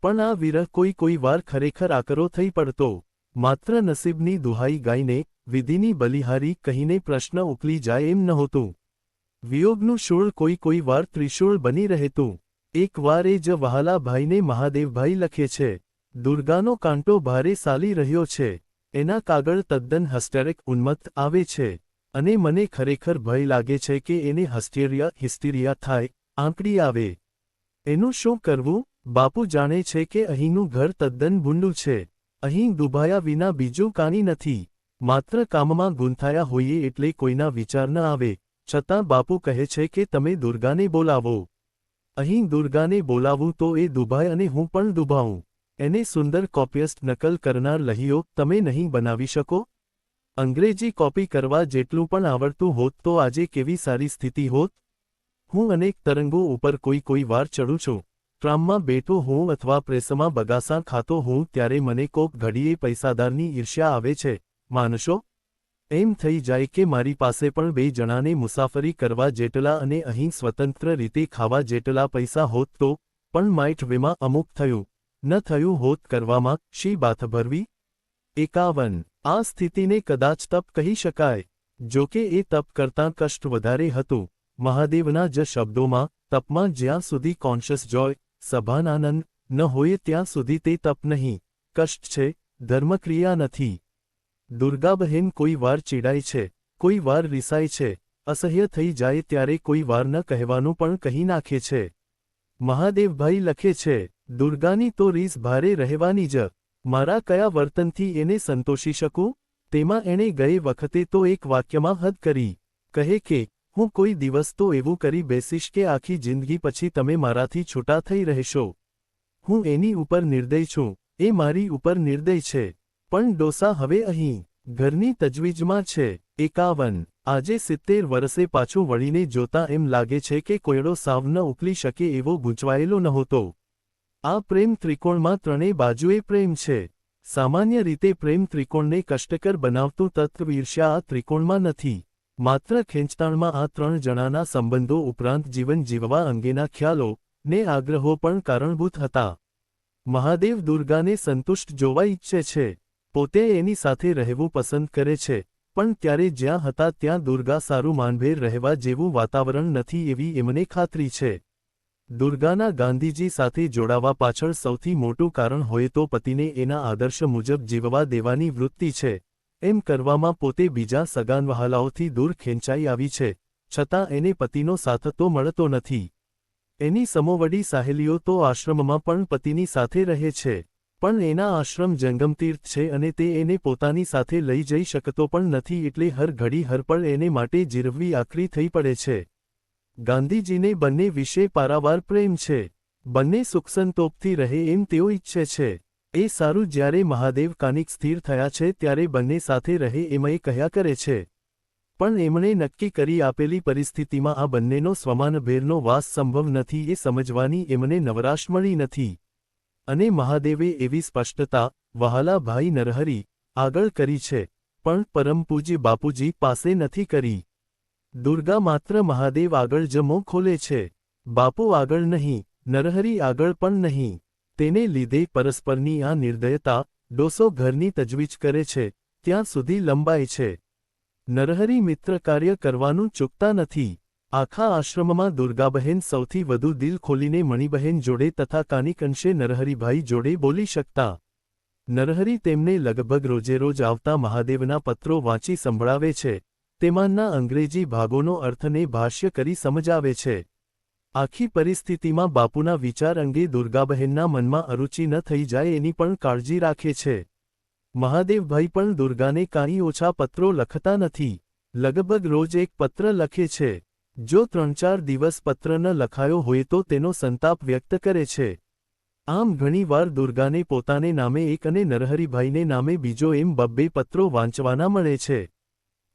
S1: પણ આ વિરહ કોઈ વાર ખરેખર આકરો થઈ પડતો. માત્ર નસીબની દુહાઈ ગાઈને વિધિની બલિહારી કહીને પ્રશ્ન ઉકલી જાય એમ નહોતું. વિયોગનું શૂળ કોઈ વાર ત્રિશૂળ બની રહેતું. એક વાર એ જ વહાલા ભાઈને મહાદેવભાઈ લખે છે, દુર્ગાનો કાંટો ભારે સાલી રહ્યો છે. એના કાગળ તદ્દન હસ્ટેરિક ઉન્મત્ત આવે છે અને મને ખરેખર ભય લાગે છે કે એને હિસ્ટીરિયા થાય, આંકડી આવે. એનું શું કરવું? બાપુ જાણે છે કે અહીંનું ઘર તદ્દન ભૂંડું છે. અહીં દુભાયા વિના બીજું કાંઈ નથી. માત્ર કામમાં ગૂંથાયા હોઈએ એટલે કોઈના વિચાર ન આવે. છતાં બાપુ કહે છે કે તમે દુર્ગાને બોલાવો. અહીં દુર્ગાને બોલાવું તો એ દુભાય અને હું પણ દુભાઉં. એને સુંદર કોપીસ્ટ નકલ કરનાર લહીઓ તમે નહીં બનાવી શકો? અંગ્રેજી કોપી કરવા જેટલું પણ આવડતું હોત તો આજે કેવી સારી સ્થિતિ હોત. હું અનેક તરંગો ઉપર કોઈ વાર ચડું છું. ટ્રામમાં બેઠો હું અથવા પ્રેસમાં બગાસા ખાતો હું ત્યારે મને કોક ઘડીએ પૈસાદારની ઈર્ષ્યા આવે છે. માનશો? એમ થઈ જાય કે મારી પાસે પણ 2 જણાને મુસાફરી કરવા જેટલા અને અહીં સ્વતંત્ર રીતે ખાવા જેટલા પૈસા હોત તો. પણ માઇટ વેમાં અમુક થયું. ન થયું હોત કરવામાં શી બાથ ભરવી? 51. આ સ્થિતિને કદાચ તપ કહી શકાય. જોકે એ તપ કરતાં કષ્ટ વધારે હતું. મહાદેવના જ શબ્દોમાં, તપમાં જ્યાં સુધી કોન્શિયસ જોય, સભાન આનંદ ન હોય ત્યાં સુધી તે તપ નહીં, કષ્ટ છે, ધર્મક્રિયા નથી. દુર્ગાબહેન કોઈ વાર ચીડાય છે, કોઈ વાર રિસાય છે, અસહ્ય થઈ જાય ત્યારે કોઈ વાર ન કહેવાનું પણ કહી નાખે છે. મહાદેવભાઈ લખે છે, દુર્ગાની તો રીસ ભારે રહેવાની જ. મારા કયા વર્તનથી એને સંતોષી શકું? તેમાં એણે ગયે વખતે તો એક વાક્યમાં હદ કરી. કહે કે હું કોઈ દિવસ તો એવું કરી બેસીશ કે આખી જિંદગી પછી તમે મારાથી છૂટા થઈ રહેશો. હું એની ઉપર નિર્દય છું, એ મારી ઉપર નિર્દય છે. પણ ડોસા હવે અહીં ઘરની તજવીજમાં છે. 51. આજે 70 વર્ષે પાછું વળીને જોતા એમ લાગે છે કે કોયડો સાવ ન ઉકલી શકે એવો ગૂંચવાયેલો નહોતો. આ પ્રેમ ત્રિકોણમાં ત્રણેય બાજુએ પ્રેમ છે. સામાન્ય રીતે પ્રેમ ત્રિકોણને કષ્ટકર બનાવતું તત્વ ઈર્ષ્યા આ ત્રિકોણમાં નથી. માત્ર ખેંચતાણમાં આ 3 જણાના સંબંધો ઉપરાંત જીવન જીવવા અંગેના ખ્યાલો ને આગ્રહો પણ કારણભૂત હતા. મહાદેવ દુર્ગાને સંતુષ્ટ જોવા ઈચ્છે છે. પોતે એની સાથે રહેવું પસંદ કરે છે, પણ ત્યારે જ્યાં હતા ત્યાં દુર્ગા સારું માનભેર રહેવા જેવું વાતાવરણ નથી એવી એમને ખાતરી છે. દુર્ગાના ગાંધીજી સાથે જોડાવા પાછળ સૌથી મોટું કારણ હોય તો પતિને એના આદર્શ મુજબ જીવવા દેવાની વૃત્તિ છે. એમ કરવામાં પોતે બીજા સગાનવહાલાઓથી દૂર ખેંચાઈ આવી છે, છતાં એને પતિનો સાથ તો મળતો નથી. એની સમોવડી સહેલીઓ તો આશ્રમમાં પણ પતિની સાથે રહે છે, પણ એના આશ્રમ જંગમતીર્થ છે અને તે એને પોતાની સાથે લઈ જઈ શકતો પણ નથી, એટલે હર ઘડી હર પળ એને માટે જીરવવી આકરી થઈ પડે છે. ગાંધીજીને બંને વિશે પારાવાર પ્રેમ છે. બંને સુખસંતોષથી રહે એમ તેઓ ઈચ્છે છે. એ સારું જ્યારે મહાદેવ કાનિક સ્થિર થયા છે ત્યારે બંને સાથે રહે એમ એ કહ્યા કરે છે. પણ એમણે નક્કી કરી આપેલી પરિસ્થિતિમાં આ બંનેનો સ્વમાનભેરનો વાસ સંભવ નથી એ સમજવાની એમને નવરાશ મળી નથી. અને મહાદેવે એવી સ્પષ્ટતા વહાલા ભાઈ નરહરી આગળ કરી છે, પણ પરમ પૂજ્ય બાપુજી પાસે નથી કરી. દુર્ગા માત્ર મહાદેવ આગળ જ મોં ખોલે છે, બાપુ આગળ નહીં, નરહરી આગળ પણ નહીં. તેને લીધે પરસ્પરની આ નિર્દયતા ડોસો ઘરની તજવીજ કરે છે ત્યાં સુધી લંબાય છે. નરહરી મિત્ર કાર્ય કરવાનું ચૂકતા નથી. આખા આશ્રમમાં દુર્ગાબહેન સૌથી વધુ દિલ ખોલીને મણિબહેન જોડે તથા કાનિક અંશે નરહરીભાઈ જોડે બોલી શકતા. નરહરી તેમને લગભગ રોજેરોજ આવતા મહાદેવના પત્રો વાંચી સંભળાવે છે, તેમાંના અંગ્રેજી ભાગોનો અર્થને ભાષ્ય કરી સમજાવે છે. આખી પરિસ્થિતિમાં બાપુના વિચાર અંગે દુર્ગાબહેનના મનમાં અરુચિ ન થઈ જાય એની પણ કાળજી રાખે છે. મહાદેવભાઈ પણ દુર્ગાને કાંઈ ઓછા પત્રો લખતા નથી, લગભગ રોજ એક પત્ર લખે છે. જો 3-4 દિવસ પત્ર ન લખાયો હોય તો તેનો સંતાપ વ્યક્ત કરે છે. આમ ઘણીવાર દુર્ગાને પોતાને નામે એક અને નરહરીભાઈને નામે બીજો એમ 2 પત્રો વાંચવાના મળે છે.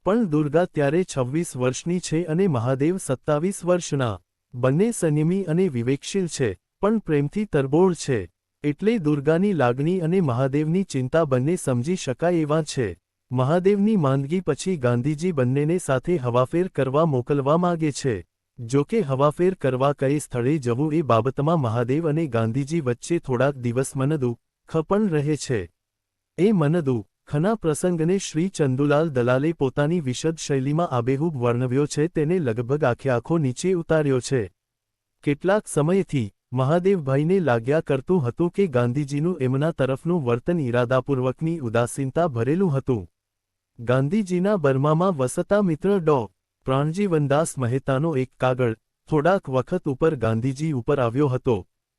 S1: પણ દુર્ગા ત્યારે 26 વર્ષની છે અને મહાદેવ 27 વર્ષના. બંને સંયમી અને વિવેકશીલ છે, પણ પ્રેમથી તરબોળ છે, એટલે દુર્ગાની લાગણી અને મહાદેવની ચિંતા બંને સમજી શકાય એવા છે. મહાદેવની માંદગી પછી ગાંધીજી બંનેને સાથે હવાફેર કરવા મોકલવા માગે છે. જો કે હવાફેર કરવા કઈ સ્થળે જવું એ બાબતમાં મહાદેવ અને ગાંધીજી વચ્ચે થોડાક દિવસ મનદુઃખ પણ રહે છે. એ મનદુઃખના પ્રસંગને શ્રી ચંદુલાલ દલાલે પોતાની વિશદ શૈલીમાં આબેહૂબ વર્ણવ્યો છે. તેને લગભગ આખો નીચે ઉતાર્યો છે. કેટલાક સમયથી મહાદેવભાઈને લાગ્યા કરતું હતું કે ગાંધીજીનું એમના તરફનું વર્તન ઈરાદાપૂર્વકની ઉદાસીનતા ભરેલું હતું. ગાંધીજીના બર્મામાં વસતા મિત્ર ડો. પ્રાણજીવનદાસ મહેતાનો એક કાગળ થોડાક વખત ઉપર ગાંધીજી ઉપર આવ્યો હતો.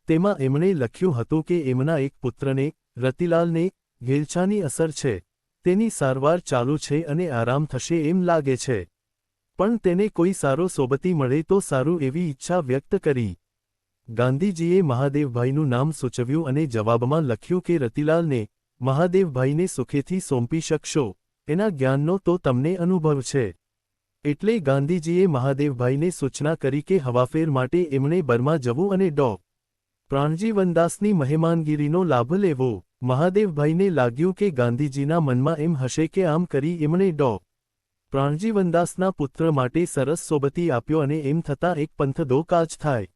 S1: તેમાં એમણે લખ્યું હતું કે એમના એક પુત્રને, રતિલાલને, ઘેલછાની અસર છે. તેની સારવાર ચાલુ છે અને આરામ થશે એમ લાગે છે. પણ તેને કોઈ સારો સોબતી મળે તો સારું એવી ઈચ્છા વ્યક્ત કરી. ગાંધીજીએ મહાદેવભાઈનું નામ સૂચવ્યું અને જવાબમાં લખ્યું કે રતિલાલને મહાદેવભાઈને સુખેથી સોંપી શકશો, એના જ્ઞાનનો તો તમને અનુભવ છે. એટલે ગાંધીજીએ મહાદેવભાઈને સૂચના કરી કે હવાફેર માટે એમણે બર્મા જવું અને ડો. પ્રાણજીવનદાસની મહેમાનગીરીનો લાભ લેવો. મહાદેવભાઈને લાગ્યું કે ગાંધીજીના મનમાં એમ હશે કે આમ કરી એમણે ડો. પ્રાણજીવનદાસના પુત્ર માટે સરસ સોબતી આપ્યો અને એમ થતાં એક પંથદો કાજ થાય.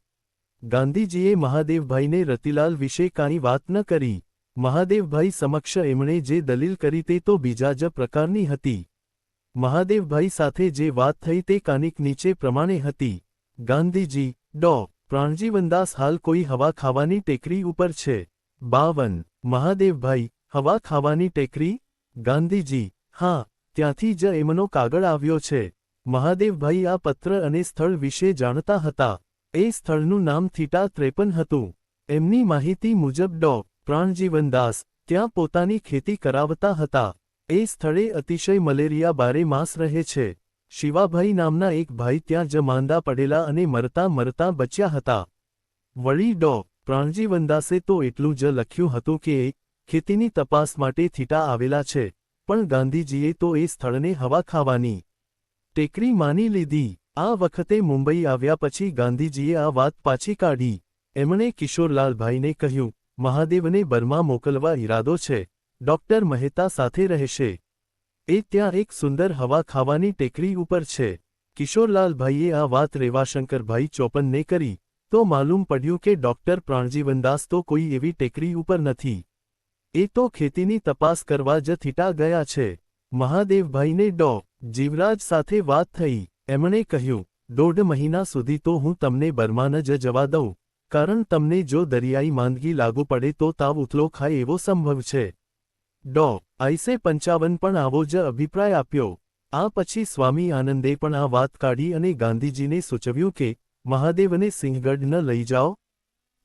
S1: ગાંધીજીએ મહાદેવભાઈને રતિલાલ વિશે કાંઈ વાત ન કરી. મહાદેવભાઈ સમક્ષ એમણે જે દલીલ કરી તે તો બીજા જ પ્રકારની હતી. મહાદેવભાઈ સાથે જે વાત થઈ તે કાનિક નીચે પ્રમાણે હતી. ગાંધીજી, ડો. પ્રાણજીવનદાસ હાલ કોઈ હવા ખાવાની ટેકરી ઉપર છે. 52. મહાદેવભાઈ, હવા ખાવાની ટેકરી? ગાંધીજી, હા, ત્યાંથી જ એમનો કાગળ આવ્યો છે. મહાદેવભાઈ આ પત્ર અને સ્થળ વિશે જાણતા હતા. એ સ્થળનું નામ θ53 હતું. એમની માહિતી મુજબ ડો. પ્રાણજીવનદાસ ત્યાં પોતાની ખેતી કરાવતા હતા. એ સ્થળે અતિશય મલેરિયા બારે માસ રહે છે. શિવાભાઈ નામના એક ભાઈ ત્યાં જ માંદા પડેલા અને મરતા મરતા બચ્યા હતા. વળી ડો. પ્રાણજીવનદાસે તો એટલું જ લખ્યું હતું કે ખેતીની તપાસ માટે થીટા આવેલા છે, પણ ગાંધીજીએ તો એ સ્થળને હવા ખાવાની ટેકરી માની લીધી. આ વખતે મુંબઈ આવ્યા પછી ગાંધીજીએ આ વાત પાછી કાઢી. એમણે કિશોરલાલભાઈને કહ્યું, મહાદેવને બર્મા મોકલવા ઈરાદો છે. ડોક્ટર મહેતા સાથે રહેશે. એ ત્યાં એક સુંદર હવા ખાવાની ટેકરી ઉપર છે. કિશોરલાલભાઈએ આ વાત રેવાશંકરભાઈ ચોપનને કરી, તો માલુમ પડ્યું કે ડોક્ટર પ્રાણજીવનદાસ તો કોઈ એવી ટેકરી ઉપર નથી. એ તો ખેતીની તપાસ કરવા જ થીટા ગયા છે. મહાદેવભાઈને ડો. જીવરાજ સાથે વાત થઈ. એમણે કહ્યું, 1.5 મહિના સુધી તો હું તમને બર્મા ન જ જવા દઉં, કારણ તમને જો દરિયાઈ માંદગી લાગુ પડે તો તાવ ઉથલો ખાય એવો સંભવ છે. ડો. આઈસે 55 પણ આવો જ અભિપ્રાય આપ્યો. આ પછી સ્વામી આનંદે પણ આ વાત કાઢી અને ગાંધીજીને સૂચવ્યું કે મહાદેવને સિંહગઢ ન લઈ જાઓ.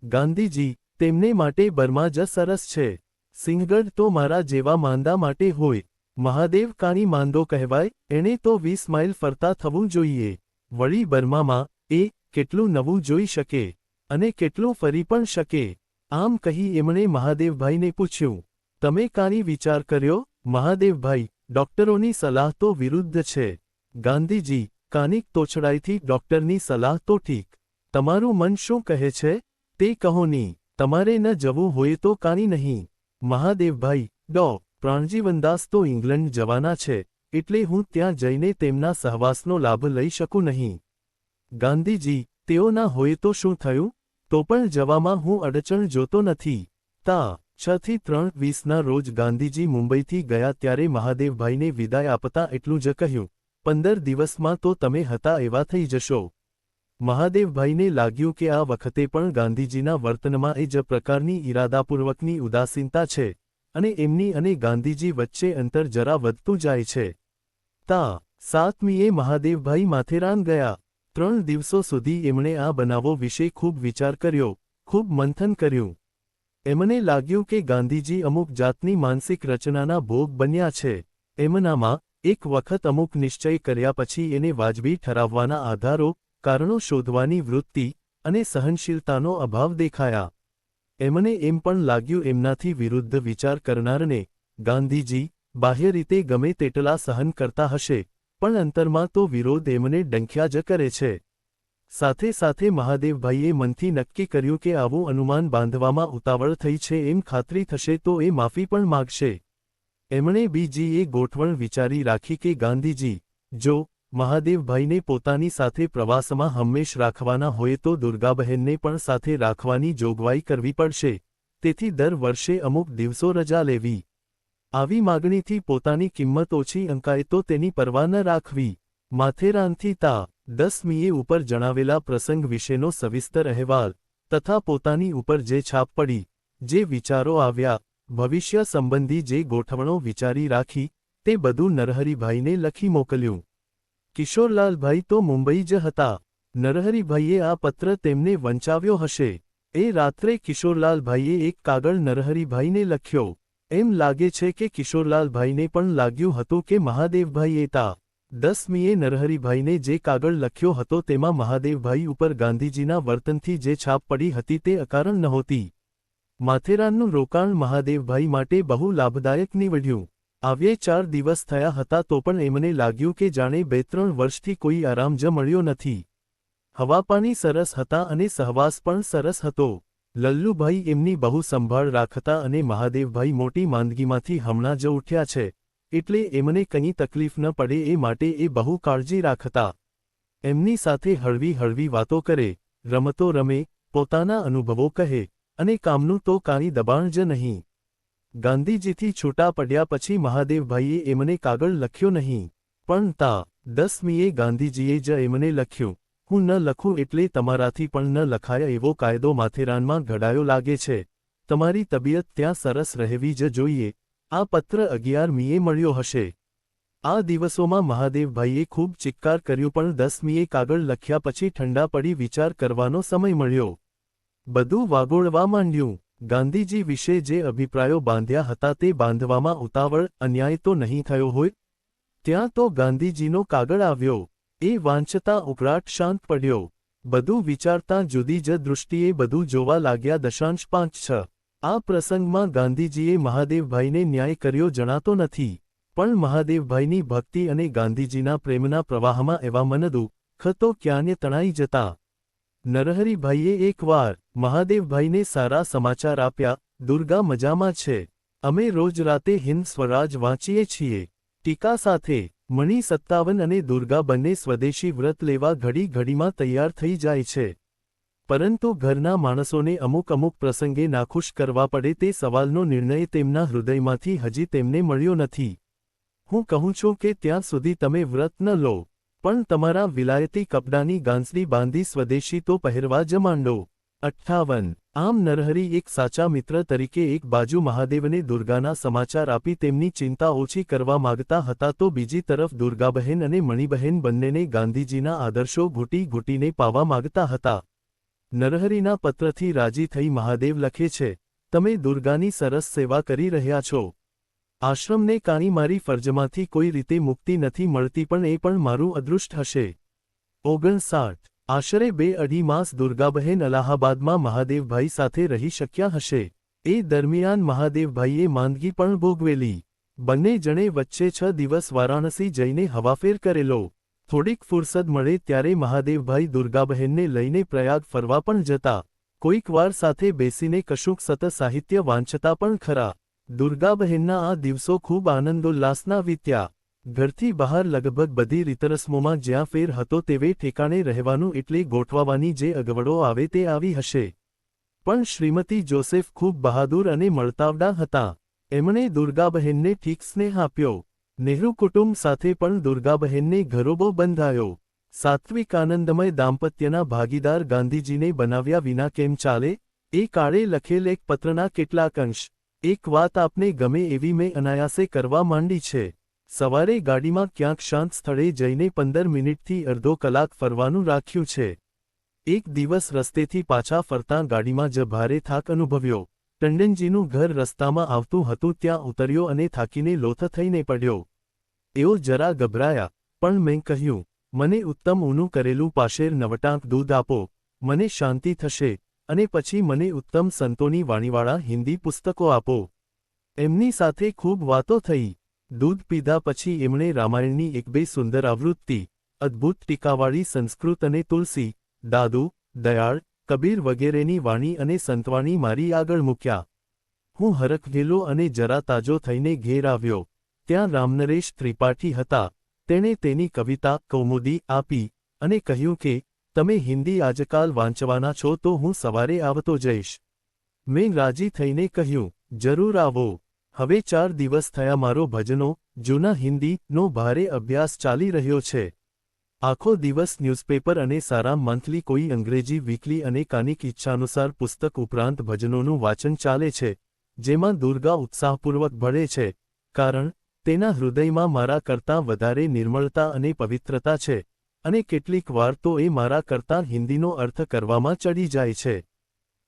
S1: ગાંધીજી, તેમને માટે બર્મા જ સરસ છે. સિંહગઢ તો મારા જેવા માંદા માટે હોય. મહાદેવ કાની માંદો કહેવાય, એણે તો 20 માઇલ ફરતા થવું જોઈએ. વળી બર્મામાં એ કેટલું નવું જોઈ શકે અને કેટલું ફરી પણ શકે. આમ કહી એમણે મહાદેવભાઈને પૂછ્યું, તમે કાની વિચાર કર્યો? મહાદેવભાઈ, ડોક્ટરોની સલાહ તો વિરુદ્ધ છે. ગાંધીજી, કાનિક તોછડાઈથી ડોક્ટરની સલાહ તો ઠીક. તમારું મન શું કહે છે તે કહો ની. તમારે ન જવું હોય તો કાની નહીં. મહાદેવભાઈ, ડો. પ્રાણજીવનદાસ તો ઇંગ્લેન્ડ જવાના છે, એટલે હું ત્યાં જઈને તેમના સહવાસનો લાભ લઈ શકું નહીં. ગાંધીજી, તેઓ ના હોય તો શું થયું? તો પણ જવામાં હું અડચણ જોતો નથી. તા. 6 થી 3:20 રોજ ગાંધીજી મુંબઈથી ગયા ત્યારે મહાદેવભાઈને વિદાય આપતા એટલું જ કહ્યું, 15 દિવસમાં તો તમે હતા એવા થઈ જશો. મહાદેવભાઈને લાગ્યું કે આ વખતે પણ ગાંધીજીના વર્તનમાં એ જ પ્રકારની ઇરાદાપૂર્વકની ઉદાસીનતા છે અને એમની અને ગાંધીજી વચ્ચે અંતર જરા વધતું જાય છે. તા. 7મીએ મહાદેવભાઈ માથેરાન ગયા. 3 દિવસો સુધી એમણે આ બનાવો વિશે ખૂબ વિચાર કર્યો, ખૂબ મંથન કર્યું. એમને લાગ્યું કે ગાંધીજી અમુક જાતની માનસિક રચનાના ભોગ બન્યા છે. એમનામાં એક વખત અમુક નિશ્ચય કર્યા પછી એને વાજબી ઠરાવવાના આધારો, કારણો શોધવાની વૃત્તિ અને સહનશીલતાનો અભાવ દેખાયા. એમને એમ પણ લાગ્યું એમનાથી વિરુદ્ધ વિચાર કરનારને ગાંધીજી બાહ્ય રીતે ગમે તેટલા સહન કરતા હશે, પણ અંતરમાં તો વિરોધ એમને ડંખ્યા જ કરે છે. સાથે સાથે મહાદેવભાઈએ મનથી નક્કી કર્યું કે આવું અનુમાન બાંધવામાં ઉતાવળ થઈ છે એમ ખાતરી થશે તો એ માફી પણ માગશે. એમણે બીજી એ ગોઠવણ વિચારી રાખી કે ગાંધીજી જો મહાદેવભાઈને પોતાની સાથે પ્રવાસમાં હંમેશ રાખવાના હોય તો દુર્ગાબહેનને પણ સાથે રાખવાની જોગવાઈ કરવી પડશે. તેથી દર વર્ષે અમુક દિવસો રજા લેવી. આવી માગણીથી પોતાની કિંમત ઓછી અંકાય તો તેની પરવા ન રાખવી. માથેરાનથી તા. 10મીએ ઉપર જણાવેલા પ્રસંગ વિશેનો સવિસ્તર અહેવાલ તથા પોતાની ઉપર જે છાપ પડી, જે વિચારો આવ્યા, ભવિષ્ય સંબંધી જે ગોઠવણો વિચારી રાખી, તે બધું નરહરિભાઈને લખી મોકલ્યું. કિશોરલાલભાઈ તો મુંબઈ જ હતા. નરહરિભાઈએ આ પત્ર તેમને વંચાવ્યો હશે. એ રાત્રે કિશોરલાલભાઈએ એક કાગળ નરહરિભાઈને લખ્યો. એમ લાગે છે કે કિશોરલાલભાઈને પણ લાગ્યું હતું કે મહાદેવભાઈએ તા. 10મીએ નરહરિભાઈને જે કાગળ લખ્યો હતો તેમાં મહાદેવભાઈ ઉપર ગાંધીજીના વર્તનથી જે છાપ પડી હતી તે અકારણ નહોતી. માથેરાનનું રોકાણ મહાદેવભાઈ માટે બહુ લાભદાયક નીવડ્યું. આવ્યે 4 દિવસ થયા હતા તો પણ એમને લાગ્યું કે જાણે 2-3 વર્ષથી કોઈ આરામ જ મળ્યો નથી. હવાપાણી સરસ હતા અને સહવાસ પણ સરસ હતો. લલ્લુભાઈ એમની બહુ સંભાળ રાખતા અને મહાદેવભાઈ મોટી માંદગીમાંથી હમણાં જ ઉઠ્યા છે, એટલે એમને કંઈ તકલીફ ન પડે એ માટે એ બહુ કાળજી રાખતા. એમની સાથે હળવી હળવી વાતો કરે, રમતો રમે, પોતાના અનુભવો કહે અને કામનું તો કાંઈ દબાણ જ નહીં. ગાંધીજીથી છૂટા પડ્યા પછી મહાદેવભાઈએ એમને કાગળ લખ્યો નહીં, પણ તા. 10મીએ ગાંધીજીએ જ એમને લખ્યું, હું ન લખું એટલે તમારાથી પણ ન લખાય એવો કાયદો માથેરાનમાં ઘડાયો લાગે છે. તમારી તબિયત ત્યાં સરસ રહેવી જ જોઈએ. આ પત્ર 11મીએ મળ્યો હશે. આ દિવસોમાં મહાદેવભાઈએ ખૂબ ચિક્કાર કર્યું પણ 10મીએ કાગળ લખ્યા પછી ઠંડા પડી વિચાર કરવાનો સમય મળ્યો. બધું વાગોળવા માંડ્યું. ગાંધીજી વિશે જે અભિપ્રાયો બાંધ્યા હતા તે બાંધવામાં ઉતાવળ, અન્યાય તો નહીં થયો હોય? ત્યાં તો ગાંધીજીનો કાગળ આવ્યો. એ વાંચતા ઉકળાટ શાંત પડ્યો. બધું વિચારતા જુદી જ દૃષ્ટિએ બધું જોવા લાગ્યા. 5:6 આ પ્રસંગમાં ગાંધીજીએ મહાદેવભાઈને ન્યાય કર્યો જણાતો નથી, પણ મહાદેવભાઈની ભક્તિ અને ગાંધીજીના પ્રેમના પ્રવાહમાં એવા મનદુઃખ તો ક્યાંય તણાઈ જતા. નરહરિભાઈએ એકવાર મહાદેવભાઈને સારા સમાચાર આપ્યા, દુર્ગા મજામાં છે. અમે રોજ રાતે હિન્દ સ્વરાજ વાંચીએ છીએ. ટીકા સાથે. મણી 57 અને દુર્ગા બંને સ્વદેશી વ્રત લેવા ઘડી ઘડીમાં તૈયાર થઈ જાય છે. પરંતુ ઘરના માણસોને અમુક પ્રસંગે નાખુશ કરવા પડે તે સવાલનો નિર્ણય તેમના હૃદયમાંથી હજી તેમને મળ્યો નથી. હું કહું છું કે ત્યાં સુધી તમે વ્રત ન લો, પણ તમારા વિલાયતી કપડાની ગાંસડી બાંધી સ્વદેશી તો પહેરવા જ માંડો. 58 આમ નરહરી એક સાચા મિત્ર તરીકે એક બાજુ મહાદેવને દુર્ગાના સમાચાર આપી તેમની ચિંતા ઓછી કરવા માગતા હતા તો બીજી તરફ દુર્ગાબહેન અને મણિબહેન બંનેને ગાંધીજીના આદર્શો ઘૂંટી ઘૂંટીને પાવા માગતા હતા. નરહરીના પત્રથી રાજી થઈ મહાદેવ લખે છે, તમે દુર્ગાની સરસ સેવા કરી રહ્યા છો. આશ્રમને કાણી મારી ફરજમાંથી કોઈ રીતે મુક્તિ નથી મળતી પણ એ પણ મારું અદૃષ્ટ હશે. 59 આશરે 2-2.5 માસ દુર્ગાબહેન અલાહાબાદમાં મહાદેવભાઈ સાથે રહી શક્યા હશે. એ દરમિયાન મહાદેવભાઈએ માંદગી પણ ભોગવેલી. બંને જણે વચ્ચે 6 દિવસ વારાણસી જઈને હવાફેર કરેલો. થોડીક ફુરસદ મળે ત્યારે મહાદેવભાઈ દુર્ગાબહેનને લઈને પ્રયાગ ફરવા પણ જતા. કોઈક વાર સાથે બેસીને કશુંક સત સાહિત્ય વાંચતા પણ ખરા. દુર્ગાબહેનના આ દિવસો ખૂબ આનંદોલ્લાસના વીત્યા. ઘરથી બહાર લગભગ બધી રીતરસમોમાં જ્યાં ફેર હતો તેવે ઠેકાણે રહેવાનું એટલે ગોઠવાવાની જે અગવડો આવે તે આવી હશે. પણ શ્રીમતી જોસેફ ખૂબ બહાદુર અને મળતાવડા હતા. એમણે દુર્ગાબહેનને ઠીક સ્નેહ આપ્યો. નહેરુ કુટુંબ સાથે પણ દુર્ગાબહેનને ઘરોબો બંધાયો. સાત્વિક આનંદમય દાંપત્યના ભાગીદાર ગાંધીજીને બનાવ્યા વિના કેમ ચાલે? એ કાળે લખેલ એક પત્રના કેટલાક અંશ. એક વાત આપને ગમે એવી મેં અનાયાસે કરવા માંડી છે. સવારે ગાડીમાં ક્યાંક શાંત સ્થળે જઈને 15 મિનિટથી અડધો કલાક ફરવાનું રાખ્યું છે. એક દિવસ રસ્તેથી પાછા ફરતાં ગાડીમાં જ ભારે થાક અનુભવ્યો. ટંડનજીનું ઘર રસ્તામાં આવતું હતું ત્યાં ઉતર્યો અને થાકીને લોથ થઈને પડ્યો. એઓ જરા ગભરાયા, પણ મેં કહ્યું, મને ઉત્તમ ઊનું કરેલું પાશેર નવટાંક દૂધ આપો, મને શાંતિ થશે, અને પછી મને ઉત્તમ સંતોની વાણીવાળા હિન્દી પુસ્તકો આપો. એમની સાથે ખૂબ વાતો થઈ. દૂધ પીધા પછી એમણે રામાયણની 1-2 સુંદર આવૃત્તિ, અદ્ભુત ટીકાવાળી સંસ્કૃત અને તુલસી, દાદુ, દયાળ, કબીર વગેરેની વાણી અને સંતવાણી મારી આગળ મૂક્યા. હું હરખઘેલો અને જરા તાજો થઈને ઘેર આવ્યો. ત્યાં રામનરેશ ત્રિપાઠી હતા. તેણે તેની કવિતા કૌમુદી આપી અને કહ્યું કે, તમે હિન્દી આજકાલ વાંચવાના છો તો હું સવારે આવતો જઈશ. મેં રાજી થઈને કહ્યું, જરૂર આવો. હવે 4 દિવસ થયા મારો ભજનો, જૂના હિન્દીનો ભારે અભ્યાસ ચાલી રહ્યો છે. આખો દિવસ ન્યૂઝપેપર અને સારા મંથલી કોઈ અંગ્રેજી વીકલી અને કાનિક ઈચ્છાનુસાર પુસ્તક ઉપરાંત ભજનોનું વાંચન ચાલે છે, જેમાં દુર્ગા ઉત્સાહપૂર્વક ભળે છે, કારણ તેના હૃદયમાં મારા કરતાં વધારે નિર્મળતા અને પવિત્રતા છે, અને કેટલીક વાર તો એ મારા કરતાં હિન્દીનો અર્થ કરવામાં ચડી જાય છે.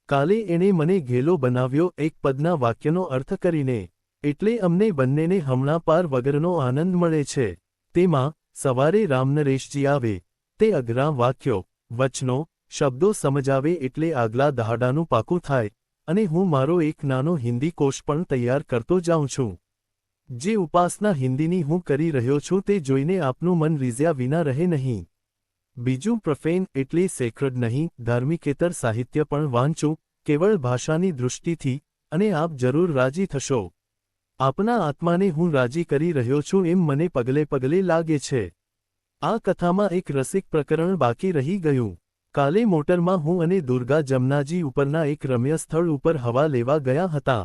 S1: કાલે એણે મને ઘેલો બનાવ્યો એક પદના વાક્યનો અર્થ કરીને. એટલે અમને બંનેને હમણાં પાર વગરનો આનંદ મળે છે. તેમાં સવારે રામનરેશજી આવે, તે અઘરાં વાક્યો, વચનો, શબ્દો સમજાવે એટલે આગલા દહાડાનું પાકું થાય, અને હું મારો એક નાનો હિન્દી કોશ પણ તૈયાર કરતો જાઉં છું. જે ઉપાસના હિન્દીની હું કરી રહ્યો છું તે જોઈને આપનું મન રીઝ્યા વિના રહે નહીં. બીજું પ્રોફેન એટલે સેક્રેડ નહીં, ધાર્મિકેતર સાહિત્ય પણ વાંચું, કેવળ ભાષાની દૃષ્ટિથી, અને આપ જરૂર રાજી થશો. આપના આત્માને હું રાજી કરી રહ્યો છું એમ મને પગલે પગલે લાગે છે. આ કથામાં એક રસિક પ્રકરણ બાકી રહી ગયું. કાલે મોટરમાં હું અને દુર્ગા જમનાજી ઉપરના એક રમ્ય સ્થળ ઉપર હવા લેવા ગયા હતા.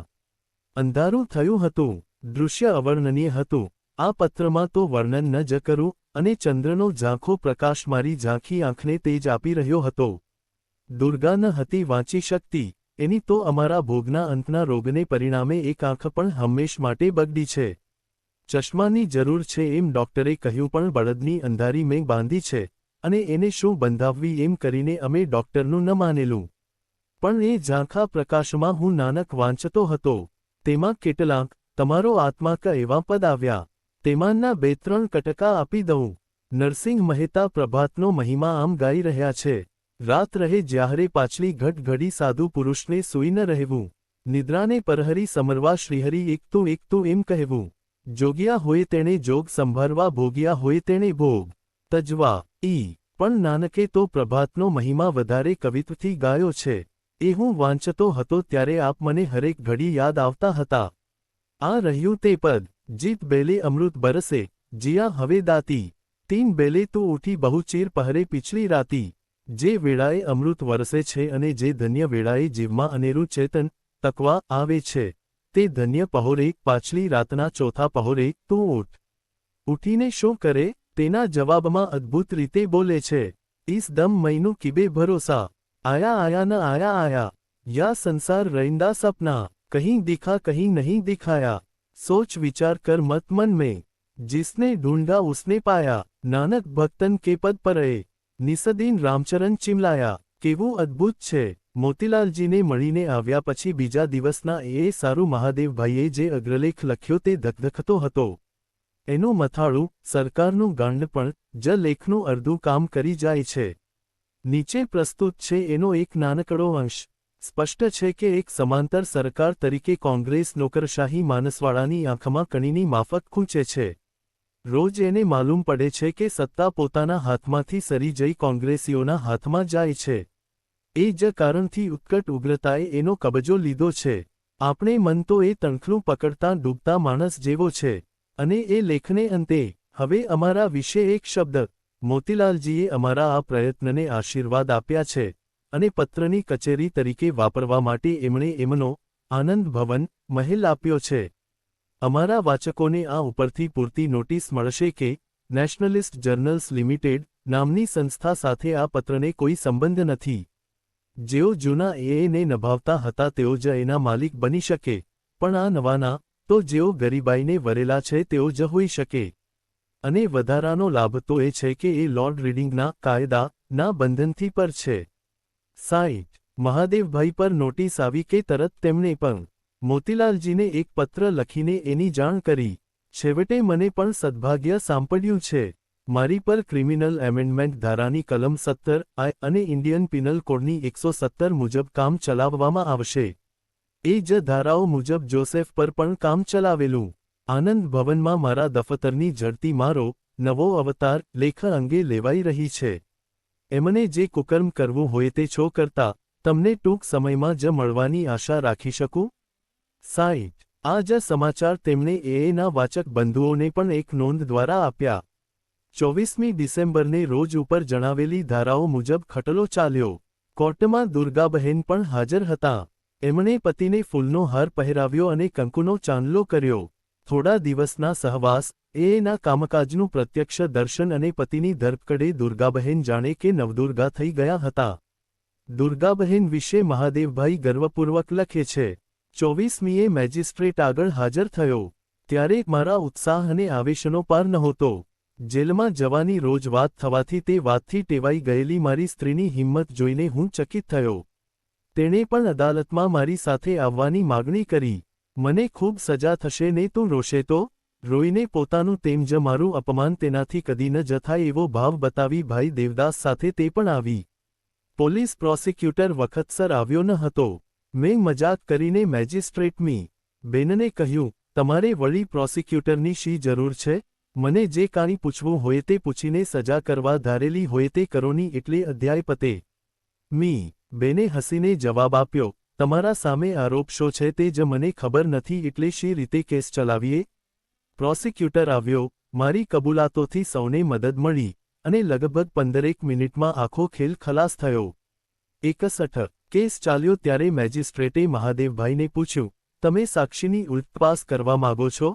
S1: અંધારું થયું હતું. દૃશ્ય અવર્ણનીય હતું. આ પત્રમાં તો વર્ણન ન જ કરું, અને ચંદ્રનો ઝાંખો પ્રકાશ મારી ઝાંખી આંખને તેજ આપી રહ્યો હતો. દુર્ગા ન હતી વાંચી શકતી. એની તો અમારા ભોગના અંતના રોગને પરિણામે એક આંખ પણ હંમેશ માટે બગડી છે. ચશ્માની જરૂર છે એમ ડોક્ટરે કહ્યું પણ બળદની અંધારી મેં બાંધી છે, અને એને શું બંધાવવી એમ કરીને અમે ડોક્ટરનું ન માનેલું. પણ એ ઝાંખા પ્રકાશમાં હું નાનક વાંચતો હતો. તેમાં કેટલાંક તમારો આત્મા ક એવા પદ આવ્યા. તેમાંના 2-3 કટકા આપી દઉં. નરસિંહ મહેતા પ્રભાતનો મહિમા આમ ગાઈ રહ્યા છે. રાત રહે જ્યારે પાછલી ઘટ ઘડી સાધુ પુરુષને સૂઈ ન રહેવું. નિદ્રાને પરહરી સમરવા શ્રીહરિ એકતું એમ કહેવું. જોગ્યા હોય તેણે જોગ સંભાળવા, ભોગ્યા હોય તેણે ભોગ તજવા. પણ નાનકે તો પ્રભાતનો મહિમા વધારે કવિત્વથી ગાયો છે. એ હું વાંચતો હતો ત્યારે આપ મને હરેક ઘડી યાદ આવતા હતા. આ રહ્યું તે પદ, જીત બેલે અમૃત બરસે, જીયા હવે દાતી. 3 બેલે તું ઉઠી બહુ ચીર પહેરે પિછલી રાતી. જે વેળાએ અમૃત વરસે છે અને જે ધન્ય વેળાએ જીવમાં અનેરું ચેતન, તકવા આવે છે, તે ધન્ય પહોરે પાછલી રાતના ચોથા પહોરે તું ઉઠ. ઉઠીને શું કરે? તેના જવાબમાં અદ્ભુત રીતે બોલે છે, ઈસ દમ મૈનું કિબે ભરોસા. आया आया न आया आया, या संसार रइंदा सपना, कहीं दिखा कहीं नहीं दिखाया, सोच विचार कर मत मन में, जिसने ढूंढा उसने पाया, नानक भक्तन के पद परए, निसदीन रामचरण चिमलाया, केवुं अद्भुत छे। મોતીલાલજીને મળીને આવ્યા પછી બીજા દિવસના એ સારું મહાદેવભાઈએ જે અગ્રલેખ લખ્યો તે ધકધકતો હતો. એનું મથાળું, સરકારનું ગાંડપણ, જ લેખનું અર્ધું કામ કરી જાય છે. નીચે પ્રસ્તુત છે એનો એક નાનકડો અંશ. સ્પષ્ટ છે કે એક સમાંતર સરકાર તરીકે કોંગ્રેસ નોકરશાહી માનસવાળાની આંખમાં કણીની માફક ખૂંચે છે. રોજ એને માલુમ પડે છે કે સત્તા પોતાના હાથમાંથી સરી જઈ કોંગ્રેસીઓના હાથમાં જાય છે. એ જ કારણથી ઉત્કટ ઉગ્રતાએ એનો કબજો લીધો છે. આપણે મન તો એ તણખલું પકડતા ડૂબતા માણસ જેવો છે. અને એ લેખને અંતે, હવે અમારા વિશે એક શબ્દ. મોતીલાલજીએ અમારા આ પ્રયત્નને આશીર્વાદ આપ્યા છે, અને પત્રની કચેરી તરીકે વાપરવા માટે એમણે એમનો આનંદ ભવન મહેલ આપ્યો છે. અમારા વાચકોને આ ઉપરથી પૂરતી નોટિસ મળશે કે નેશનલિસ્ટ જર્નલ્સ લિમિટેડ નામની સંસ્થા સાથે આ પત્રને કોઈ સંબંધ નથી. જેઓ જૂના એને નભાવતા હતા તેઓ જ એના માલિક બની શકે, પણ આ નવાના, તો જેઓ ગરીબાઈને વરેલા છે તેઓ જ હોઈ શકે. અને વધારાનો લાભ તો એ છે કે એ લોર્ડ રીડિંગના કાયદાના બંધનથી પર છે. સાઈટ. મહાદેવભાઈ પર નોટિસ આવી કે તરત તેમણે પણ મોતીલાલજીને એક પત્ર લખીને એની જાણ કરી. છેવટે મને પણ સદભાગ્ય સાંપડ્યું છે. મારી પર ક્રિમિનલ એમેન્ડમેન્ટ ધારાની કલમ 17(I) અને ઇન્ડિયન પિનલ કોડની 117 મુજબ કામ ચલાવવામાં આવશે. એ જ ધારાઓ મુજબ જોસેફ પર પણ કામ ચલાવેલું. આનંદ ભવનમાં મારા દફતરની ઝડતી મારો નવો અવતાર લેખ અંગે લેવાઈ રહી છે. એમને જે કુકર્મ કરવું હોય તે છો કરતા તમને ટૂંક સમયમાં જ મળવાની આશા રાખી શકું. સાઈટ. આ જ સમાચાર તેમણે એના વાચક બંધુઓને પણ એક નોંધ દ્વારા આપ્યા. 24મી ડિસેમ્બરને રોજ ઉપર જણાવેલી ધારાઓ મુજબ ખટલો ચાલ્યો. કોર્ટમાં દુર્ગાબહેન પણ હાજર હતા. એમણે પતિને ફૂલનો હાર પહેરાવ્યો અને કંકુનો ચાંદલો કર્યો. થોડા દિવસના સહવાસ, એના કામકાજનું પ્રત્યક્ષ દર્શન અને પતિની ધરપકડે દુર્ગાબહેન જાણે કે નવદુર્ગા થઈ ગયા હતા. દુર્ગાબહેન વિશે મહાદેવભાઈ ગર્વપૂર્વક લખે છે. 24મીએ મેજિસ્ટ્રેટ આગળ હાજર થયો. ત્યારે મારા ઉત્સાહ અને આવેશનો પાર નહોતો. જેલમાં જવાની રોજ વાત થવાથી તે વાતથી ટેવાઈ ગયેલી મારી સ્ત્રીની હિંમત જોઈને હું ચકિત થયો. તેણે પણ અદાલતમાં મારી સાથે આવવાની માગણી કરી. મને ખૂબ સજા થશે ને તું રોશે તો? રોઈને પોતાનું તેમ જ મારું અપમાન તેનાથી કદી ન જ થાય એવો ભાવ બતાવી ભાઈ દેવદાસ સાથે તે પણ આવી. પોલીસ પ્રોસિક્યુટર વખતસર આવ્યો ન હતો. મેં મજાક કરીને મેજિસ્ટ્રેટમી બેનને કહ્યું, તમારે વળી પ્રોસિક્યુટરની શી જરૂર છે? મને જે કાંઈ પૂછવું હોય તે પૂછીને સજા કરવા ધારેલી હોય તે કરોની એટલે અધ્યાય પતે. મી બેને હસીને જવાબ આપ્યો, તમારા સામે આરોપ શો છે તે જ મને ખબર નથી એટલે શી રીતે કેસ ચલાવીએ? પ્રોસિક્યુટર આવ્યો. મારી કબૂલાતોથી સૌને મદદ મળી, અને લગભગ 15 મિનિટમાં આખો ખેલ ખલાસ થયો. 61 કેસ ચાલ્યો ત્યારે મેજિસ્ટ્રેટે મહાદેવભાઈને પૂછ્યું, તમે સાક્ષીની ઉલ્ટપાસ કરવા માગો છો?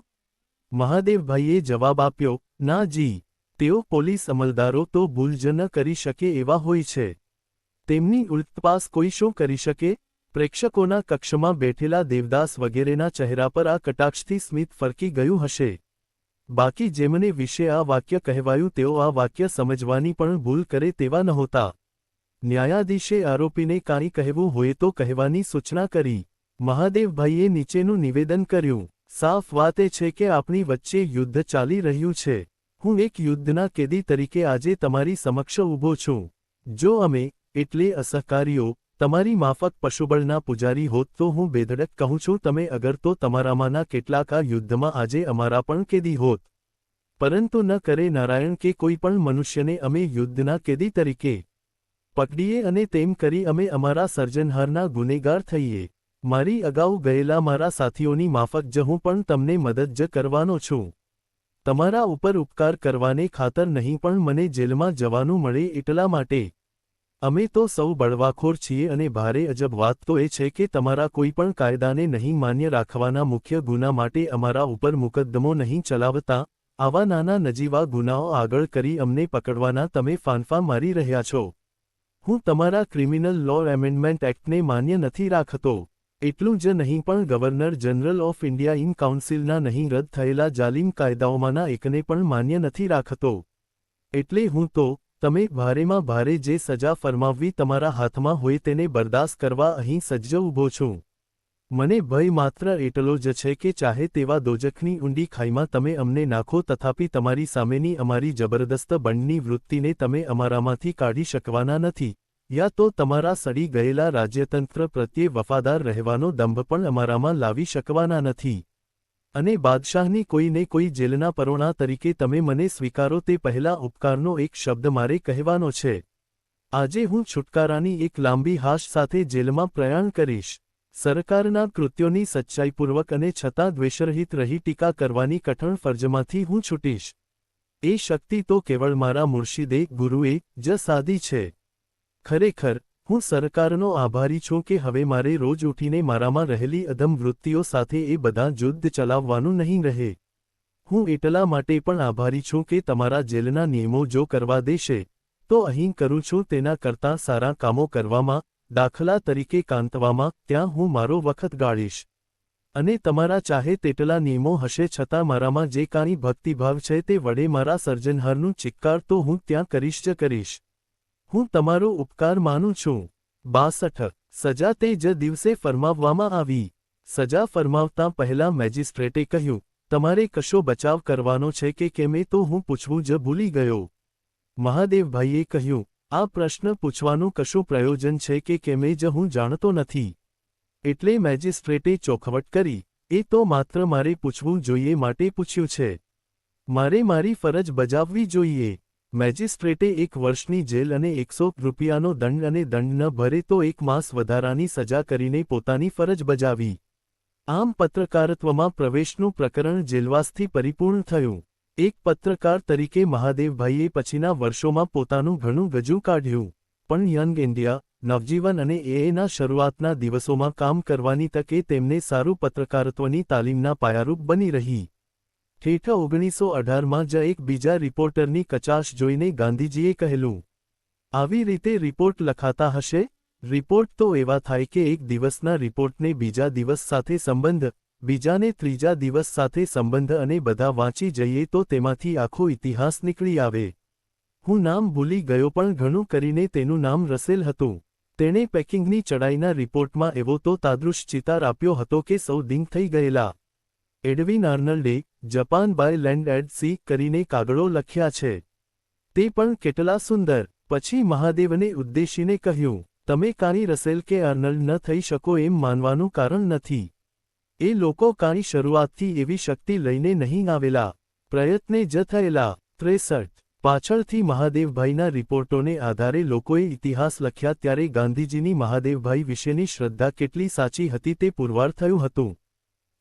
S1: મહાદેવભાઈએ જવાબ આપ્યો, ના જી. તેઓ પોલીસ અમલદારો તો ભૂલ જ ન કરી શકે એવા હોય છે. તેમની ઉલ્ટપાસ કોઈ શું કરી શકે? પ્રેક્ષકોના કક્ષમાં બેઠેલા દેવદાસ વગેરેના ચહેરા પર આ કટાક્ષથી સ્મિત ફરકી ગયું હશે. બાકી જેમને વિશે આ વાક્ય કહેવાયું તેઓ આ વાક્ય સમજવાની પણ ભૂલ કરે તેવા નહોતા. ન્યાયાધીશે આરોપીને કાંઈ કહેવું હોય તો કહેવાની સૂચના કરી. મહાદેવભાઈએ નીચેનું નિવેદન કર્યું. સાફ વાત એ છે કે આપણી વચ્ચે યુદ્ધ ચાલી રહ્યું છે. હું એક યુદ્ધના કેદી તરીકે આજે તમારી સમક્ષ ઊભો છું. જો અમે, એટલે અસહકારીઓ, તમારી માફક પશુબળના પૂજારી હોત તો હું બેધડક કહું છું તમે અગર તો તમારામાંના કેટલાક આ યુદ્ધમાં આજે અમારા પણ કેદી હોત. પરંતુ ન કરે નારાયણ કે કોઈ પણ મનુષ્યને અમે યુદ્ધના કેદી તરીકે પકડીએ અને તેમ કરી અમે અમારા સર્જનહારના ગુનેગાર થઈએ. મારી અગાઉ ગયેલા મારા સાથીઓની માફક જ હું પણ તમને મદદ જ કરવાનો છું. તમારા ઉપર ઉપકાર કરવાને ખાતર નહીં પણ મને જેલમાં જવાનું મળે એટલા માટે. અમે તો સૌ બળવાખોર છીએ અને ભારે અજબ વાત તો એ છે કે તમારા કોઈ પણ કાયદાને નહીં માન્ય રાખવાના મુખ્ય ગુના માટે અમારા ઉપર મુકદ્દમો નહીં ચલાવતા, આવા નાના નજીવા ગુનાઓ આગળ કરી અમને પકડવાના તમે ફાંફા મારી રહ્યા છો. હું તમારા ક્રિમિનલ લો એમેન્ડમેન્ટ એક્ટને માન્ય નથી રાખતો. એટલું જ નહીં પણ governor general of India in કાઉન્સિલના નહીં રદ થયેલા જાલિમ કાયદાઓમાંના એકને પણ માન્ય નથી રાખતો. એટલે હું તો તમે ભારેમાં ભારે જે સજા ફરમાવવી તમારા હાથમાં હોય તેને બરદાસ્ત કરવા અહીં સજ્જ ઊભો છું. મને ભય માત્ર એટલો જ છે કે ચાહે તેવા દોજખની ઊંડી ખાઈમાં તમે અમને નાખો, તથાપિ તમારી સામેની અમારી જબરદસ્ત બંડની વૃત્તિને તમે અમારામાંથી કાઢી શકવાના નથી, યા તો તમારા સડી ગયેલા રાજ્યતંત્ર પ્રત્યે વફાદાર રહેવાનો દંભ પણ અમારામાં લાવી શકવાના નથી. અને બાદશાહની કોઈને કોઈ જેલના પરોણા તરીકે તમે મને સ્વીકારો તે પહેલા ઉપકારનો એક શબ્દ મારે કહેવાનો છે. આજે હું છુટકારાની એક લાંબી હાશ સાથે જેલમાં પ્રયાણ કરીશ. સરકારના કૃત્યોની સચ્ચાઈપૂર્વક અને છતાં દ્વેષરહિત રહી ટીકા કરવાની કઠણ ફરજમાંથી હું છૂટીશ. એ શક્તિ તો કેવળ મારા મુર્શિદે ગુરુએ જ સાધી છે. ખરેખર હું સરકારનો આભારી છું કે હવે મારે રોજ ઉઠીને મારામાં રહેલી અધમ વૃત્તિઓ સાથે એ બધા યુદ્ધ ચલાવવાનું નહીં રહે. હું એટલા માટે પણ આભારી છું કે તમારા જેલના નિયમો જો કરવા દેશે તો અહીં કરું છું તેના કરતાં સારા કામો કરવામાં, દાખલા તરીકે કાંતવામાં, ત્યાં હું મારો વખત ગાળીશ. અને તમારા ચાહે તેટલા નિયમો હશે છતાં મારામાં જે કાંઈ ભક્તિભાવ છે તે વડે મારા સર્જનહારનું ચિક્કાર તો હું ત્યાં કરીશ જ કરીશ. હું તમારો ઉપકાર માનું છું. 62. સજા તે જ દિવસે ફરમાવવામાં આવી. સજા ફરમાવતા પહેલા મેજિસ્ટ્રેટે કહ્યું, તમારે કશો બચાવ કરવાનો છે કે કેમ એ તો હું પૂછવું જ ભૂલી ગયો. મહાદેવભાઈએ કહ્યું, આ પ્રશ્ન પૂછવાનું કશું પ્રયોજન છે કે કેમ જ હું જાણતો નથી. એટલે મેજિસ્ટ્રેટે ચોખવટ કરી, એ તો માત્ર મારે પૂછવું જોઈએ માટે પૂછ્યું છે. મારે મારી ફરજ બજાવવી જોઈએ. મેજિસ્ટ્રેટે 1 વર્ષની જેલ અને 100 રૂપિયાનો દંડ અને દંડ ન ભરે તો 1 માસ વધારાની સજા કરીને પોતાની ફરજ બજાવી. આમ પત્રકારત્વમાં પ્રવેશનું પ્રકરણ જેલવાસથી પરિપૂર્ણ થયું. એક પત્રકાર તરીકે મહાદેવભાઈએ પછીના વર્ષોમાં પોતાનું ઘણું ગજું કાઢ્યું, પણ યંગ ઇન્ડિયા, નવજીવન અને એએના શરૂઆતના દિવસોમાં કામ કરવાની તકે તેમને સારું પત્રકારત્વની તાલીમના પાયારૂપ બની રહી. ઠેઠ 1918માં જ એક બીજા રિપોર્ટરની કચાશ જોઈને ગાંધીજીએ કહેલું, આવી રીતે રિપોર્ટ લખાતા હશે? રિપોર્ટ તો એવા થાય કે એક દિવસના રિપોર્ટને બીજા દિવસ સાથે સંબંધ, બીજાને ત્રીજા દિવસ સાથે સંબંધ અને બધા વાંચી જઈએ તો તેમાંથી આખો ઇતિહાસ નીકળી આવે. હું નામ ભૂલી ગયો પણ ઘણું કરીને તેનું નામ રસેલ હતું. તેણે પેકિંગની ચડાઈના રિપોર્ટમાં એવો તો તાદૃશ ચિતાર આપ્યો હતો કે સૌ દિંગ થઈ ગયેલા. એડવિન આર્નલ્ડે Japan by land at sea કરીને કાગળો લખ્યા છે. તે પણ કેટલા સુંદર. પછી મહાદેવને ઉદ્દેશીને કહ્યું, તમે કાંઈ રસેલ કે આર્નલ્ડ ન થઈ શકો એમ માનવાનું કારણ નથી. એ લોકો કાંઈ શરૂઆતથી એવી શક્તિ લઈને નહીં આવેલા, પ્રયત્ને જ થયેલા. 63. પાછળથી મહાદેવભાઈના રિપોર્ટોને આધારે લોકોએ ઇતિહાસ લખ્યા ત્યારે ગાંધીજીની મહાદેવભાઈ વિશેની શ્રદ્ધા કેટલી સાચી હતી તે પુરવાર થયું હતું.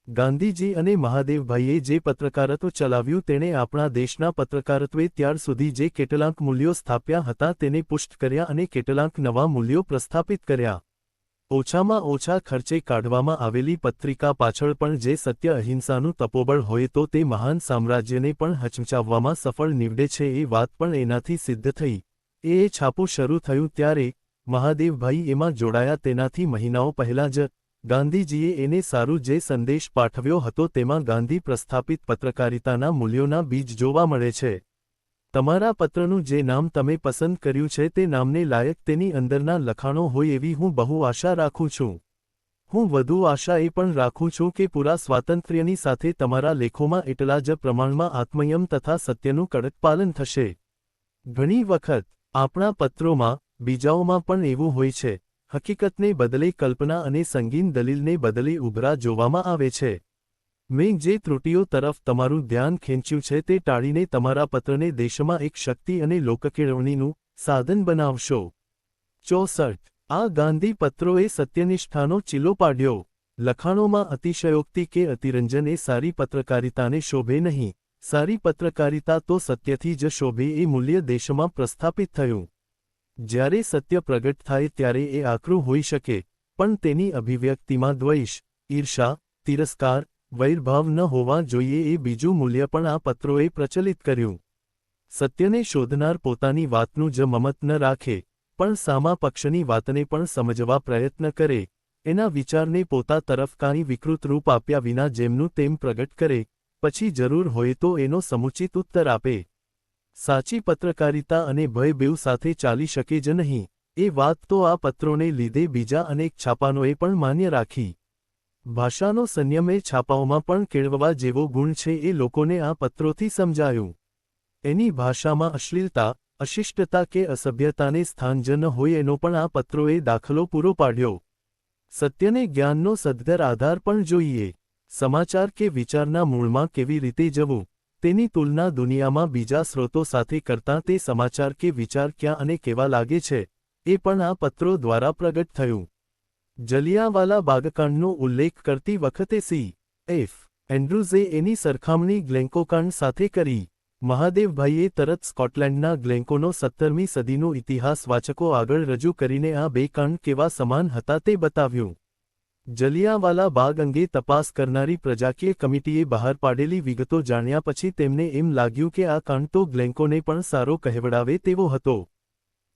S1: ગાંધીજી અને મહાદેવભાઈએ જે પત્રકારત્વ ચલાવ્યું તેણે આપણા દેશના પત્રકારત્વે ત્યાર સુધી જે કેટલાંક મૂલ્યો સ્થાપ્યા હતા તેને પુષ્ટ કર્યા અને કેટલાંક નવા મૂલ્યો પ્રસ્થાપિત કર્યા. ઓછામાં ઓછા ખર્ચે કાઢવામાં આવેલી પત્રિકા પાછળ પણ જે સત્ય અહિંસાનું તપોબળ હોય તો તે મહાન સામ્રાજ્યને પણ હચમચાવવામાં સફળ નીવડે છે એ વાત પણ એનાથી સિદ્ધ થઈ. એ છાપું શરૂ થયું ત્યારે મહાદેવભાઈ એમાં જોડાયા તેનાથી મહિનાઓ પહેલાં જ ગાંધીજીએ એને સારું જે સંદેશ પાઠવ્યો હતો તેમાં ગાંધી પ્રસ્થાપિત પત્રકારિતાના મૂલ્યોના બીજ જોવા મળે છે. તમારા પત્રનું જે નામ તમે પસંદ કર્યું છે તે નામને લાયક તેની અંદરના લખાણો હોય એવી હું બહુ આશા રાખું છું. હું વધુ આશા એ પણ રાખું છું કે પૂરા સ્વાતંત્ર્યની સાથે તમારા લેખોમાં એટલા જ પ્રમાણમાં આત્મયમ તથા સત્યનું કડક પાલન થશે. ઘણી વખત આપણા પત્રોમાં, બીજાઓમાં પણ એવું હોય છે, હકીકતને બદલે કલ્પના અને સંગીન દલીલને બદલે ઉભરા જોવામાં આવે છે. મેં જે ત્રુટીઓ તરફ તમારું ધ્યાન ખેંચ્યું છે તે ટાળીને તમારા પત્રને દેશમાં એક શક્તિ અને લોકકેળવણીનું સાધન બનાવશો. 64. આ ગાંધી પત્રોએ સત્યનિષ્ઠાનો ચીલો પાડ્યો. લખાણોમાં અતિશયોક્તિ કે અતિરંજન એ સારી પત્રકારિતાને શોભે નહીં. સારી પત્રકારિતા તો સત્યથી જ શોભે એ મૂલ્ય દેશમાં પ્રસ્થાપિત થયું. જ્યારે સત્ય પ્રગટ થાય ત્યારે એ આકરું હોઈ શકે, પણ તેની અભિવ્યક્તિમાં દ્વેષ, ઈર્ષા, તિરસ્કાર, વૈરભાવ ન હોવા જોઈએ એ બીજું મૂલ્ય પણ આ પત્રોએ પ્રચલિત કર્યું. સત્યને શોધનાર પોતાની વાતનું જ મમત ન રાખે, પણ સામા પક્ષની વાતને પણ સમજવા પ્રયત્ન કરે, એના વિચારને પોતા તરફ કાંઈ વિકૃત રૂપ આપ્યા વિના જેમનું તેમ પ્રગટ કરે, પછી જરૂર હોય તો એનો સમુચિત ઉત્તર આપે. સાચી પત્રકારિતા અને ભય બેઉ સાથે ચાલી શકે જ નહીં. એ વાત તો આ પત્રોને લીધે બીજા અનેક છાપાનોએ પણ માન્ય રાખી. ભાષાનો સંયમ એ છાપાઓમાં પણ કેળવવા જેવો ગુણ છે એ લોકોને આ પત્રોથી સમજાયું. એની ભાષામાં અશ્લીલતા, અશિષ્ટતા કે અસભ્યતાને સ્થાન જ ન હોય એનો પણ આ પત્રોએ દાખલો પૂરો પાડ્યો. સત્યને જ્ઞાનનો સદ્ધર આધાર પણ જોઈએ. સમાચાર કે વિચારના મૂળમાં કેવી રીતે જવું, તેની તુલના દુનિયામાં બીજા સ્રોતો સાથે કરતાં તે સમાચાર કે વિચાર ક્યાં અને કેવા લાગે છે, એ પણ આ પત્રો દ્વારા પ્રગટ થયું. જલિયાંવાલા બાગકાંડનો ઉલ્લેખ કરતી વખતે સી.એફ. એન્ડ્રુઝે એની સરખામણી ગ્લેન્કોકાંડ સાથે કરી. મહાદેવભાઈએ તરત સ્કોટલેન્ડના ગ્લેન્કોનો 17મી સદીનો ઇતિહાસ વાચકો આગળ રજૂ કરીને આ બે કાંડ કેવા સમાન હતા તે બતાવ્યું. જલિયાંવાલા બાગ અંગે તપાસ કરનારી પ્રજાકીય કમિટીએ બહાર પાડેલી વિગતો જાણ્યા પછી તેમને એમ લાગ્યું કે આ કાંડ તો ગ્લેન્કોને પણ સારો કહેવડાવે તેવો હતો.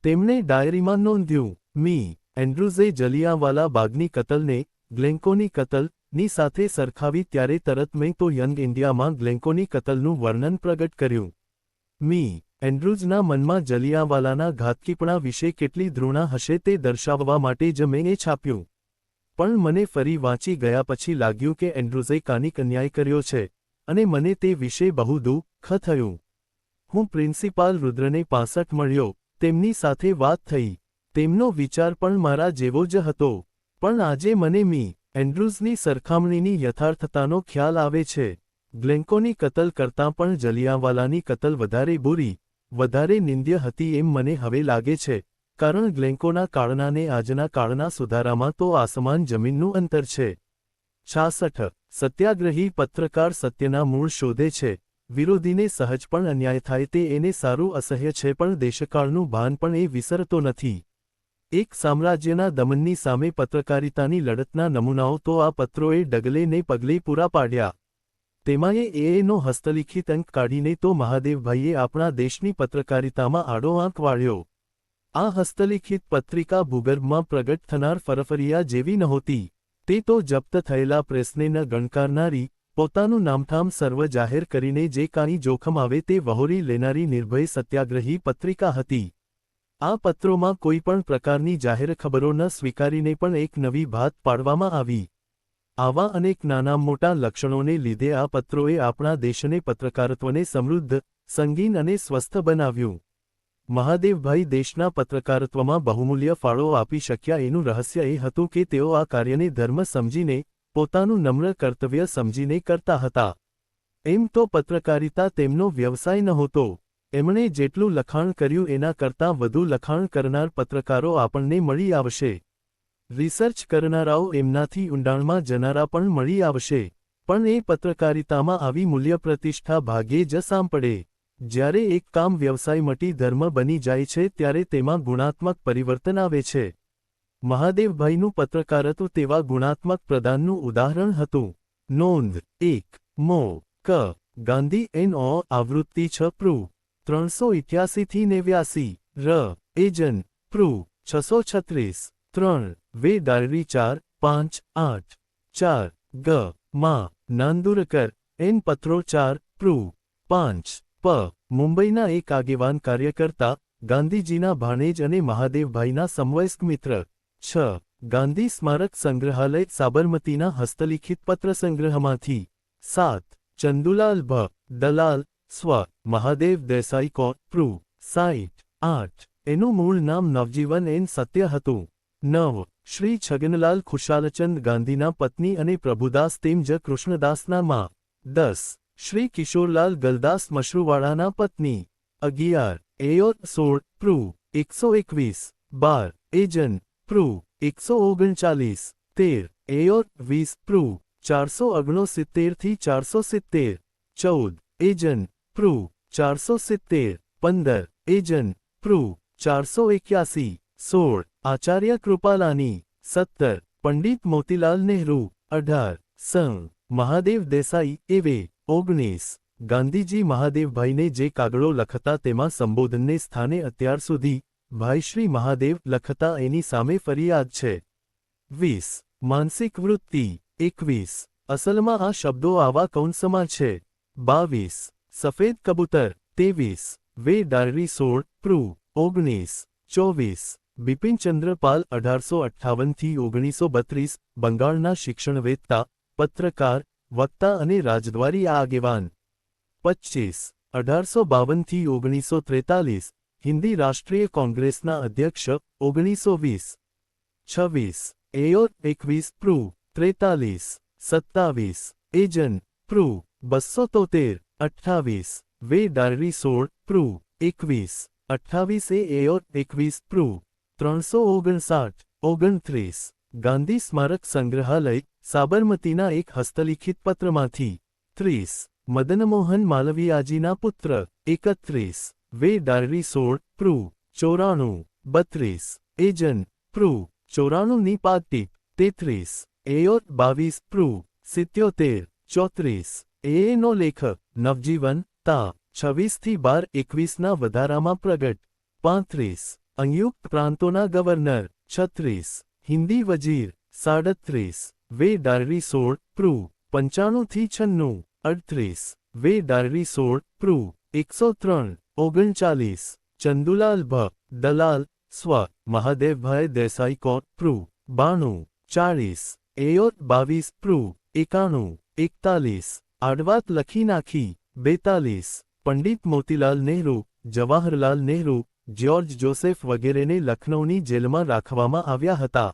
S1: તેમણે ડાયરીમાં નોંધ્યું. મી. એન્ડ્રુઝે જલિયાંવાલા બાગની કતલને ગ્લેન્કોની કતલની સાથે સરખાવી ત્યારે તરત મેં તો યંગ ઇન્ડિયામાં ગ્લેન્કોની કતલનું વર્ણન પ્રગટ કર્યું. મી. એન્ડ્રુઝના મનમાં જલિયાંવાલાના ઘાતકીપણા વિશે કેટલી ધૃણા હશે તે દર્શાવવા માટે જ મેં એ છાપ્યું. પણ મને ફરી વાંચી ગયા પછી લાગ્યું કે એન્ડ્રુઝે કાનિક અન્યાય કર્યો છે, અને મને તે વિશે બહુ દુઃખ થયું. હું પ્રિન્સિપાલ રુદ્રને 65 મળ્યો, તેમની સાથે વાત થઈ. તેમનો વિચાર પણ મારા જેવો જ હતો. પણ આજે મને મી. એન્ડ્રુઝની સરખામણીની યથાર્થતાનો ખ્યાલ આવે છે. ગ્લેન્કોની કતલ કરતાં પણ જલિયાંવાલાની કતલ વધારે બુરી, વધારે નિંદ્ય હતી એમ મને હવે લાગે છે, કારણ ગ્લેન્કોના કાળના ને આજના કાળના સુધારામાં તો આસમાન જમીનનું અંતર છે. 66. સત્યાગ્રહી પત્રકાર સત્યના મૂળ શોધે છે. વિરોધીને સહજ પણ અન્યાય થાય તે એને સારું અસહ્ય છે, પણ દેશકાળનું ભાન પણ એ વિસરતો નથી. એક સામ્રાજ્યના દમનની સામે પત્રકારિતાની લડતના નમૂનાઓ તો આ પત્રોએ ડગલે ને પગલે પૂરા પાડ્યા. તેમાંય એનો હસ્તલિખિત અંક કાઢીને તો મહાદેવભાઈએ આપણા દેશની પત્રકારિતામાં આડો આંક વાળ્યો. આ હસ્તલિખિત પત્રિકા ભૂગર્ભમાં પ્રગટ થનાર ફરફરિયા જેવી નહોતી. તે તો જપ્ત થયેલા પ્રેસને ન ગણકારનારી, પોતાનું નામઠામ સર્વ જાહેર કરીને જે કાંઈ જોખમ આવે તે વહોરી લેનારી નિર્ભય સત્યાગ્રહી પત્રિકા હતી. આ પત્રોમાં કોઈ પણ પ્રકારની જાહેર ખબરો ન સ્વીકારીને પણ એક નવી ભાત પાડવામાં આવી. આવા અનેક નાના મોટા લક્ષણોને લીધે આ પત્રોએ આપણા દેશને પત્રકારત્વને સમૃદ્ધ, સંગીન અને સ્વસ્થ બનાવ્યું. મહાદેવભાઈ દેશના પત્રકારત્વમાં બહુમૂલ્ય ફાળો આપી શક્યા એનું રહસ્ય એ હતું કે તેઓ આ કાર્યને ધર્મ સમજીને, પોતાનું નમ્ર કર્તવ્ય સમજીને કરતા હતા. એમ તો પત્રકારિતા તેમનો વ્યવસાય નહોતો. એમણે જેટલું લખાણ કર્યું એના કરતાં વધુ લખાણ કરનાર પત્રકારો આપણને મળી આવશે. રિસર્ચ કરનારાઓ એમનાથી ઊંડાણમાં જનારા પણ મળી આવશે. પણ એ પત્રકારિતામાં આવી મૂલ્ય પ્રતિષ્ઠા ભાગ્યે જ સાંપડે. જ્યારે એક કામ વ્યવસાય મટી ધર્મ બની જાય છે ત્યારે તેમાં ગુણાત્મક પરિવર્તન આવે છે. મહાદેવભાઈનું પત્રકારત્વ તેવા ગુણાત્મક પ્રદાનનું ઉદાહરણ હતું. નોંધ 1. મો. ક. ગાંધી એન.ઓ. આવૃત્તિ 6 પ્રૂ. 388-89 ર. એજન. પ્રૂ. 636. 3. Way diary 4, 5, 8. 4. ગ. મા. નાંદુરકર. એન પત્રો 4 પ્રૂ. 5. પ. મુંબઈના એક આગેવાન કાર્યકર્તા, ગાંધીજીના ભાણેજ અને મહાદેવભાઈના સમવયસ્ક મિત્ર. 6. ગાંધી સ્મારક સંગ્રહાલય સાબરમતીના હસ્તલિખિત પત્રસંગ્રહમાંથી. 7. ચંદુલાલ ભ. દલાલ, સ્વ. મહાદેવ દેસાઈ કો. પ્રૂ. 60. 8. એનું મૂળ નામ નવજીવન એન સત્ય હતું. 9. શ્રી છગનલાલ ખુશાલચંદ ગાંધીના પત્ની અને પ્રભુદાસ તેમજ કૃષ્ણદાસના મા. 10. શ્રી કિશોરલાલ ગલદાસ મશરૂવાડાના પત્ની. 11. એયોર 16 પ્રૂ. 121. 12. એજન. પ્રૂ. 139. 13. એયોર 20 પ્રૂ. 469 થી 470. 14. એજન. પ્રૂ. 470. 15. એજન. પ્રૂ. 481. 16. આચાર્ય કૃપાલાની. 17. પંડિત મોતીલાલ નહેરુ. 18. સંગ. મહાદેવ દેસાઈ એવે. 19. ગાંધીજી મહાદેવભાઈને જે કાગળો લખતા તેમાં સંબોધનને સ્થાને અત્યાર સુધી ભાઈ શ્રી મહાદેવ લખતા એની સામે ફરિયાદ છે. 20. માનસિક વૃત્તિ. 21. અસલમાં આ શબ્દો આવા કૌંસમાં છે. 22. સફેદ કબૂતર. 23. Way diary 16 પ્રૂ. 19. 24. બિપિનચંદ્ર પાલ 1858થી 1932 બંગાળના શિક્ષણવેત્તા, પત્રકાર, વક્તા અને રાજદ્વારી આગેવાન. 25. 1852થી 1943 હિન્દી રાષ્ટ્રીય કોંગ્રેસના અધ્યક્ષ 1920. 26. એયોર 21 પ્રૂ. 43. 27. એજન પ્રૂ. 273. 28. Way diary 16 પ્રૂ. 21. 28 એયોર 21 પ્રૂ. 359. 29. ગાંધી સ્મારક સંગ્રહાલય, સાબરમતીના એક હસ્તલિખિત પત્રમાંથી. 30. મદનમોહન માલવીયાજીના પુત્ર. 31. Way diary 16 પ્રૂ. 94. 32. એજન પ્રૂ. 94ની પાદટીપ. 33. એયોર 22 પ્રૂ. 77. 34. એનો લેખક. નવજીવન તા. 26થી 12-21ના વધારામાં પ્રગટ. 35. સંયુક્ત પ્રાંતોના ગવર્નર. 36. હિન્દી વજીર. 37. વે ડાયરી 16 પ્રૂ. 95થી 96. 38. વે ડાયરી 16 પ્રૂ. 103. 39. ચંદુલાલ ભ. દલાલ, સ્વ. મહાદેવભાઈ દેસાઈ કોટ પ્રૂ. 92. 40. એયોર 22 પ્રૂ. 91. 41. આડવાત લખી નાખી. 42. પંડિત મોતીલાલ નહેરુ, જવાહરલાલ નહેરુ, જ્યોર્જ જોસેફ વગેરેને લખનૌની જેલમાં રાખવામાં આવ્યા હતા.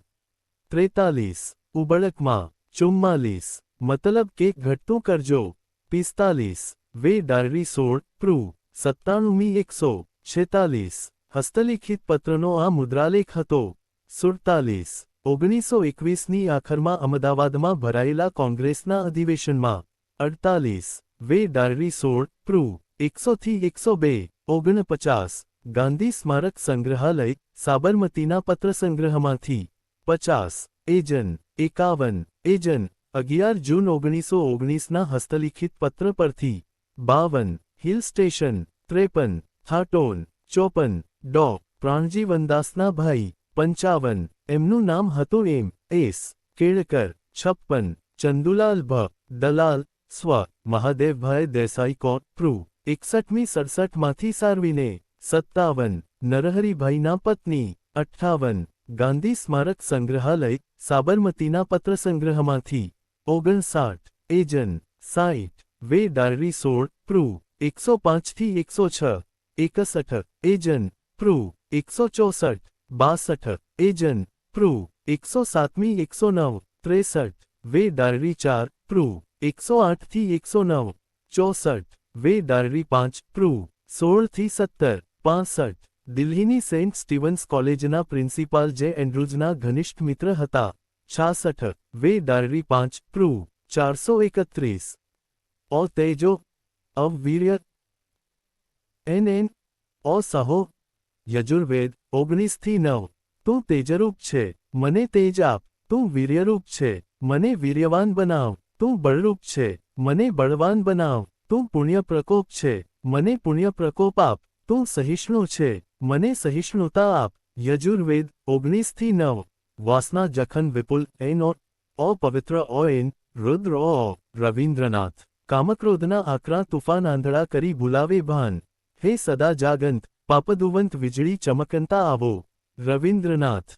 S1: 43. ઉબળકમાં. 44. મતલબ કે ઘટતું કરજો. 45. Way diary 16 પ્રૂ. 97મી 146. હસ્તલિખિત પત્રનો આ મુદ્રાલેખ હતો. 47. 1921ની આખરમાં અમદાવાદમાં ભરાયેલા કોંગ્રેસના અધિવેશનમાં. 48. Way diary 16 પ્રૂ. 100થી 102. 49. ગાંધી સ્મારક સંગ્રહાલય, સાબરમતીના પત્રસંગ્રહમાંથી. 50. એજન. 51. એજન. 11 જૂન 1919ના હસ્તલિખિત પત્ર પરથી. 52. Hill station. 53. થાટોન. 54. ડો. પ્રાણજીવનદાસના ભાઈ. 55. એમનું નામ હતું એમ. એસ. કેળકર. 56. ચંદુલાલ ભ. દલાલ, સ્વ. મહાદેવભાઈ દેસાઈ કોટ પ્રૂ. 61મી 67માંથી સારવીને. 57. નરહરિભાઈના પત્ની. 58. ગાંધી સ્મારક સંગ્રહાલય, સાબરમતીના પત્રસંગ્રહમાંથી. 59. એજન. 60. Way diary 16 પ્રૂ. 105થી 106. 61. એજન. પ્રૂ. 164. 62. એજન. પ્રૂ. 107મી 109. 63. Way diary 4 પ્રૂ. 108થી 109. 64. Way diary 5 પ્રૂ. 16થી 17. 65. દિલ્હીની સેન્ટ સ્ટીવન્સ કોલેજના પ્રિન્સિપાલ જે એન્ડ્રુઝના ઘનિષ્ઠ મિત્ર હતા. 66. Way diary 5 પ્રૂ. 431. ઓ તેજો. અવ વીર્ય. એન. ઓ સહો. યજુર્વેદ. 19થી 9. તું તેજરૂપ છે, મને તેજ આપ. તું વીર્યરૂપ છે, મને વીર્યવાન બનાવ. તું બળરૂપ છે, મને બળવાન બનાવ. તું પુણ્ય પ્રકોપ છે, મને પુણ્ય પ્રકોપ આપ. તું સહિષ્ણુ છે, મને સહિષ્ણુતા આપ. યજુર્વેદ. 19થી 9. વાસના જખન વિપુલ. એન. ઓ પવિત્ર. O N. રુદ્ર. ઓ. રવિન્દ્રનાથ. કામક્રોધના આકરા તુફાન આંધળા કરી ભૂલાવે ભાન. હે સદા જાગંત, પાપદુવંત વીજળી ચમકંતા આવો. રવિન્દ્રનાથ.